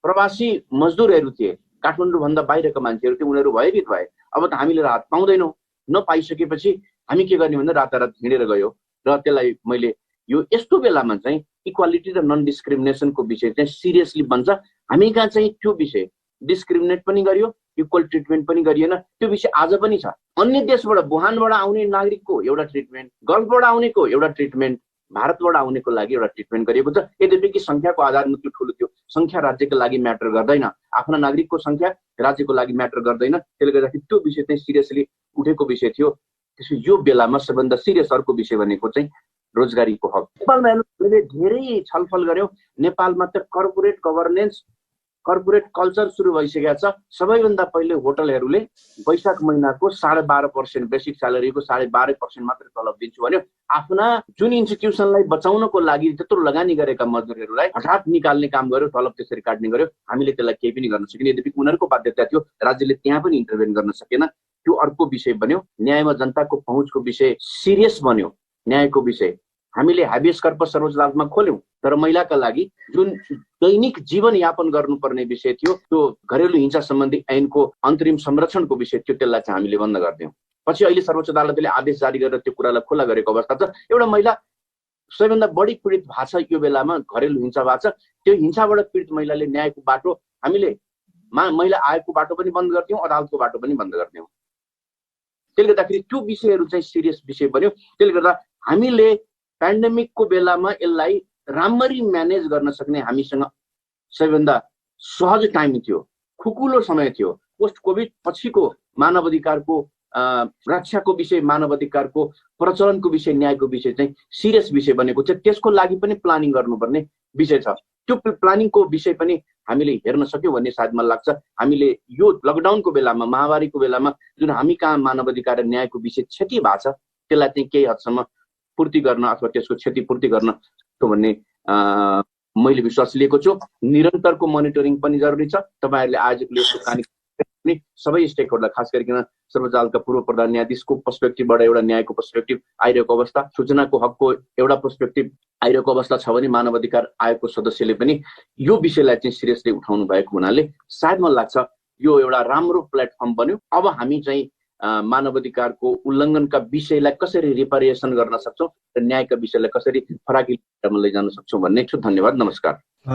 प्रवासी मजदुरहरू थिए, काठमाडौँ भन्दा बाहिरका मान्छेहरू थिए, उनीहरू भयभीत भए। अब त हामीले राहत पाउँदैनौँ, नपाइसकेपछि हामी के गर्ने भन्दा रातारात हिँडेर गयो। र त्यसलाई मैले यो यस्तो बेलामा चाहिँ इक्वालिटी र नन डिस्क्रिमिनेसनको विषय चाहिँ सिरियसली बन्छ। हामी कहाँ चाहिँ त्यो विषय डिस्क्रिमिनेट पनि गरियो, इक्वल ट्रिटमेन्ट पनि गरिएन। त्यो विषय आज पनि छ। अन्य देशबाट, वुहानबाट आउने नागरिकको एउटा ट्रिटमेन्ट, गल्फबाट आउनेको एउटा ट्रिटमेन्ट, भारतबाट आउनेको लागि एउटा ट्रिटमेन्ट गरिएको छ। यद्यपि कि संख्याको आधारमा त्यो ठुलो थियो, संख्या राज्यको लागि म्याटर गर्दैन, आफ्ना नागरिकको संख्या राज्यको लागि म्याटर गर्दैन। त्यसले गर्दाखेरि त्यो विषय चाहिँ सिरियसली उठेको विषय थियो। त्यसपछि यो बेलामा सबभन्दा सिरियस अर्को विषय भनेको चाहिँ रोजगारीको हक। नेपालमा हामीले धेरै छलफल गर्यौं। नेपालमा त कर्पोरेट गभर्नेन्स, कर्पोरेट कल्चर सुरु भइसकेको छ। सबैभन्दा पहिले होटलहरूले वैशाख महिनाको 12.5% बेसिक स्यालेरीको 12.5% मात्र तलब दिन्छु भन्यो। आफ्ना जुन इन्स्टिट्युसनलाई बचाउनको लागि त्यत्रो लगानी गरेका मजदुरहरूलाई हठात निकाल्ने काम गर्यो, तलब त्यसरी काट्ने गर्यो। हामीले त्यसलाई केही पनि गर्न सकेन, यद्यपि उनीहरूको बाध्यता थियो, राज्यले त्यहाँ पनि इन्टरभेन गर्न सकेन। त्यो अर्को विषय बन्यो। न्यायमा जनताको पहुँचको विषय सिरियस बन्यो। न्यायको विषय हामीले हाबियस कर्पस सर्वोच्च अदालतमा खोल्यौं, तर महिलाका लागि जुन दैनिक जीवन यापन गर्नुपर्ने विषय थियो, त्यो घरेलु हिंसा सम्बन्धी ऐनको अन्तरिम संरक्षणको विषय थियो, त्यसलाई चाहिँ हामीले बन्द गरिदियौं। पछि अहिले सर्वोच्च अदालतले आदेश जारी गरेर त्यो कुरालाई खुला गरेको अवस्था छ। एउटा महिला सबैभन्दा बढी पीडित भएको छ यो बेलामा, घरेलु हिंसा भएको छ। त्यो हिंसाबाट पीडित महिलाले न्यायको बाटो, हामीले महिला आयोगको बाटो पनि बन्द गर्थ्यौं, अदालतको बाटो पनि बन्द गर्थ्यौं। त्यसले गर्दाखेरि त्यो विषयहरू चाहिँ सिरियस विषय बन्यो। त्यसले गर्दा हामीले पेन्डेमिकको बेलामा यसलाई राम्ररी म्यानेज गर्न सक्ने हामीसँग सबैभन्दा सहज टाइम थियो, खुकुलो समय थियो। पोस्ट कोभिड पछिको मानव अधिकारको रक्षाको विषय, मानव अधिकारको प्रचलनको विषय, न्यायको विषय चाहिँ सिरियस विषय बनेको छ। त्यसको लागि पनि प्लानिङ गर्नुपर्ने विषय छ। त्यो प्लानिङको विषय पनि हामीले हेर्न सक्यौं भन्ने सायद मलाई लाग्छ। हामीले यो लकडाउनको बेलामा, महामारीको बेलामा जुन हामी कहाँ मानव अधिकार र न्यायको विषय क्षति भएको छ, त्यसलाई चाहिँ केही हदसम्म पूर्ति गर्न अथवा त्यसको क्षतिपूर्ति गर्न भन्ने मैले विश्वास लिएको छु। निरन्तरको मोनिटरिङ पनि जरुरी छ। तपाईहरुले आयोजकले यसको पनि सबै स्टेक होल्डर, खास गरिकन सर्वोच्च अदालतका पूर्व प्रधान न्यायाधीशको पर्सपेक्टिभबाट एउटा न्यायको पर्सपेक्टिभ आइरहेको अवस्था, सूचनाको हकको एउटा पर्सपेक्टिभ आइरहेको अवस्था छ भने मानव अधिकार आयोगको सदस्यले पनि यो विषयलाई चाहिँ सिरियसली उठाउनु भएको हुनाले सायद मलाई लाग्छ यो एउटा राम्रो प्लेटफर्म बन्यो। अब हामी चाहिँ मानव अधिकारको उल्लङ्घनका विषयलाई कसरी रिपेरिएसन गर्न सक्छौं र न्यायका विषयलाई कसरी फराकिलो लैजान सक्छौं भन्ने छु। धन्यवाद, नमस्कार।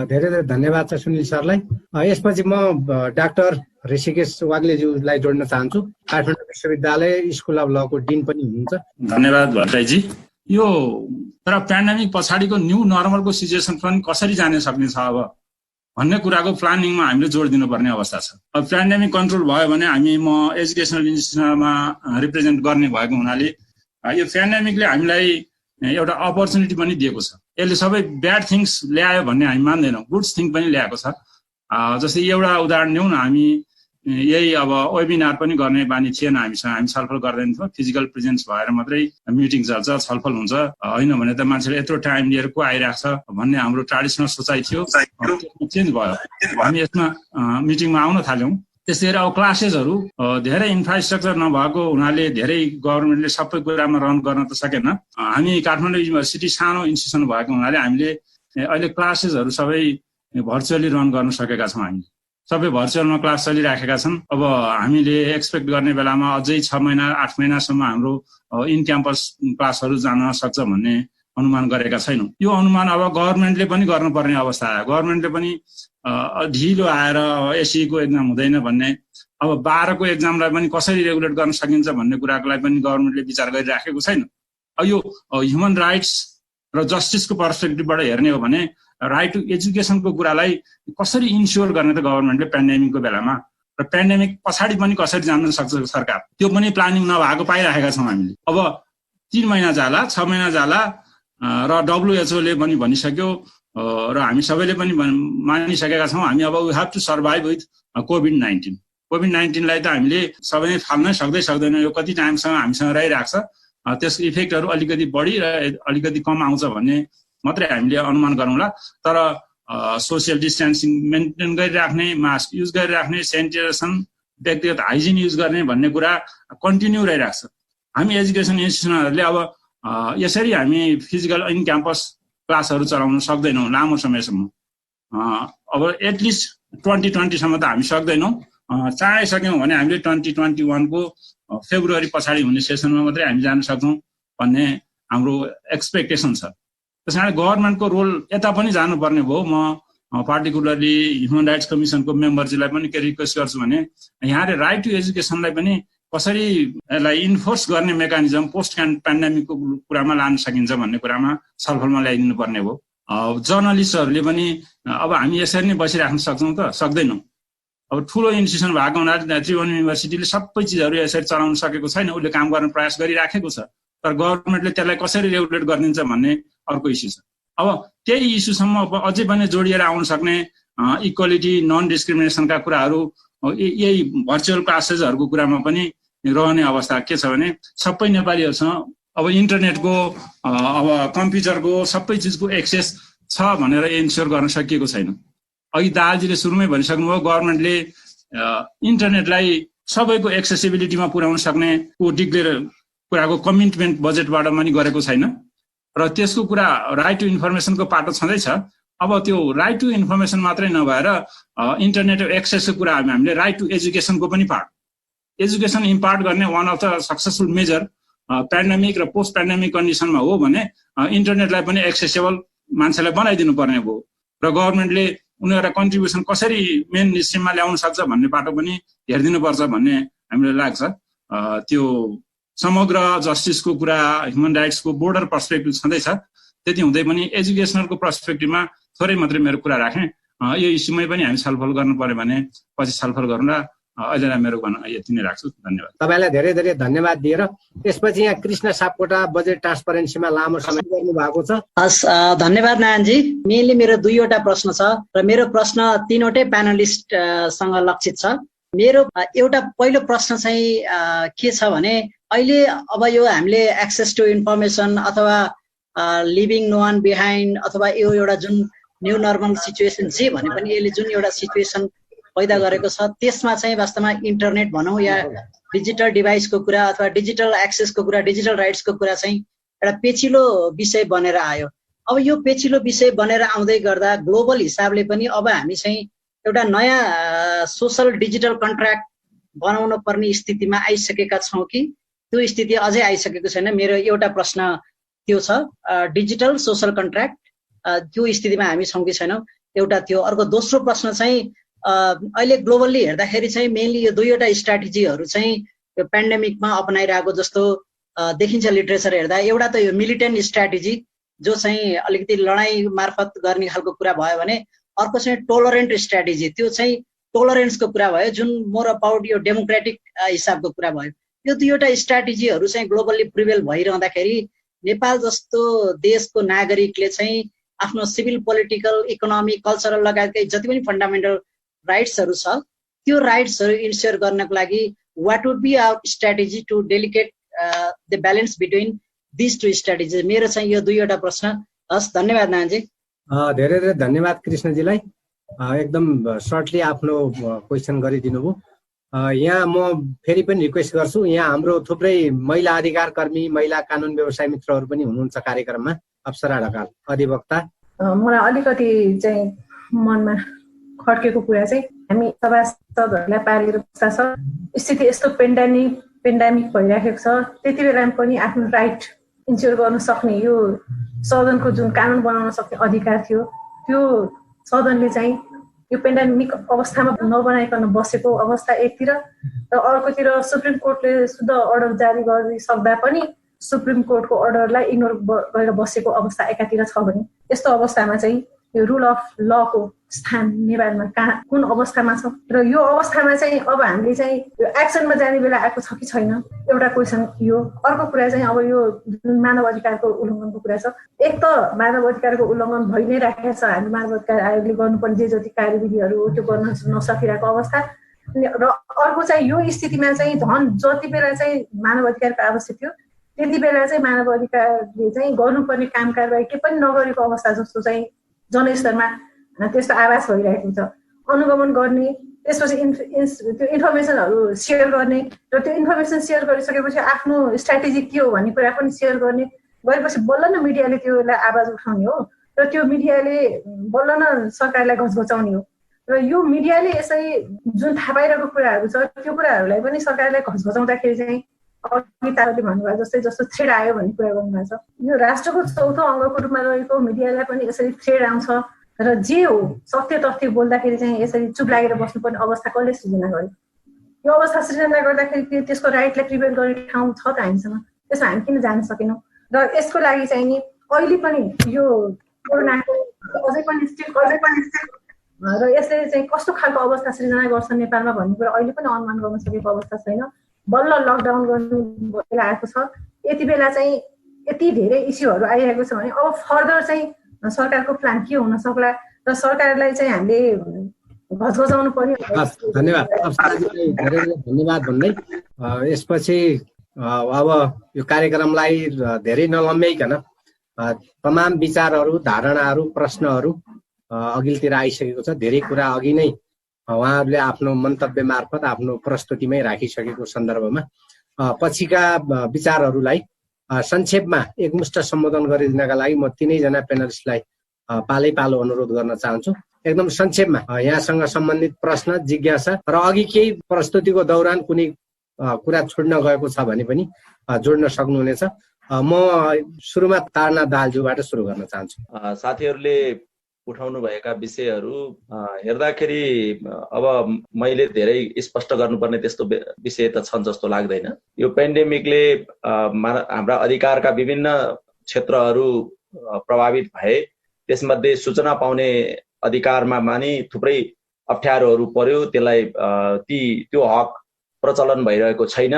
धेरै धेरै धन्यवाद छ सुनिल सरलाई। यसपछि म डाक्टर ऋषिकेश वाग्लेज्यूलाई जोड्न चाहन्छु। काठमाडौँ विश्वविद्यालय स्कुल अफ लको डिन पनि हुनुहुन्छ। धन्यवाद भट्टराईजी। यो तर पेन्डेमिक पछाडिको न्यू नर्मलको सिचुएसन पनि कसरी जान सक्ने छ अब भन्ने कुराको प्लानिङमा हामीले जोड दिनुपर्ने अवस्था छ। अब पेन्डेमिक कन्ट्रोल भयो भने म एजुकेसनल इन्स्टिट्युसनमा रिप्रेजेन्ट गर्ने भएको हुनाले यो पेन्डेमिकले हामीलाई एउटा अपर्च्युनिटी पनि दिएको छ। यसले सबै ब्याड थिङ्स ल्यायो भन्ने हामी मान्दैनौँ, गुड्स थिङ पनि ल्याएको छ। जस्तै एउटा उदाहरण लिउँ न, हामी यही अब वेबिनार पनि गर्ने बानी थिएन हामीसँग, हामी छलफल गर्दैन थियौँ, फिजिकल प्रेजेन्स भएर मात्रै मिटिङ चल्छ, छलफल हुन्छ, होइन भने त मान्छेले यत्रो टाइम लिएर को आइरहेको छ भन्ने हाम्रो ट्रेडिसनल सोचाइ थियो, चेन्ज भयो। हामी यसमा मिटिङमा आउन थाल्यौँ। त्यस्तै गरी अब क्लासेसहरू धेरै इन्फ्रास्ट्रक्चर नभएको हुनाले धेरै गभर्मेन्टले सबै कुरामा रन गर्न त सकेन। हामी काठमाडौँ युनिभर्सिटी सानो इन्स्टिट्युसन भएको हुनाले हामीले अहिले क्लासेसहरू सबै भर्चुअली रन गर्न सकेका छौँ। हामी सबै भर्चुअलमा क्लास चलिराखेका छन्। अब हामीले एक्सपेक्ट गर्ने बेलामा अझै 6 महिना 8 महिनासम्म हाम्रो इन क्याम्पस क्लासहरू जान सक्छ भन्ने अनुमान गरेका छैनौँ। यो अनुमान अब गभर्मेन्टले पनि गर्नुपर्ने अवस्था आयो। गभर्मेन्टले पनि ढिलो आएर एसईको एक्जाम हुँदैन भन्ने, अब 12को एक्जामलाई पनि कसरी रेगुलेट गर्न सकिन्छ भन्ने कुराको लागि पनि गभर्मेन्टले विचार गरिराखेको छैन। अब यो ह्युमन राइट्स र जस्टिसको पर्सपेक्टिभबाट हेर्ने हो भने राइट टु एजुकेसनको कुरालाई कसरी इन्स्योर गर्ने त गभर्मेन्टले पेन्डेमिकको बेलामा, र पेन्डेमिक पछाडि पनि कसरी जान्न सक्छ सरकार, त्यो पनि प्लानिङ नभएको पाइराखेका छौँ हामीले। अब 3 महिना जाला, 6 महिना जाला र WHO ले पनि भनिसक्यो र हामी सबैले पनि मानिसकेका छौँ, हामी अब we have to survive with कोभिड-19। कोभिड-19लाई त हामीले सबैले फाल्नै सक्दैनौँ, यो कति टाइमसँग हामीसँग रहिरहेको छ, त्यसको इफेक्टहरू अलिकति बढी र अलिकति कम आउँछ भन्ने मात्रै हामीले अनुमान गरौँला। तर सोसियल डिस्टेन्सिङ मेन्टेन गरिराख्ने, मास्क युज गरिराख्ने, सेनिटाइजेसन, व्यक्तिगत हाइजिन युज गर्ने भन्ने कुरा कन्टिन्यू रहिरहेको छ। हामी एजुकेसन इन्स्टिट्युसनहरूले अब यसरी हामी फिजिकल इन क्याम्पस क्लासहरू चलाउन सक्दैनौँ लामो समयसम्म। अब एटलिस्ट 2020सम्म त हामी सक्दैनौँ। चाहै सक्यौँ भने हामीले 2021को फेब्रुअरी पछाडि हुने सेसनमा मात्रै हामी जान सक्छौँ भन्ने हाम्रो एक्सपेक्टेसन छ। त्यस कारण गभर्मेन्टको रोल यता पनि जानुपर्ने भयो। म पार्टिकुलरली ह्युमन राइट्स कमिसनको मेम्बरजीलाई पनि के रिक्वेस्ट गर्छु भने यहाँले राइट टु एजुकेसनलाई पनि कसरी यसलाई इन्फोर्स गर्ने मेकानिजम पोस्ट पेन्डेमिकको कुरामा लान सकिन्छ भन्ने कुरामा छलफलमा ल्याइदिनु पर्ने भयो। जर्नलिस्टहरूले पनि अब हामी यसरी नै बसिराख्न सक्छौँ त? सक्दैनौँ। अब ठुलो इन्स्टिट्युसन भएको हुनाले त्रिभुवन युनिभर्सिटीले सबै चिजहरू यसरी चलाउन सकेको छैन, उसले काम गर्न प्रयास गरिराखेको छ, तर गभर्मेन्टले त्यसलाई कसरी रेगुलेट गरिदिन्छ भन्ने अर्को इस्यु छ। अब त्यही इस्युसम्म अझै पनि जोडिएर आउन सक्ने इक्वालिटी, नन डिस्क्रिमिनेसनका कुराहरू यही भर्चुअल क्लासेसहरूको कुरामा पनि रहने अवस्था के छ भने सबै नेपालीहरूसँग अब इन्टरनेटको अब कम्प्युटरको सबै चिजको एक्सेस छ भनेर इन्स्योर गर्न सकिएको छैन। अघि दालजीले सुरुमै भनिसक्नुभयो, गभर्मेन्टले इन्टरनेटलाई सबैको एक्सेसिबिलिटीमा पुर्याउन सक्ने डिक्लेयर कुराको कमिटमेन्ट बजेटबाट पनि गरेको छैन, र त्यसको कुरा राइट टु इन्फर्मेसनको पाटो छँदैछ। अब त्यो राइट टु इन्फर्मेसन मात्रै नभएर इन्टरनेट एक्सेसको कुरा हामीले राइट टु एजुकेसनको पनि पार्ट, एजुकेसन इम्पार्ट गर्ने one of the successful major pandemic र पोस्ट पेन्डेमिक कन्डिसनमा हो भने इन्टरनेटलाई पनि एक्सेसेबल मान्छेलाई बनाइदिनु पर्ने भयो, र गभर्मेन्टले उनीहरूलाई कन्ट्रिब्युसन कसरी मेन स्ट्रिममा ल्याउन सक्छ भन्ने बाटो पनि हेरिदिनुपर्छ भन्ने हामीलाई लाग्छ। त्यो समग्र जस्टिसको कुरा, ह्युमन राइट्सको बोर्डर पर्सपेक्टिभ छँदैछ, त्यति हुँदै पनि एजुकेसनलको पर्सपेक्टिभमा थोरै मात्रै मेरो कुरा राखेँ। यो इस्युमै पनि हामी छलफल गर्नु पर्यो भने पछि छलफल गरौँला। अहिलेलाई मेरो भन्न यति नै राख्छु। धन्यवाद। तपाईँलाई धेरै धेरै धन्यवाद दिएर त्यसपछि यहाँ कृष्ण सापकोटा बजेट ट्रान्सपरेन्सीमा लामो समय गर्नु भएको छ। हस्, धन्यवाद नारायणजी। मेनली मेरो 2वटा प्रश्न छ र मेरो प्रश्न 3वटै प्यानलिस्टसँग लक्षित छ। मेरो एउटा पहिलो प्रश्न चाहिँ के छ भने अहिले अब यो हामीले एक्सेस टु इन्फर्मेसन अथवा लिभिङ नो वान बिहाइन्ड अथवा यो एउटा जुन न्यू नर्मल सिचुएसन जे भने पनि यसले जुन एउटा सिचुएसन पैदा गरेको छ त्यसमा चाहिँ वास्तवमा इन्टरनेट भनौँ या डिजिटल डिभाइसको कुरा अथवा डिजिटल एक्सेसको कुरा, डिजिटल राइट्सको कुरा चाहिँ एउटा पेचिलो विषय बनेर आयो। अब यो पेचिलो विषय बनेर आउँदै गर्दा ग्लोबल हिसाबले पनि अब हामी चाहिँ एउटा नयाँ सोसल डिजिटल कन्ट्र्याक्ट बनाउन पर्ने स्थितिमा आइसकेका छौँ कि त्यो स्थिति अझै आइसकेको छैन? मेरो एउटा प्रश्न त्यो छ, डिजिटल सोसल कन्ट्र्याक्ट त्यो स्थितिमा हामी छौँ कि छैनौँ, एउटा त्यो। अर्को दोस्रो प्रश्न चाहिँ अहिले ग्लोबल्ली हेर्दाखेरि चाहिँ मेनली यो 2वटा स्ट्राटेजीहरू चाहिँ यो पेन्डेमिकमा अपनाइरहेको जस्तो देखिन्छ लिटरेचर हेर्दा। एउटा त यो मिलिटेन्ट स्ट्राटेजी जो चाहिँ अलिकति लडाइँ मार्फत गर्ने खालको कुरा भयो भने अर्को चाहिँ टोलरेन्ट स्ट्राटेजी, त्यो चाहिँ टोलरेन्सको कुरा भयो, जुन मोर अबाउट यो डेमोक्रेटिक हिसाबको कुरा भयो। यो दुईवटा स्ट्राटेजीहरू चाहिँ ग्लोबल्ली प्रिभेल भइरहँदाखेरि नेपाल जस्तो देशको नागरिकले चाहिँ आफ्नो सिभिल, पोलिटिकल, इकोनोमिक, कल्चरल लगायतका जति पनि फन्डामेन्टल राइट्सहरू छ त्यो राइट्सहरू इन्स्योर गर्नको लागि what would be our strategy to delicate the balance between this two strategy. मेरो चाहिँ यो दुईवटा प्रश्न। हस्, धन्यवाद नारायणजी। धेरै धेरै धन्यवाद कृष्णजीलाई, एकदम सर्टली आफ्नो क्वेसन गरिदिनु भयो। यहाँ म फेरि पनि रिक्वेस्ट गर्छु, यहाँ हाम्रो थुप्रै महिला अधिकार कर्मी, महिला कानुन व्यवसाय मित्रहरू पनि हुनुहुन्छ कार्यक्रममा। अप्सरा ढकाल, अधिवक्ता। मलाई अलिकति चाहिँ मनमा खड्केको कुरा चाहिँ हामी सभासदहरूलाई पालेर बस्दा छ, स्थिति यस्तो पेन्डामिक भइराखेको छ, त्यति बेला पनि आफ्नो राइट इन्स्योर गर्न सक्ने यो सदनको जुन कानुन बनाउन सक्ने अधिकार थियो त्यो सदनले चाहिँ यो पेन्डामिक अवस्थामा नबनाइकन बसेको अवस्था एकतिर, र अर्कोतिर सुप्रिम कोर्टले शुद्ध अर्डर जारी गरिसक्दा पनि सुप्रिम कोर्टको अर्डरलाई इग्नोर गरेर बसेको अवस्था एकातिर छ भने यस्तो अवस्थामा चाहिँ यो रुल अफ लको स्थान नेपालमा कुन अवस्थामा छ र यो अवस्थामा चाहिँ अब हामीले चाहिँ यो एक्सनमा जाने बेला आएको छ कि छैन, एउटा क्वेसन यो। अर्को कुरा चाहिँ अब यो जुन मानव अधिकारको उल्लङ्घनको कुरा छ, एक त मानव अधिकारको उल्लङ्घन भइ नै राखेको छ, हामी मानव अधिकार आयोगले गर्नुपर्ने जे जति कार्यविधिहरू त्यो गर्न नसकिरहेको अवस्था, र अर्को चाहिँ यो स्थितिमा चाहिँ झन् जति बेला चाहिँ मानव अधिकारको आवश्यक थियो त्यति बेला चाहिँ मानव अधिकारले चाहिँ गर्नुपर्ने काम कारबाही के पनि नगरेको अवस्था जस्तो चाहिँ जनस्तरमा त्यस्तो आभास भइरहेको छ। अनुगमन गर्ने, त्यसपछि त्यो इन्फर्मेसनहरू सेयर गर्ने, र त्यो इन्फर्मेसन सेयर गरिसकेपछि आफ्नो स्ट्राटेजी के हो भन्ने कुरा पनि सेयर गर्ने, गरेपछि बल्ल न मिडियाले त्यसलाई आवाज उठाउने हो, र त्यो मिडियाले बल्ल न सरकारलाई घचघचाउने हो। र यो मिडियाले यसरी जुन थाहा पाइरहेको कुराहरू छ त्यो कुराहरूलाई पनि सरकारलाई घचघचाउँदाखेरि चाहिँ अघि तारले भन्नुभयो जस्तो थ्रेड आयो भन्ने कुरा गर्नुभएको छ। यो राष्ट्रको चौथो अङ्गको रूपमा रहेको मिडियालाई पनि यसरी थ्रेड आउँछ, र जे हो सत्य तथ्य बोल्दाखेरि चाहिँ यसरी चुप लागेर बस्नुपर्ने अवस्था कसले सृजना गर्यो? यो अवस्था सृजना गर्दाखेरि त्यसको राइटलाई प्रिभेन्ट गर्ने ठाउँ छ त हामीसँग? त्यसमा हामी किन जान सकेनौँ? र यसको लागि चाहिँ नि अहिले पनि यो कोरोनाको अझै पनि र यसले चाहिँ कस्तो खालको अवस्था सृजना गर्छ नेपालमा भन्ने कुरा अहिले पनि अनुमान गर्न सकेको अवस्था छैन। बल्ल लकडाउन गर्ने बेला आएको छ, यति बेला चाहिँ यति धेरै इस्युहरू आइरहेको छ भने अब फर्दर चाहिँ सरकारको प्लान के हुन सक्ला, र सरकारलाई चाहिँ हामीले घचघचाउनु पर्ने। धन्यवाद, धन्यवाद भन्दै यसपछि अब यो कार्यक्रमलाई धेरै नलम्ब्याइकन तमाम विचारहरू, धारणाहरू, प्रश्नहरू अघिल्तिर आइसकेको छ। धेरै कुरा अघि नै उहाँहरूले आफ्नो मन्तव्य मार्फत आफ्नो प्रस्तुतिमै राखिसकेको सन्दर्भमा पछिका विचारहरूलाई संक्षेपमा एकमुष्ट सम्बोधन गरिदिनका लागि म तीनैजना पेनलिस्टलाई पालै पालो अनुरोध गर्न चाहन्छु। एकदम संक्षेपमा यहाँसँग सम्बन्धित प्रश्न, जिज्ञासा र अघि केही प्रस्तुतिको दौरान कुनै कुरा छोड्न गएको छ भने पनि जोड्न सक्नुहुनेछ। म सुरुमा तारनाथ दाहालज्यूबाट सुरु गर्न चाहन्छु। साथीहरूले उठाउनु भएका विषयहरू हेर्दाखेरि अब मैले धेरै स्पष्ट गर्नुपर्ने त्यस्तो विषय त छन् जस्तो लाग्दैन। यो पेन्डेमिकले हाम्रा अधिकारका विभिन्न क्षेत्रहरू प्रभावित भए, त्यसमध्ये सूचना पाउने अधिकारमा मानि थुप्रै अप्ठ्यारोहरू पर्यो। त्यसलाई त्यो हक प्रचलन भइरहेको छैन,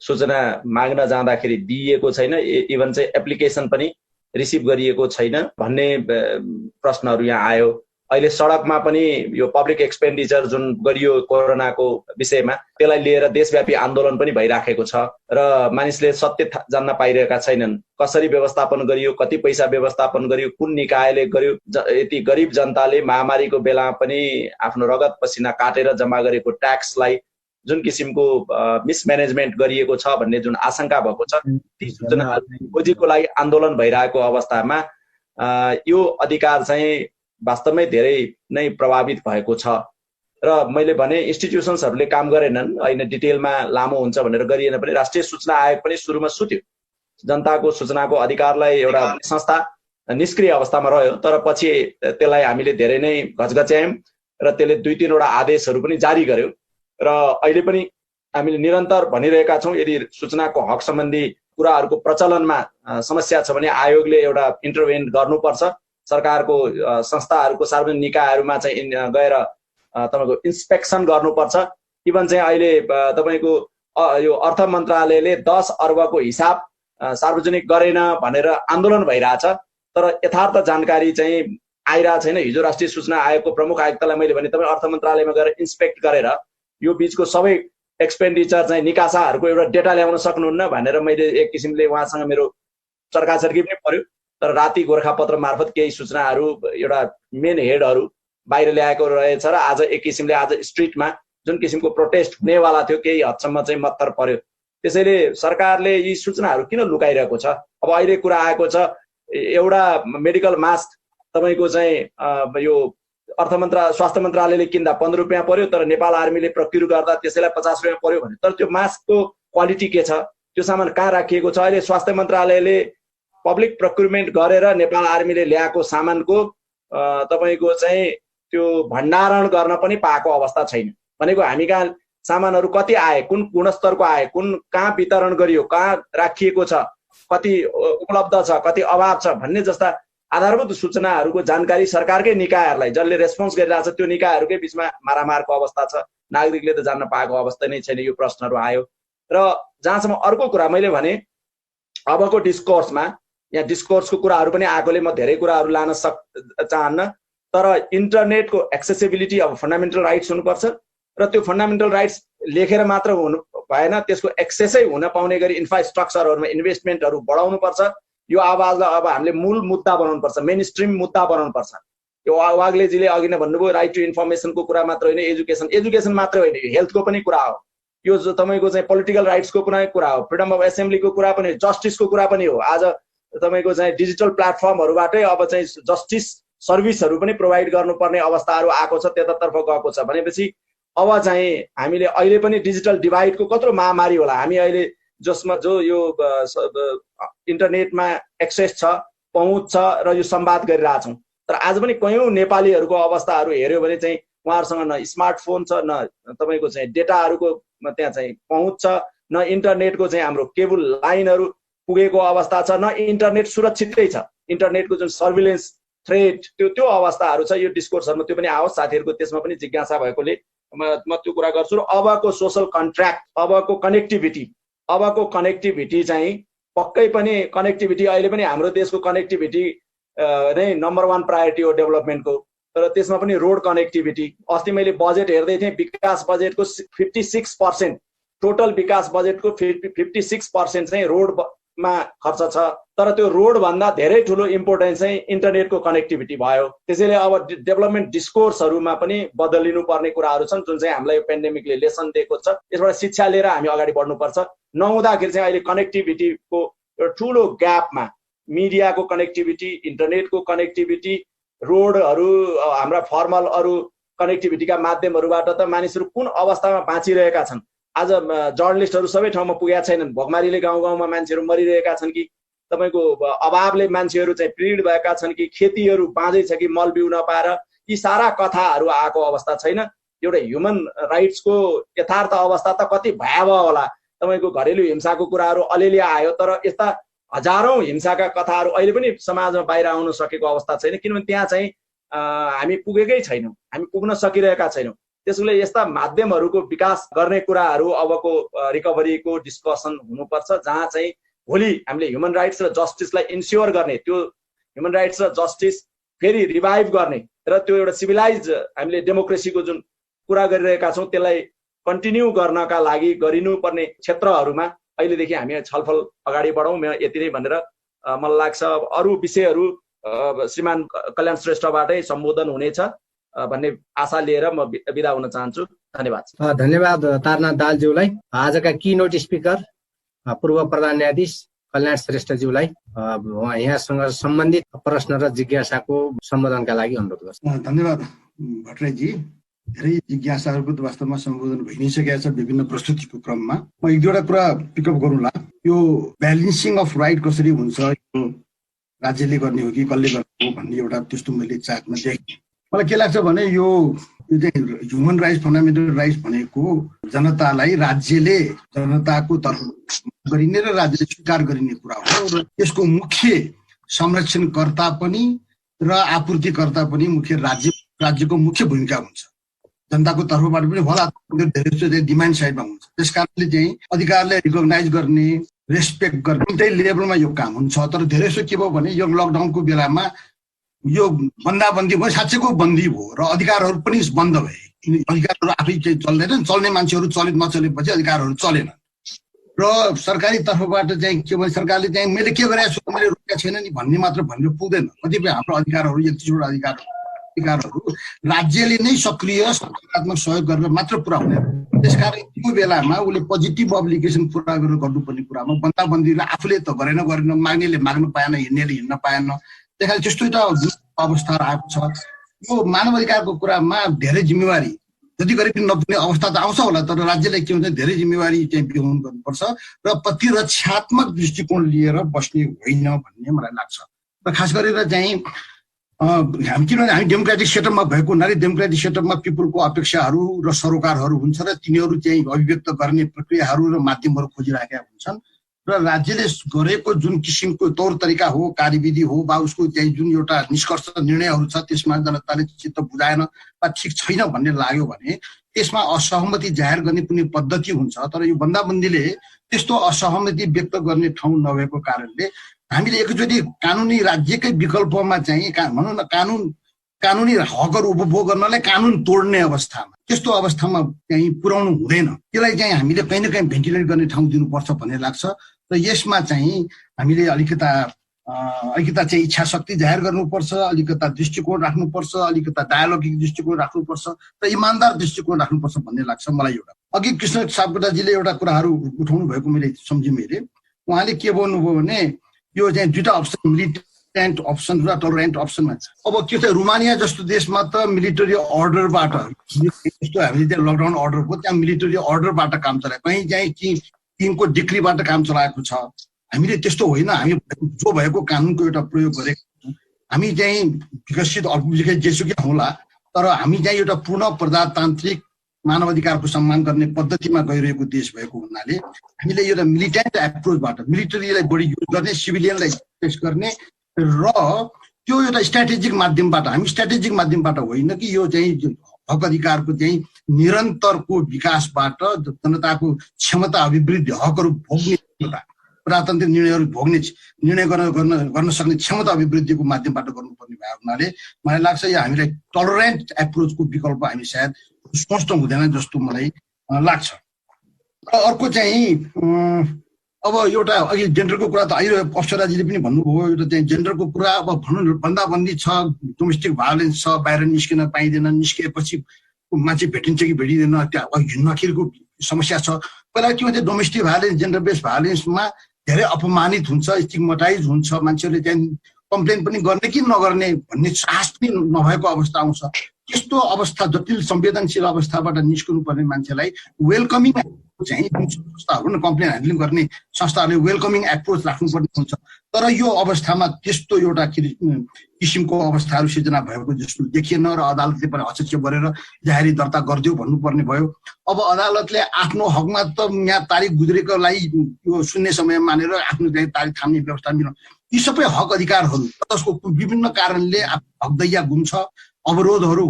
सूचना माग्न जाँदाखेरि दिइएको छैन, इभन चाहिँ एप्लिकेसन पनि रिसिभ गरिएको छैन भन्ने प्रश्नहरू यहाँ आयो। अहिले सडकमा पनि यो पब्लिक एक्सपेन्डिचर जुन गरियो कोरोनाको विषयमा, त्यसलाई लिएर देशव्यापी आन्दोलन पनि भइराखेको छ र मानिसले सत्य जान्न पाइरहेका छैनन्। कसरी व्यवस्थापन गरियो, कति पैसा व्यवस्थापन गरियो, कुन निकायले गर्यो, यति गरिब जनताले महामारीको बेला पनि आफ्नो रगत पसिना काटेर जम्मा गरेको ट्याक्सलाई जुन किसिमको मिसम्यानेजमेन्ट गरिएको छ भन्ने जुन आशंका भएको छ, ती सूचना खोजीको लागि आन्दोलन भइरहेको अवस्थामा यो अधिकार चाहिँ वास्तवमै धेरै नै प्रभावित भएको छ। र मैले भने इन्स्टिट्युसन्सहरूले काम गरेनन्, होइन डिटेलमा लामो हुन्छ भनेर गरिएन पनि राष्ट्रिय सूचना आयोग पनि सुरुमा सुत्यो। जनताको सूचनाको अधिकारलाई एउटा संस्था निष्क्रिय अवस्थामा रह्यो, तर पछि त्यसलाई हामीले धेरै नै घचघच्यायौँ र त्यसले 2-3 वटा आदेशहरू पनि जारी गर्यो। र अहिले पनि हामीले निरन्तर भनिरहेका छौँ, यदि सूचनाको हक सम्बन्धी कुराहरूको प्रचलनमा समस्या छ भने आयोगले एउटा इन्टरभेन गर्नुपर्छ। सरकारको संस्थाहरूको सार्वजनिक निकायहरूमा चाहिँ गएर तपाईँको इन्स्पेक्सन गर्नुपर्छ। इभन चाहिँ अहिले तपाईँको यो अर्थ मन्त्रालयले 10 अर्बको हिसाब सार्वजनिक गरेन भनेर आन्दोलन भइरहेछ, तर यथार्थ जानकारी चाहिँ आइरहेको छैन। हिजो राष्ट्रिय सूचना आयोगको प्रमुख आयुक्तलाई मैले भने तपाईँ अर्थ मन्त्रालयमा गएर इन्स्पेक्ट गरेर यो बीचको सबै एक्सपेन्डिचर चाहिँ निकासाहरूको एउटा डेटा ल्याउन सक्नुहुन्न भनेर मैले एक किसिमले उहाँसँग मेरो चर्काचर्की पनि पर्यो। तर राति गोर्खापत्र मार्फत केही सूचनाहरू एउटा मेन हेडहरू बाहिर ल्याएको रहेछ र आज एक किसिमले आज स्ट्रिटमा जुन किसिमको प्रोटेस्ट हुनेवाला थियो केही हदसम्म चाहिँ मत्तर पर्यो। त्यसैले सरकारले यी सूचनाहरू किन लुकाइरहेको छ? अब अहिले कुरा आएको छ एउटा मेडिकल मास्क तपाईँको चाहिँ यो स्वास्थ्य मन्त्रालयले किन्दा 15 रुपियाँ पर्यो, तर नेपाल आर्मीले प्रक्युर गर्दा त्यसैलाई 50 रुपियाँ पर्यो भने, तर त्यो मास्कको क्वालिटी के छ, त्यो सामान कहाँ राखिएको छ? अहिले स्वास्थ्य मन्त्रालयले पब्लिक प्रक्युरमेन्ट गरेर नेपाल आर्मीले ल्याएको सामानको तपाईँको चाहिँ त्यो भण्डारण गर्न पनि पाएको अवस्था छैन। भनेको हामी कहाँ सामानहरू कति आए, कुन गुणस्तरको आए, कुन कहाँ वितरण गरियो, कहाँ राखिएको छ, कति उपलब्ध छ, कति अभाव छ भन्ने जस्ता आधारभूत सूचनाहरूको जानकारी सरकारकै निकायहरूलाई जसले रेस्पोन्स गरिरहेछ त्यो निकायहरूकै बिचमा मारामारको अवस्था छ। नागरिकले त जान्न पाएको अवस्था नै छैन। यो प्रश्नहरू आयो र जहाँसम्म अर्को कुरा मैले भने अबको डिस्कोर्समा यहाँ डिस्कोर्सको कुराहरू पनि आएकोले म धेरै कुराहरू लान चाहन्न, तर इन्टरनेटको एक्सेसिबिलिटी अब फन्डामेन्टल राइट्स हुनुपर्छ र त्यो फन्डामेन्टल राइट्स लेखेर मात्र हुनु भएन, त्यसको एक्सेसै हुन पाउने गरी इन्फ्रास्ट्रक्चरहरूमा इन्भेस्टमेन्टहरू बढाउनुपर्छ। यो आवाजलाई अब हामीले मूल मुद्दा बनाउनुपर्छ, मेन स्ट्रिम मुद्दा बनाउनुपर्छ। यो वाग्लेजीले अघि नै भन्नुभयो राइट टु इन्फर्मेसनको कुरा मात्र होइन, एजुकेसन मात्र होइन, हेल्थको पनि कुरा हो, यो जो तपाईँको चाहिँ पोलिटिकल राइट्सको पनि कुरा हो, फ्रिडम अफ एसेम्ब्लीको कुरा पनि हो, जस्टिसको कुरा पनि हो। आज तपाईँको चाहिँ डिजिटल प्लेटफर्महरूबाटै अब चाहिँ जस्टिस सर्भिसहरू पनि प्रोभाइड गर्नुपर्ने अवस्थाहरू आएको छ, त्यतातर्फ गएको छ भनेपछि अब चाहिँ हामीले अहिले पनि डिजिटल डिभाइडको कत्रो महामारी होला। हामी अहिले जसमा जो यो इन्टरनेटमा एक्सेस छ, पहुँच छ र यो संवाद गरिरहेछौँ, तर आज पनि कयौँ नेपालीहरूको अवस्थाहरू हेऱ्यो भने चाहिँ उहाँहरूसँग न स्मार्टफोन छ, न तपाईँको चाहिँ डेटाहरूको त्यहाँ चाहिँ पहुँच छ, न इन्टरनेटको चाहिँ हाम्रो केबल लाइनहरू पुगेको अवस्था छ, न इन्टरनेट सुरक्षितै छ। इन्टरनेटको जुन सर्भिलेन्स थ्रेट त्यो अवस्थाहरू छ। यो डिस्कोर्सहरूमा त्यो पनि आओस्, साथीहरूको त्यसमा पनि जिज्ञासा भएकोले म त्यो कुरा गर्छु। र अबको सोसल कन्ट्र्याक्ट, अबको कनेक्टिभिटी चाहिँ पक्कै पनि कनेक्टिभिटी अहिले पनि हाम्रो देशको कनेक्टिभिटी नै नम्बर 1 प्रायोरिटी हो डेभलपमेन्टको, तर त्यसमा पनि रोड कनेक्टिभिटी। अस्ति मैले बजेट हेर्दै थिएँ, विकास बजेटको 56%, टोटल विकास बजेटको 56% चाहिँ रोडमा खर्च छ, तर त्यो रोड भन्दा धेरै ठुलो इम्पोर्टेन्स चाहिँ इन्टरनेटको कनेक्टिभिटी भयो। त्यसैले अब डेभलपमेन्ट डिस्कोर्सहरूमा पनि बदलिनु पर्ने कुराहरू छन्, जुन चाहिँ हामीलाई यो पेन्डेमिकले लेसन दिएको छ। यसबाट शिक्षा लिएर हामी अगाडि बढ्नुपर्छ। नहुँदाखेरि चाहिँ अहिले कनेक्टिभिटीको एउटा ठुलो ग्यापमा मिडियाको कनेक्टिभिटी, इन्टरनेटको कनेक्टिभिटी, रोडहरू, हाम्रा फर्मल अरू कनेक्टिभिटीका माध्यमहरूबाट त मानिसहरू कुन अवस्थामा बाँचिरहेका छन्। आज जर्नलिस्टहरू सबै ठाउँमा पुगेका छैनन्, भोकमारीले गाउँ गाउँमा मान्छेहरू मरिरहेका छन् कि तपाईँको अभावले मान्छेहरू चाहिँ पीडित भएका छन् कि खेतीहरू बाँझै छ कि मल बिउ नपाएर, यी सारा कथाहरू आएको अवस्था छैन। एउटा ह्युमन राइट्सको यथार्थ अवस्था त कति भयावह होला। तपाईँको घरेलु हिंसाको कुराहरू अलिअलि आयो, तर यस्ता हजारौं हिंसाका कथाहरू अहिले पनि समाजमा बाहिर आउन सकेको अवस्था छैन, किनभने त्यहाँ चाहिँ हामी पुगेकै छैनौँ, हामी पुग्न सकिरहेका छैनौँ। त्यसैले यस्ता माध्यमहरूको विकास गर्ने कुराहरू अबको रिकभरीको डिस्कसन हुनुपर्छ, जहाँ चाहिँ भोलि हामीले ह्युमन राइट्स र जस्टिसलाई इन्स्योर गर्ने, त्यो ह्युमन राइट्स र जस्टिस फेरि रिभाइभ गर्ने र त्यो एउटा सिभिलाइज हामीले डेमोक्रेसीको जुन कुरा गरिरहेका छौँ त्यसलाई कन्टिन्यू गर्नका लागि गरिनुपर्ने क्षेत्रहरूमा अहिलेदेखि हामी छलफल अगाडि बढौँ। म यति नै भनेर मलाई लाग्छ अरू विषयहरू श्रीमान कल्याण श्रेष्ठबाटै सम्बोधन हुनेछ भन्ने आशा लिएर म बिदा हुन चाहन्छु। धन्यवाद। धन्यवाद तारनाथ दाहालज्यूलाई। आजका किनोट स्पिकर पूर्व प्रधान न्यायाधीश कल्याण श्रेष्ठज्यूलाई यहाँसँग सम्बन्धित प्रश्न र जिज्ञासाको सम्बोधनका लागि अनुरोध गर्छु। धन्यवाद भट्टराईजी। धेरै जिज्ञासाहरूको त वास्तवमा सम्बोधन भइ नै सकेका छ विभिन्न प्रस्तुतिको क्रममा। म एक दुईवटा कुरा पिकअप गरौँला। यो ब्यालेन्सिङ अफ राइट कसरी हुन्छ, यो राज्यले गर्ने हो कि कसले गर्ने हो भन्ने एउटा त्यस्तो मैले चार्टमा देखेँ। मलाई के लाग्छ भने यो ह्युमन राइट्स, फन्डामेन्टल राइट्स भनेको जनतालाई राज्यले जनताको तर्फ गरिने र राज्यले स्वीकार गरिने कुरा हो र यसको मुख्य संरक्षणकर्ता पनि र आपूर्तिकर्ता पनि मुख्य राज्यको मुख्य भूमिका हुन्छ। जनताको तर्फबाट पनि होला धेरै जसो डिमान्ड साइडमा हुन्छ। त्यस कारणले चाहिँ अधिकारलाई रिकगनाइज गर्ने, रेस्पेक्ट गर्ने दुईटै लेभलमा यो काम हुन्छ। तर धेरै जसो के भयो भने यो लकडाउनको बेलामा यो बन्दाबन्दी भयो, साँच्चैको बन्दी भयो र अधिकारहरू पनि बन्द भए। अधिकारहरू आफै चाहिँ चल्दैन, चल्ने मान्छेहरू नचलेपछि अधिकारहरू चलेन र सरकारी तर्फबाट चाहिँ के भने सरकारले चाहिँ मैले के गरेको छु मैले रोकेको छैन नि भन्ने मात्र भन्नु पुग्दैन। कतिपय हाम्रो अधिकारहरू 31वटा अधिकारहरू राज्यले नै सक्रिय सकारात्मक सहयोग गरेर मात्र पुरा हुने। त्यसकारण त्यो बेलामा उसले पोजिटिभ अब्लिगेसन पुरा गरेर गर्नुपर्ने कुरामा बन्दाबन्दीलाई आफूले त गरेन, माग्नेले माग्न पाएन, हिँड्नेले हिँड्न पाएन। त्यस कारण त्यस्तो एउटा अवस्था आएको छ। यो मानव अधिकारको कुरामा धेरै जिम्मेवारी जति गरे पनि नपुग्ने अवस्था त आउँछ होला, तर राज्यलाई के हुन्छ धेरै जिम्मेवारी चाहिँ वहन गर्नुपर्छ र प्रतिरक्षात्मक दृष्टिकोण लिएर बस्ने होइन भन्ने मलाई लाग्छ। र खास गरेर चाहिँ किनभने हामी डेमोक्रेटिक सेटअपमा भएको हुनाले डेमोक्रेटिक सेटअपमा पिपुलको अपेक्षाहरू र सरोकारहरू हुन्छ र तिनीहरू चाहिँ अभिव्यक्त गर्ने प्रक्रियाहरू र माध्यमहरू खोजिराखेका हुन्छन् र राज्यले गरेको जुन किसिमको तौर तरिका हो, कार्यविधि हो वा उसको चाहिँ जुन एउटा निष्कर्ष निर्णयहरू छ त्यसमा जनताले चित्त बुझाएन वा ठिक छैन भन्ने लाग्यो भने त्यसमा असहमति जाहेर गर्ने कुनै पद्धति हुन्छ। तर यो बन्दाबन्दीले त्यस्तो असहमति व्यक्त गर्ने ठाउँ नभएको कारणले हामीले एकचोटि कानुनी राज्यकै विकल्पमा चाहिँ भनौँ न कानुनी हकहरू उपभोग गर्नलाई कानुन तोड्ने अवस्थामा त्यस्तो अवस्थामा चाहिँ पुर्याउनु हुँदैन। त्यसलाई चाहिँ हामीले कहीँ न कहीँ भेन्टिलेट गर्ने ठाउँ दिनुपर्छ भन्ने लाग्छ र यसमा चाहिँ हामीले अलिकता चाहिँ इच्छा शक्ति जाहेर गर्नुपर्छ, अलिकता दृष्टिकोण राख्नुपर्छ, अलिकता डायलोगिक दृष्टिकोण राख्नुपर्छ र इमान्दार दृष्टिकोण राख्नुपर्छ भन्ने लाग्छ मलाई। एउटा अघि कृष्ण सापकोटाजीले एउटा कुराहरू उठाउनु भएको मैले सम्झेँ मैले, उहाँले के भन्नुभयो भने यो चाहिँ दुईटा अप्सन मिलिटेन्ट अप्सन र टलरेन्ट अप्सनमा छ। अब के छ रोमानिया जस्तो देशमा त मिलिटरी अर्डरबाट जस्तो हामीले त्यहाँ लकडाउन अर्डर भयो त्यहाँ मिलिटरी अर्डरबाट काम चलायो, कहीँ चाहिँ किङको डिक्रीबाट काम चलाएको छ। हामीले त्यस्तो होइन, हामी जो भएको कानुनको एउटा प्रयोग गरेको छौँ। हामी चाहिँ विकसित अल्पविकसित जेसुकै होला तर हामी चाहिँ एउटा पूर्ण प्रजातान्त्रिक मानव अधिकारको सम्मान गर्ने पद्धतिमा गइरहेको देश भएको हुनाले हामीले एउटा मिलिटेन्ट एप्रोचबाट मिलिटरीलाई बढी युज गर्ने, सिभिलियनलाई फेस गर्ने र त्यो एउटा स्ट्राटेजिक माध्यमबाट हामी स्ट्राटेजिक माध्यमबाट होइन कि यो चाहिँ हक अधिकारको चाहिँ निरन्तरको विकासबाट जनताको क्षमता अभिवृद्धि हकहरू भोग्ने प्रजातान्त्रिक निर्णयहरू भोग्ने निर्णय गर्न सक्ने क्षमता अभिवृद्धिको माध्यमबाट गर्नुपर्ने भएको हुनाले मलाई लाग्छ यो हामीलाई टलरेन्ट एप्रोचको विकल्प हामी सायद स्पष्ट हुँदैन जस्तो मलाई लाग्छ। र अर्को चाहिँ अब एउटा अघि जेन्डरको कुरा त अहिले अप्सराजीले पनि भन्नुभयो, एउटा चाहिँ जेन्डरको कुरा अब भनौँ बन्दाबन्दी छ, डोमेस्टिक भायोलेन्स छ, बाहिर निस्किन पाइँदैन, निस्किएपछि मान्छे भेटिन्छ कि भेटिँदैन, त्यहाँ हिँड्नखेरिको समस्या छ। पहिला के भन्छ डोमेस्टिक भायोलेन्स जेन्डर बेस्ड भायोलेन्समा धेरै अपमानित हुन्छ, स्टिगमेटाइज हुन्छ, मान्छेहरूले चाहिँ कम्प्लेन पनि गर्ने कि नगर्ने भन्ने साहस पनि नभएको अवस्था आउँछ। त्यस्तो अवस्था जटिल संवेदनशील अवस्थाबाट निस्कनु पर्ने मान्छेलाई वेलकमिङ चाहिँ संस्थाहरू न कम्प्लेन ह्यान्डलिङ गर्ने संस्थाहरूले वेलकमिङ एप्रोच राख्नुपर्ने हुन्छ। तर यो अवस्थामा त्यस्तो एउटा किसिमको अवस्थाहरू सिर्जना भएको जस्तो देखिएन र अदालतले पनि हस्तक्षेप गरेर जाहेरी दर्ता गरिदियो भन्नुपर्ने भयो। अब अदालतले आफ्नो हकमा त यहाँ तारिक गुज्रेकोलाई यो सुन्ने समय मानेर आफ्नो तारिक थाम्ने व्यवस्था मिलाउनु, यी सबै हक अधिकारहरू जसको विभिन्न कारणले हकदैया गुम्छ, अवरोधहरू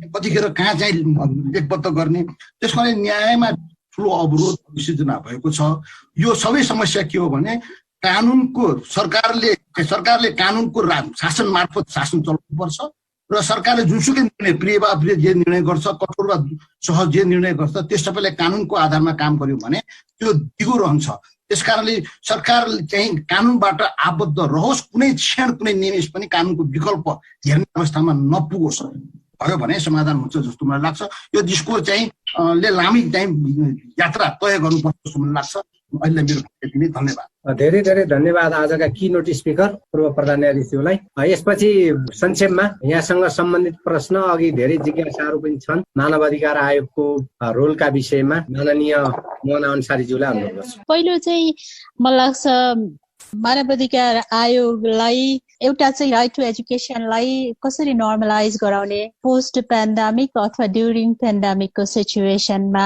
कतिखेर कहाँ चाहिँ लेखबद्ध गर्ने, त्यसको लागि न्यायमा ठुलो अवरोध सिर्जना भएको छ। यो सबै समस्या के हो भने कानुनको सरकारले कानुनको शासन मार्फत शासन चलाउनुपर्छ र सरकारले जुनसुकै निर्णय प्रिय वा अप्रिय जे निर्णय गर्छ, कठोर वा सहज जे निर्णय गर्छ त्यस सबैलाई कानुनको आधारमा काम गर्यो भने त्यो दिगो रहन्छ। त्यसकारणले सरकार चाहिँ कानुनबाट आबद्ध रहोस्, कुनै क्षण कुनै निमेष पनि कानुनको विकल्प हेर्ने अवस्थामा नपुगोस् भयो भने समाधान हुन्छ जस्तो मलाई लाग्छ। यो डिस्कोर्स चाहिँ लामी चाहिँ यात्रा तय गर्नुपर्छ जस्तो मलाई लाग्छ। अहिले मेरो यति नै, धन्यवाद। धेरै धेरै धन्यवाद आजका किनोट स्पिकर पूर्व प्रधान न्यायाधीशज्यूलाई। यसपछि संक्षेपमा यहाँसँग सम्बन्धित प्रश्न, अघि धेरै जिज्ञासाहरू पनि छन् मानव अधिकार आयोगको रोलका विषयमा, माननीय मोहन अन्सारीज्यूलाई अनुरोध गर्छु। पहिलो चाहिँ मलाई लाग्छ मानवाधिकार आयोगलाई एउटा चाहिँ राइट टु एजुकेसनलाई कसरी नर्मलाइज गराउने पोस्ट पेन्डेमिक अथवा ड्युरिङ पेन्डेमिकको सिचुएसनमा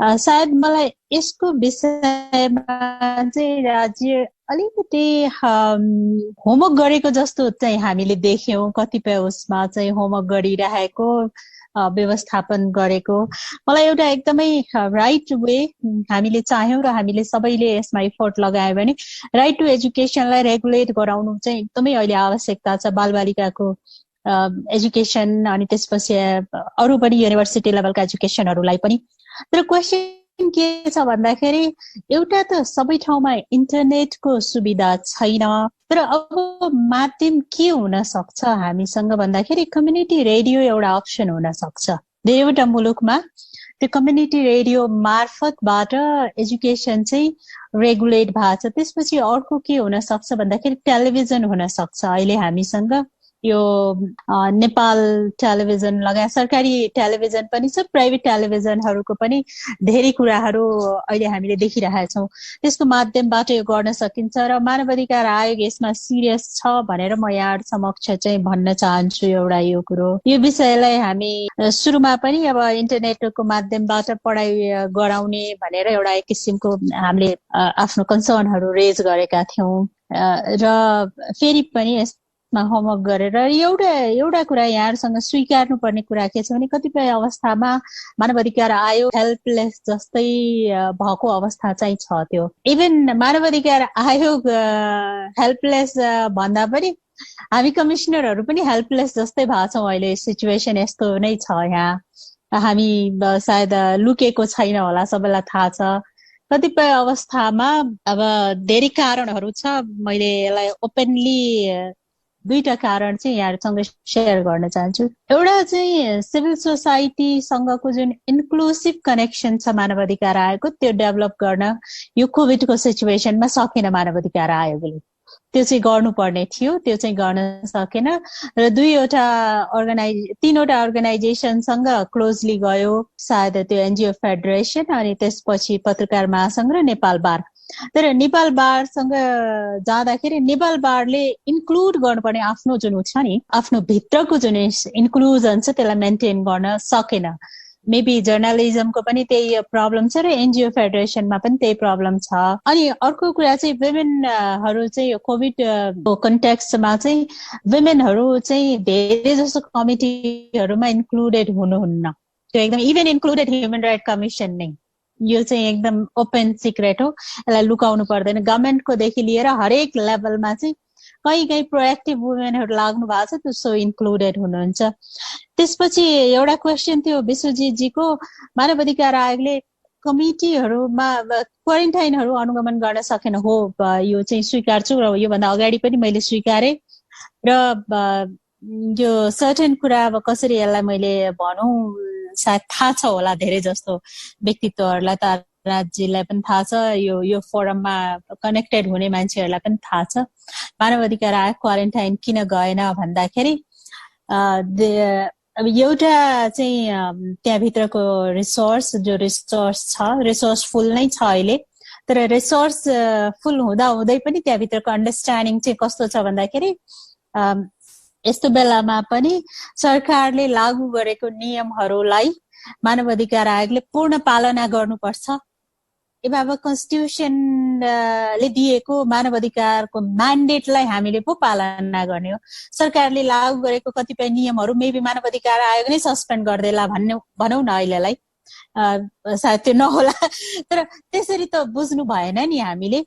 सायद मलाई यसको विषयमा चाहिँ राज्य अलिकति होमवर्क गरेको जस्तो चाहिँ हामीले देख्यौँ। कतिपय उसमा चाहिँ होमवर्क गरिरहेको व्यवस्थापन गरेको मलाई एउटा एकदमै राइट वे हामीले चाह्यौँ र हामीले सबैले यसमा इफोर्ट लगायो भने राइट टु एजुकेसनलाई रेगुलेट गराउनु चाहिँ एकदमै अहिले आवश्यकता छ। बालबालिकाको एजुकेसन अनि त्यसपछि अरू पनि युनिभर्सिटी लेभलका एजुकेसनहरूलाई पनि। तर क्वेसन के छ भन्दाखेरि एउटा त सबै ठाउँमा इन्टरनेटको सुविधा छैन, तर अब माध्यम के हुन सक्छ हामीसँग भन्दाखेरि कम्युनिटी रेडियो एउटा अप्सन हुन सक्छ। धेरैवटा मुलुकमा त्यो कम्युनिटी रेडियो मार्फतबाट एजुकेसन चाहिँ रेगुलेट भएको छ। त्यसपछि अर्को के हुन सक्छ भन्दाखेरि टेलिभिजन हुन सक्छ। अहिले हामीसँग यो नेपाल टेलिभिजन लगायत सरकारी टेलिभिजन पनि छ, प्राइभेट टेलिभिजनहरूको पनि धेरै कुराहरू अहिले हामीले देखिरहेका छौँ। त्यसको माध्यमबाट यो गर्न सकिन्छ र मानवाधिकार आयोग यसमा सिरियस छ भनेर म यहाँ समक्ष चाहिँ भन्न चाहन्छु। एउटा यो कुरो, यो विषयलाई हामी सुरुमा पनि अब इन्टरनेटको माध्यमबाट पढाइ गराउने भनेर एउटा एक किसिमको हामीले आफ्नो कन्सर्नहरू रेज गरेका थियौँ र फेरि पनि होमवर्क गरेर एउटा कुरा यहाँहरूसँग स्वीकार्नु पर्ने कुरा के छ भने कतिपय अवस्थामा मानवाधिकार आयोग हेल्पलेस जस्तै भएको अवस्था चाहिँ छ। त्यो इभन मानवाधिकार आयोग हेल्पलेस भन्दा पनि हामी कमिसनरहरू पनि हेल्पलेस जस्तै भएको छौँ। अहिले सिचुएसन यस्तो नै छ। यहाँ हामी सायद लुकेको छैन होला, सबैलाई थाहा छ। कतिपय अवस्थामा अब धेरै कारणहरू छ। मैले यसलाई ओपनली दुईटा कारण चाहिँ यहाँहरूसँग सेयर गर्न चाहन्छु। एउटा चाहिँ सिभिल सोसाइटीसँगको जुन इन्क्लुसिभ कनेक्सन छ मानवाधिकार आयोगको, त्यो डेभलप गर्न यो कोभिडको सिचुएसनमा सकेन मानवाधिकार आयोगले। त्यो चाहिँ गर्नुपर्ने थियो, त्यो चाहिँ गर्न सकेन र तीनवटा अर्गनाइजेसनसँग क्लोजली गयो, सायद त्यो एनजिओ फेडरेसन अनि त्यसपछि पत्रकार महासंघ र नेपाल बार। तर नेपाल बारसँग जाँदाखेरि नेपाल बारले इन्क्लुड गर्नुपर्ने आफ्नो जुन छ नि, आफ्नो भित्रको जुन इन्क्लुजन छ त्यसलाई मेन्टेन गर्न सकेन। मेबी जर्नलिजमको पनि त्यही प्रब्लम छ र एनजिओ फेडरेसनमा पनि त्यही प्रब्लम छ। अनि अर्को कुरा चाहिँ वुमेनहरू चाहिँ कोभिडको कन्टेक्स्टमा चाहिँ वुमेनहरू चाहिँ धेरै जस्तो कमिटीहरूमा इन्क्लुडेड हुनुहुन्न। त्यो एकदम even included human right commission नै, यो चाहिँ एकदम ओपन सिक्रेट हो, यसलाई लुकाउनु पर्दैन। गभर्मेन्टकोदेखि लिएर हरेक लेभलमा चाहिँ कहीँ प्रोएक्टिभ वुमेनहरू लाग्नु भएको छ, त्यो सो इन्क्लुडेड हुनुहुन्छ। त्यसपछि एउटा क्वेसन थियो विश्वजीतजीको, मानवाधिकार आयोगले कमिटीहरूमा क्वारेन्टाइनहरू अनुगमन गर्न सकेन हो, यो चाहिँ स्वीकार्छु र योभन्दा अगाडि पनि मैले स्वीकारेँ र यो सर्टेन कुरा अब कसरी यसलाई मैले भनौँ सायद थाहा छ होला धेरै जस्तो व्यक्तित्वहरूलाई, त राज्यलाई पनि थाहा छ, यो फोरममा कनेक्टेड हुने मान्छेहरूलाई पनि थाहा छ। मानवाधिकार आयोग क्वारेन्टाइन किन गएन भन्दाखेरि अब एउटा चाहिँ त्यहाँभित्रको रिसोर्स छ, रिसोर्सफुल नै छ अहिले। तर रिसोर्स फुल हुँदै पनि त्यहाँभित्रको अन्डरस्ट्यान्डिङ चाहिँ कस्तो छ भन्दाखेरि यस्तो बेलामा पनि सरकारले लागू गरेको नियमहरूलाई मानवाधिकार आयोगले पूर्ण पालना गर्नुपर्छ। अब कन्स्टिट्युसनले दिएको मानवाधिकारको म्यान्डेटलाई हामीले पो पालना गर्ने हो। सरकारले लागू गरेको कतिपय नियमहरू मेबी मानवाधिकार आयोग नै सस्पेन्ड गर्देला भनौँ न अहिलेलाई, सायद त्यो नहोला। तर त्यसरी त बुझ्नु भएन नि हामीले।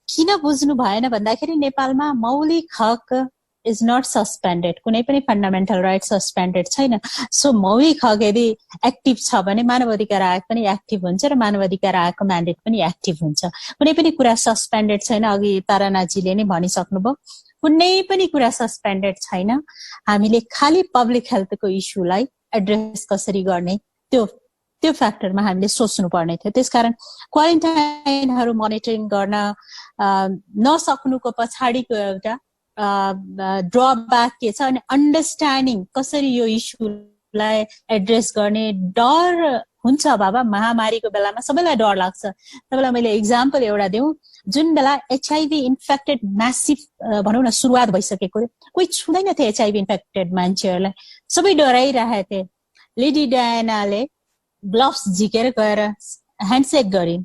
किन बुझ्नु भएन भन्दाखेरि नेपालमा मौलिक हक इज नट सस्पेन्डेड, कुनै पनि फन्डामेन्टल राइट सस्पेन्डेड छैन। सो मौलिक हक यदि एक्टिभ छ भने मानवाधिकार आयोग पनि एक्टिभ हुन्छ र मानवाधिकार आयोगको म्यान्डेट पनि एक्टिभ हुन्छ। कुनै पनि कुरा सस्पेन्डेड छैन, अघि तारानाथजीले नै भनिसक्नुभयो, कुनै पनि कुरा सस्पेन्डेड छैन। हामीले खालि पब्लिक हेल्थको इस्युलाई एड्रेस कसरी गर्ने त्यो फ्याक्टरमा हामीले सोच्नु पर्ने थियो। त्यसकारण क्वारेन्टाइनहरू मोनिटरिङ गर्न नसक्नुको पछाडिको एउटा ड्रब्याक के छ भने अन्डरस्ट्यान्डिङ कसरी यो इस्युलाई एड्रेस गर्ने डर हुन्छ बाबा, महामारीको बेलामा सबैलाई डर लाग्छ। तपाईँलाई मैले इक्जाम्पल एउटा दिउँ, जुन बेला HIV इन्फेक्टेड म्यासिभ भनौँ न सुरुवात भइसकेको, कोही छुँदैन थियो HIV इन्फेक्टेड मान्छेहरूलाई, सबै डराइरहेको थिए। लेडी डायनाले ग्लोभ्स झिकेर गएर ह्यान्डसेक गरिन्,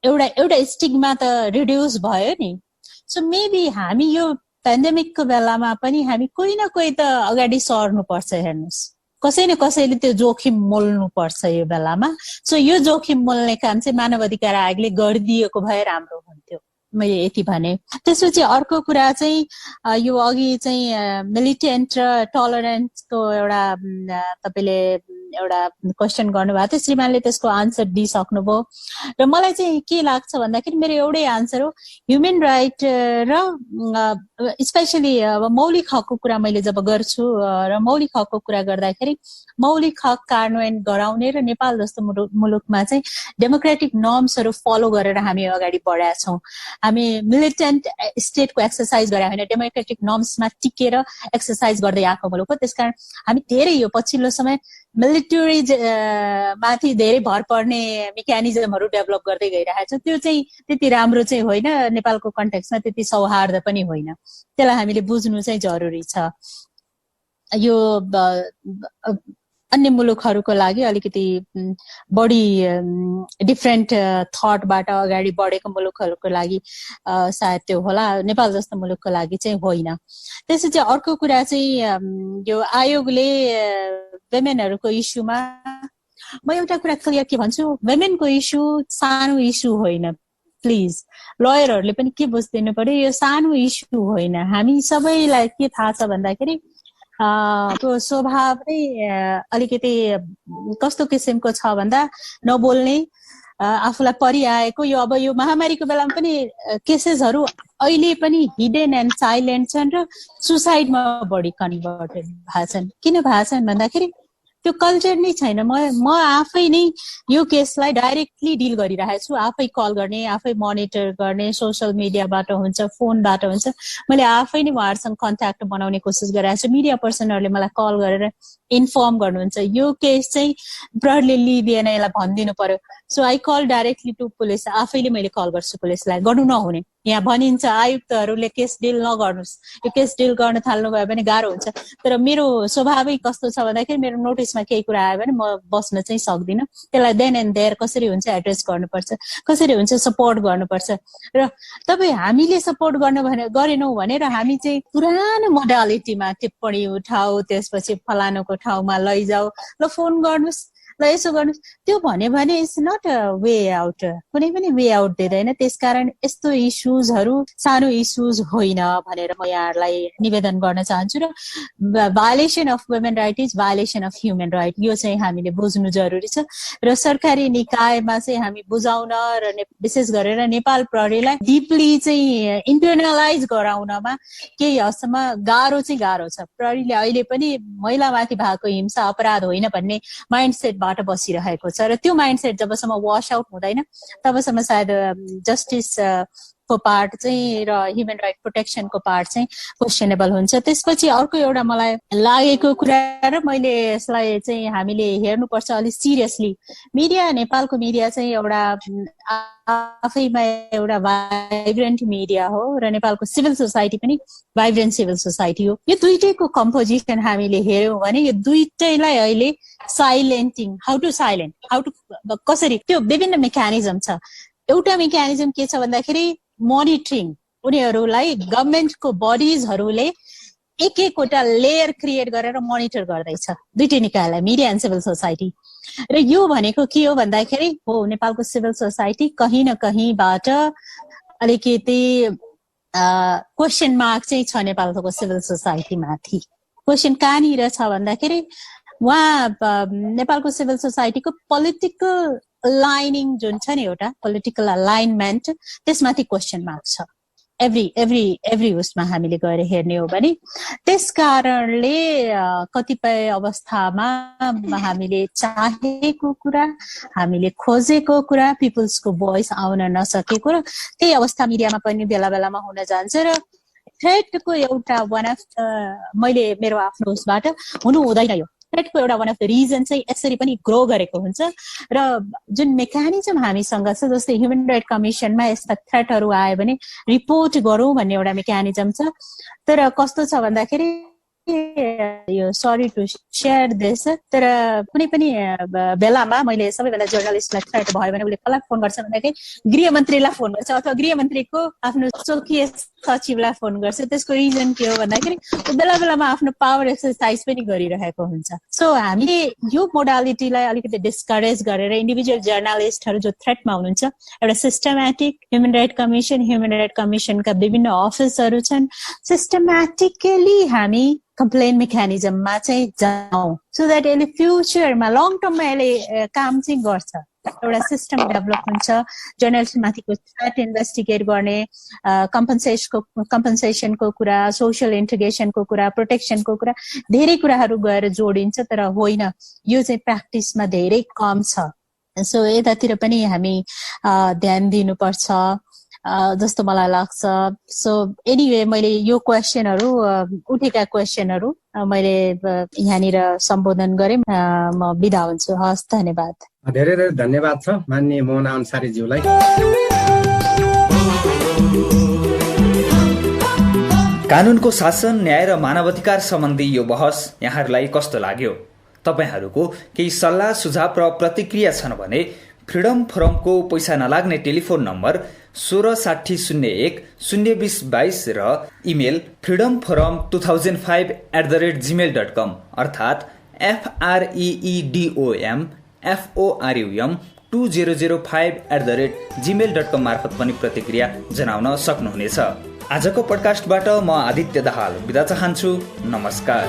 एउटा स्टिग्मा त रिड्युस भयो नि। सो मेबी हामी यो पेन्डेमिकको बेलामा पनि हामी कोही न कोही त अगाडि सर्नुपर्छ। हेर्नुहोस्, कसै न कसैले त्यो जोखिम मोल्नु पर्छ यो बेलामा। सो यो जोखिम मोल्ने काम चाहिँ मानव अधिकार आयोगले गरिदिएको भए राम्रो हुन्थ्यो, मैले यति भने। त्यसपछि अर्को कुरा चाहिँ यो अघि चाहिँ मिलिटेन्ट र टलरेन्सको एउटा तपाईँले एउटा क्वेसन गर्नुभएको थियो, श्रीमानले त्यसको आन्सर दिइसक्नुभयो। र मलाई चाहिँ के लाग्छ भन्दाखेरि मेरो एउटै आन्सर हो, ह्युमन राइट र स्पेसली अब मौलिक हकको कुरा मैले जब गर्छु र मौलिक हकको कुरा गर्दाखेरि मौलिक हक कार्यान्वयन गराउने र नेपाल जस्तो मुलुकमा चाहिँ डेमोक्रेटिक नर्म्सहरू फलो गरेर हामी अगाडि बढाएका छौँ। हामी मिलिटेन्ट स्टेटको एक्सर्साइज गरे होइन, डेमोक्रेटिक नर्म्समा टिकेर एक्सर्साइज गर्दै आएको मुलुक हो। त्यसकारण हामी धेरै यो पछिल्लो समय मिलिटरी माथि धेरै भर पर्ने मेकानिजमहरू डेभलप गर्दै गइरहेको छ। त्यो चाहिँ त्यति राम्रो चाहिँ होइन, नेपालको कन्टेक्स्टमा त्यति सौहार्द पनि होइन। त्यसलाई हामीले बुझ्नु चाहिँ जरुरी छ। यो अन्य मुलुकहरूको लागि अलिकति बढी डिफ्रेन्ट थटबाट अगाडि बढेको मुलुकहरूको लागि सायद त्यो होला, नेपाल जस्तो मुलुकको लागि चाहिँ होइन। त्यसपछि अर्को कुरा चाहिँ यो आयोगले वुमेनहरूको इस्युमा, म एउटा कुरा क्लियर के भन्छु, वुमेनको इस्यु सानो इस्यु होइन। प्लिज लयरहरूले पनि के बुझिदिनु पर्यो, यो सानो इस्यु होइन। हामी सबैलाई के थाहा छ भन्दाखेरि त्यो स्वभाव नै अलिकति कस्तो किसिमको छ भन्दा नबोल्ने, आफूलाई परिआएको। यो अब यो महामारीको बेलामा पनि केसेसहरू अहिले पनि हिडन एन्ड साइलेन्ट छन् र सुसाइडमा बढी कन्भर्टेड भएको छन्। किन भएको छन् भन्दाखेरि त्यो कल्चर नै छैन। म आफै नै यो केसलाई डाइरेक्टली डिल गरिरहेको छु, आफै कल गर्ने, आफै मोनिटर गर्ने, सोसियल मिडियाबाट हुन्छ, फोनबाट हुन्छ। मैले आफै नै उहाँहरूसँग कन्ट्याक्ट बनाउने कोसिस गरिरहेको छु। मिडिया पर्सनहरूले मलाई कल गरेर इन्फर्म गर्नुहुन्छ यो केस चाहिँ प्रहरीले लिइदिएन, यसलाई भनिदिनु पर्यो। So I call directly to police, आफैले मैले कल गर्छु पुलिसलाई। गर्नु नहुने, यहाँ भनिन्छ आयुक्तहरूले केस डिल नगर्नुहोस्, यो केस डिल गर्न थाल्नु भयो भने गाह्रो हुन्छ। तर मेरो स्वभावै कस्तो छ भन्दाखेरि मेरो नोटिसमा केही कुरा आयो भने म बस्न चाहिँ सक्दिनँ। त्यसलाई देन एन्ड देयर कसरी हुन्छ एड्रेस गर्नुपर्छ, कसरी हुन्छ सपोर्ट गर्नुपर्छ। र तपाईँ हामीले सपोर्ट गरेनौँ भने र हामी चाहिँ पुरानो मोडालिटीमा टिप्पणी उठाऊ, त्यसपछि फलानुको ठाउँमा लैजाऊ, ल फोन गर्नुहोस्, ल यसो गर्नुहोस्, त्यो भन्यो भने it's not a way out. कुनै पनि वे आउट दिँदैन। त्यसकारण यस्तो इस्युजहरू सानो इस्युज होइन भनेर म यहाँहरूलाई निवेदन गर्न चाहन्छु। र violation of women right is violation of human right, यो चाहिँ हामीले बुझ्नु जरुरी छ। र सरकारी निकायमा चाहिँ हामी बुझाउन र विशेष गरेर नेपाल प्रहरीलाई डिपली चाहिँ इन्टर्नलाइज गराउनमा केही हदसम्म गाह्रो छ। प्रहरीले अहिले पनि महिलामाथि भएको हिंसा अपराध होइन भन्ने माइन्डसेटबाट बसिरहेको छ। र त्यो माइन्डसेट जबसम्म वास आउट हुँदैन तबसम्म सायद जस्टिस को पार्ट चाहिँ र ह्युमन राइट प्रोटेक्सनको पार्ट चाहिँ क्वेसनेबल हुन्छ। त्यसपछि अर्को एउटा मलाई लागेको कुरा, र मैले यसलाई चाहिँ हामीले हेर्नुपर्छ अलिक सिरियसली, मिडिया, नेपालको मिडिया चाहिँ एउटा आफैमा एउटा भाइब्रेन्ट मिडिया हो र नेपालको सिभिल सोसाइटी पनि भाइब्रेन्ट सिभिल सोसाइटी हो। यो दुईटैको कम्पोजिसन हामीले हेऱ्यौँ भने यो दुईटैलाई अहिले साइलेन्टिङ, हाउ टु कसरी, त्यो विभिन्न मेकानिजम छ। एउटा मेकानिजम के छ भन्दाखेरि मोनिटरिङ, उनीहरूलाई गभर्मेन्टको बडिजहरूले एक एकवटा लेयर क्रिएट गरेर मोनिटर गर्दैछ दुईटै निकायलाई, मिडिया एन्ड सिभिल सोसाइटी। र यो भनेको के हो भन्दाखेरि हो नेपालको सिभिल सोसाइटी कहीँ न कहीँबाट अलिकति क्वेसन मार्क चाहिँ छ नेपालको सिभिल सोसाइटी माथि। क्वेसन कहाँनिर छ भन्दाखेरि उहाँ नेपालको सिभिल सोसाइटीको पोलिटिकल अलाइनिङ जुन छ नि, एउटा पोलिटिकल अलाइनमेन्ट, त्यसमाथि क्वेसन मार्क छ एभ्री उसमा हामीले गएर हेर्ने हो भने। त्यस कारणले कतिपय अवस्थामा हामीले चाहेको कुरा, हामीले खोजेको कुरा, पिपल्सको भोइस आउन नसकेको, र त्यही अवस्था मिडियामा पनि बेला बेलामा हुन जान्छ। र थ्रेटको एउटा वान अफ मैले मेरो आफ्नो उसबाट हुनु हुँदैन, यो थ्रेटको एउटा वान अफ द रिजन चाहिँ यसरी पनि ग्रो गरेको हुन्छ र जुन मेकानिजम हामीसँग छ जस्तै ह्युमन राइट कमिसनमा यस्ता थ्रेटहरू आयो भने रिपोर्ट गरौँ भन्ने एउटा मेकानिजम छ। तर कस्तो छ भन्दाखेरि यो सरी टु सेयर दिस, तर कुनै पनि बेलामा मैले सबैभन्दा जर्नलिस्टलाई थ्रेट भयो भने उसले कसलाई फोन गर्छ भन्दाखेरि गृहमन्त्रीलाई फोन गर्छ अथवा गृहमन्त्रीको आफ्नो चौकीय सचिवलाई फोन गर्छ। त्यसको रिजन के हो भन्दाखेरि बेला बेलामा आफ्नो पावर एक्सर्साइज पनि गरिरहेको हुन्छ। सो हामीले यो मोडालिटीलाई अलिकति डिस्करेज गरेर इन्डिभिजुअल जर्नलिस्टहरू जो थ्रेटमा हुनुहुन्छ एउटा सिस्टमेटिक ह्युमन राइट कमिसनका विभिन्न अफिसहरू छन्, सिस्टमेटिकली हामी कम्प्लेन मेकानिजममा चाहिँ जाउँ सो द्याट यसले फ्युचरमा लङ टर्ममा यसले काम चाहिँ गर्छ। एउटा सिस्टम डेभलप हुन्छ, जर्नलिस्टमाथिको थ्रेट इन्भेस्टिगेट गर्ने, कम्पन्सेसनको कुरा, सोसियल इन्टिग्रेसनको कुरा, प्रोटेक्सनको कुरा, धेरै कुराहरू गएर जोडिन्छ। तर होइन, यो चाहिँ प्र्याक्टिसमा धेरै कम छ। सो यतातिर पनि हामी ध्यान दिनुपर्छ जस्तो मलाई लाग्छ। सो एनिवे मैले यो क्वेसनहरू उठेका क्वेसनहरू मैले यहाँनिर सम्बोधन गरेँ। म बिदा हुन्छु। हस्, धन्यवाद। धेरै धेरै धन्यवाद छ माननीय मोहना अन्सारीज्यूलाई। कानुनको शासन, न्याय र मानवाधिकार सम्बन्धी यो बहस यहाँहरूलाई कस्तो लाग्यो? तपाईहरूको केही सल्लाह सुझाव र प्रतिक्रिया छन् भने फ्रिडम फोरमको पैसा नलाग्ने टेलिफोन नम्बर 1660102022 र इमेल freedomforum2005@gmail.com अर्थात् FREEDOMFORUM2005@gmail.com मार्फत पनि प्रतिक्रिया जनाउन सक्नुहुनेछ। आजको पडकास्टबाट म आदित्य दाहाल बिदा चाहन्छु। नमस्कार।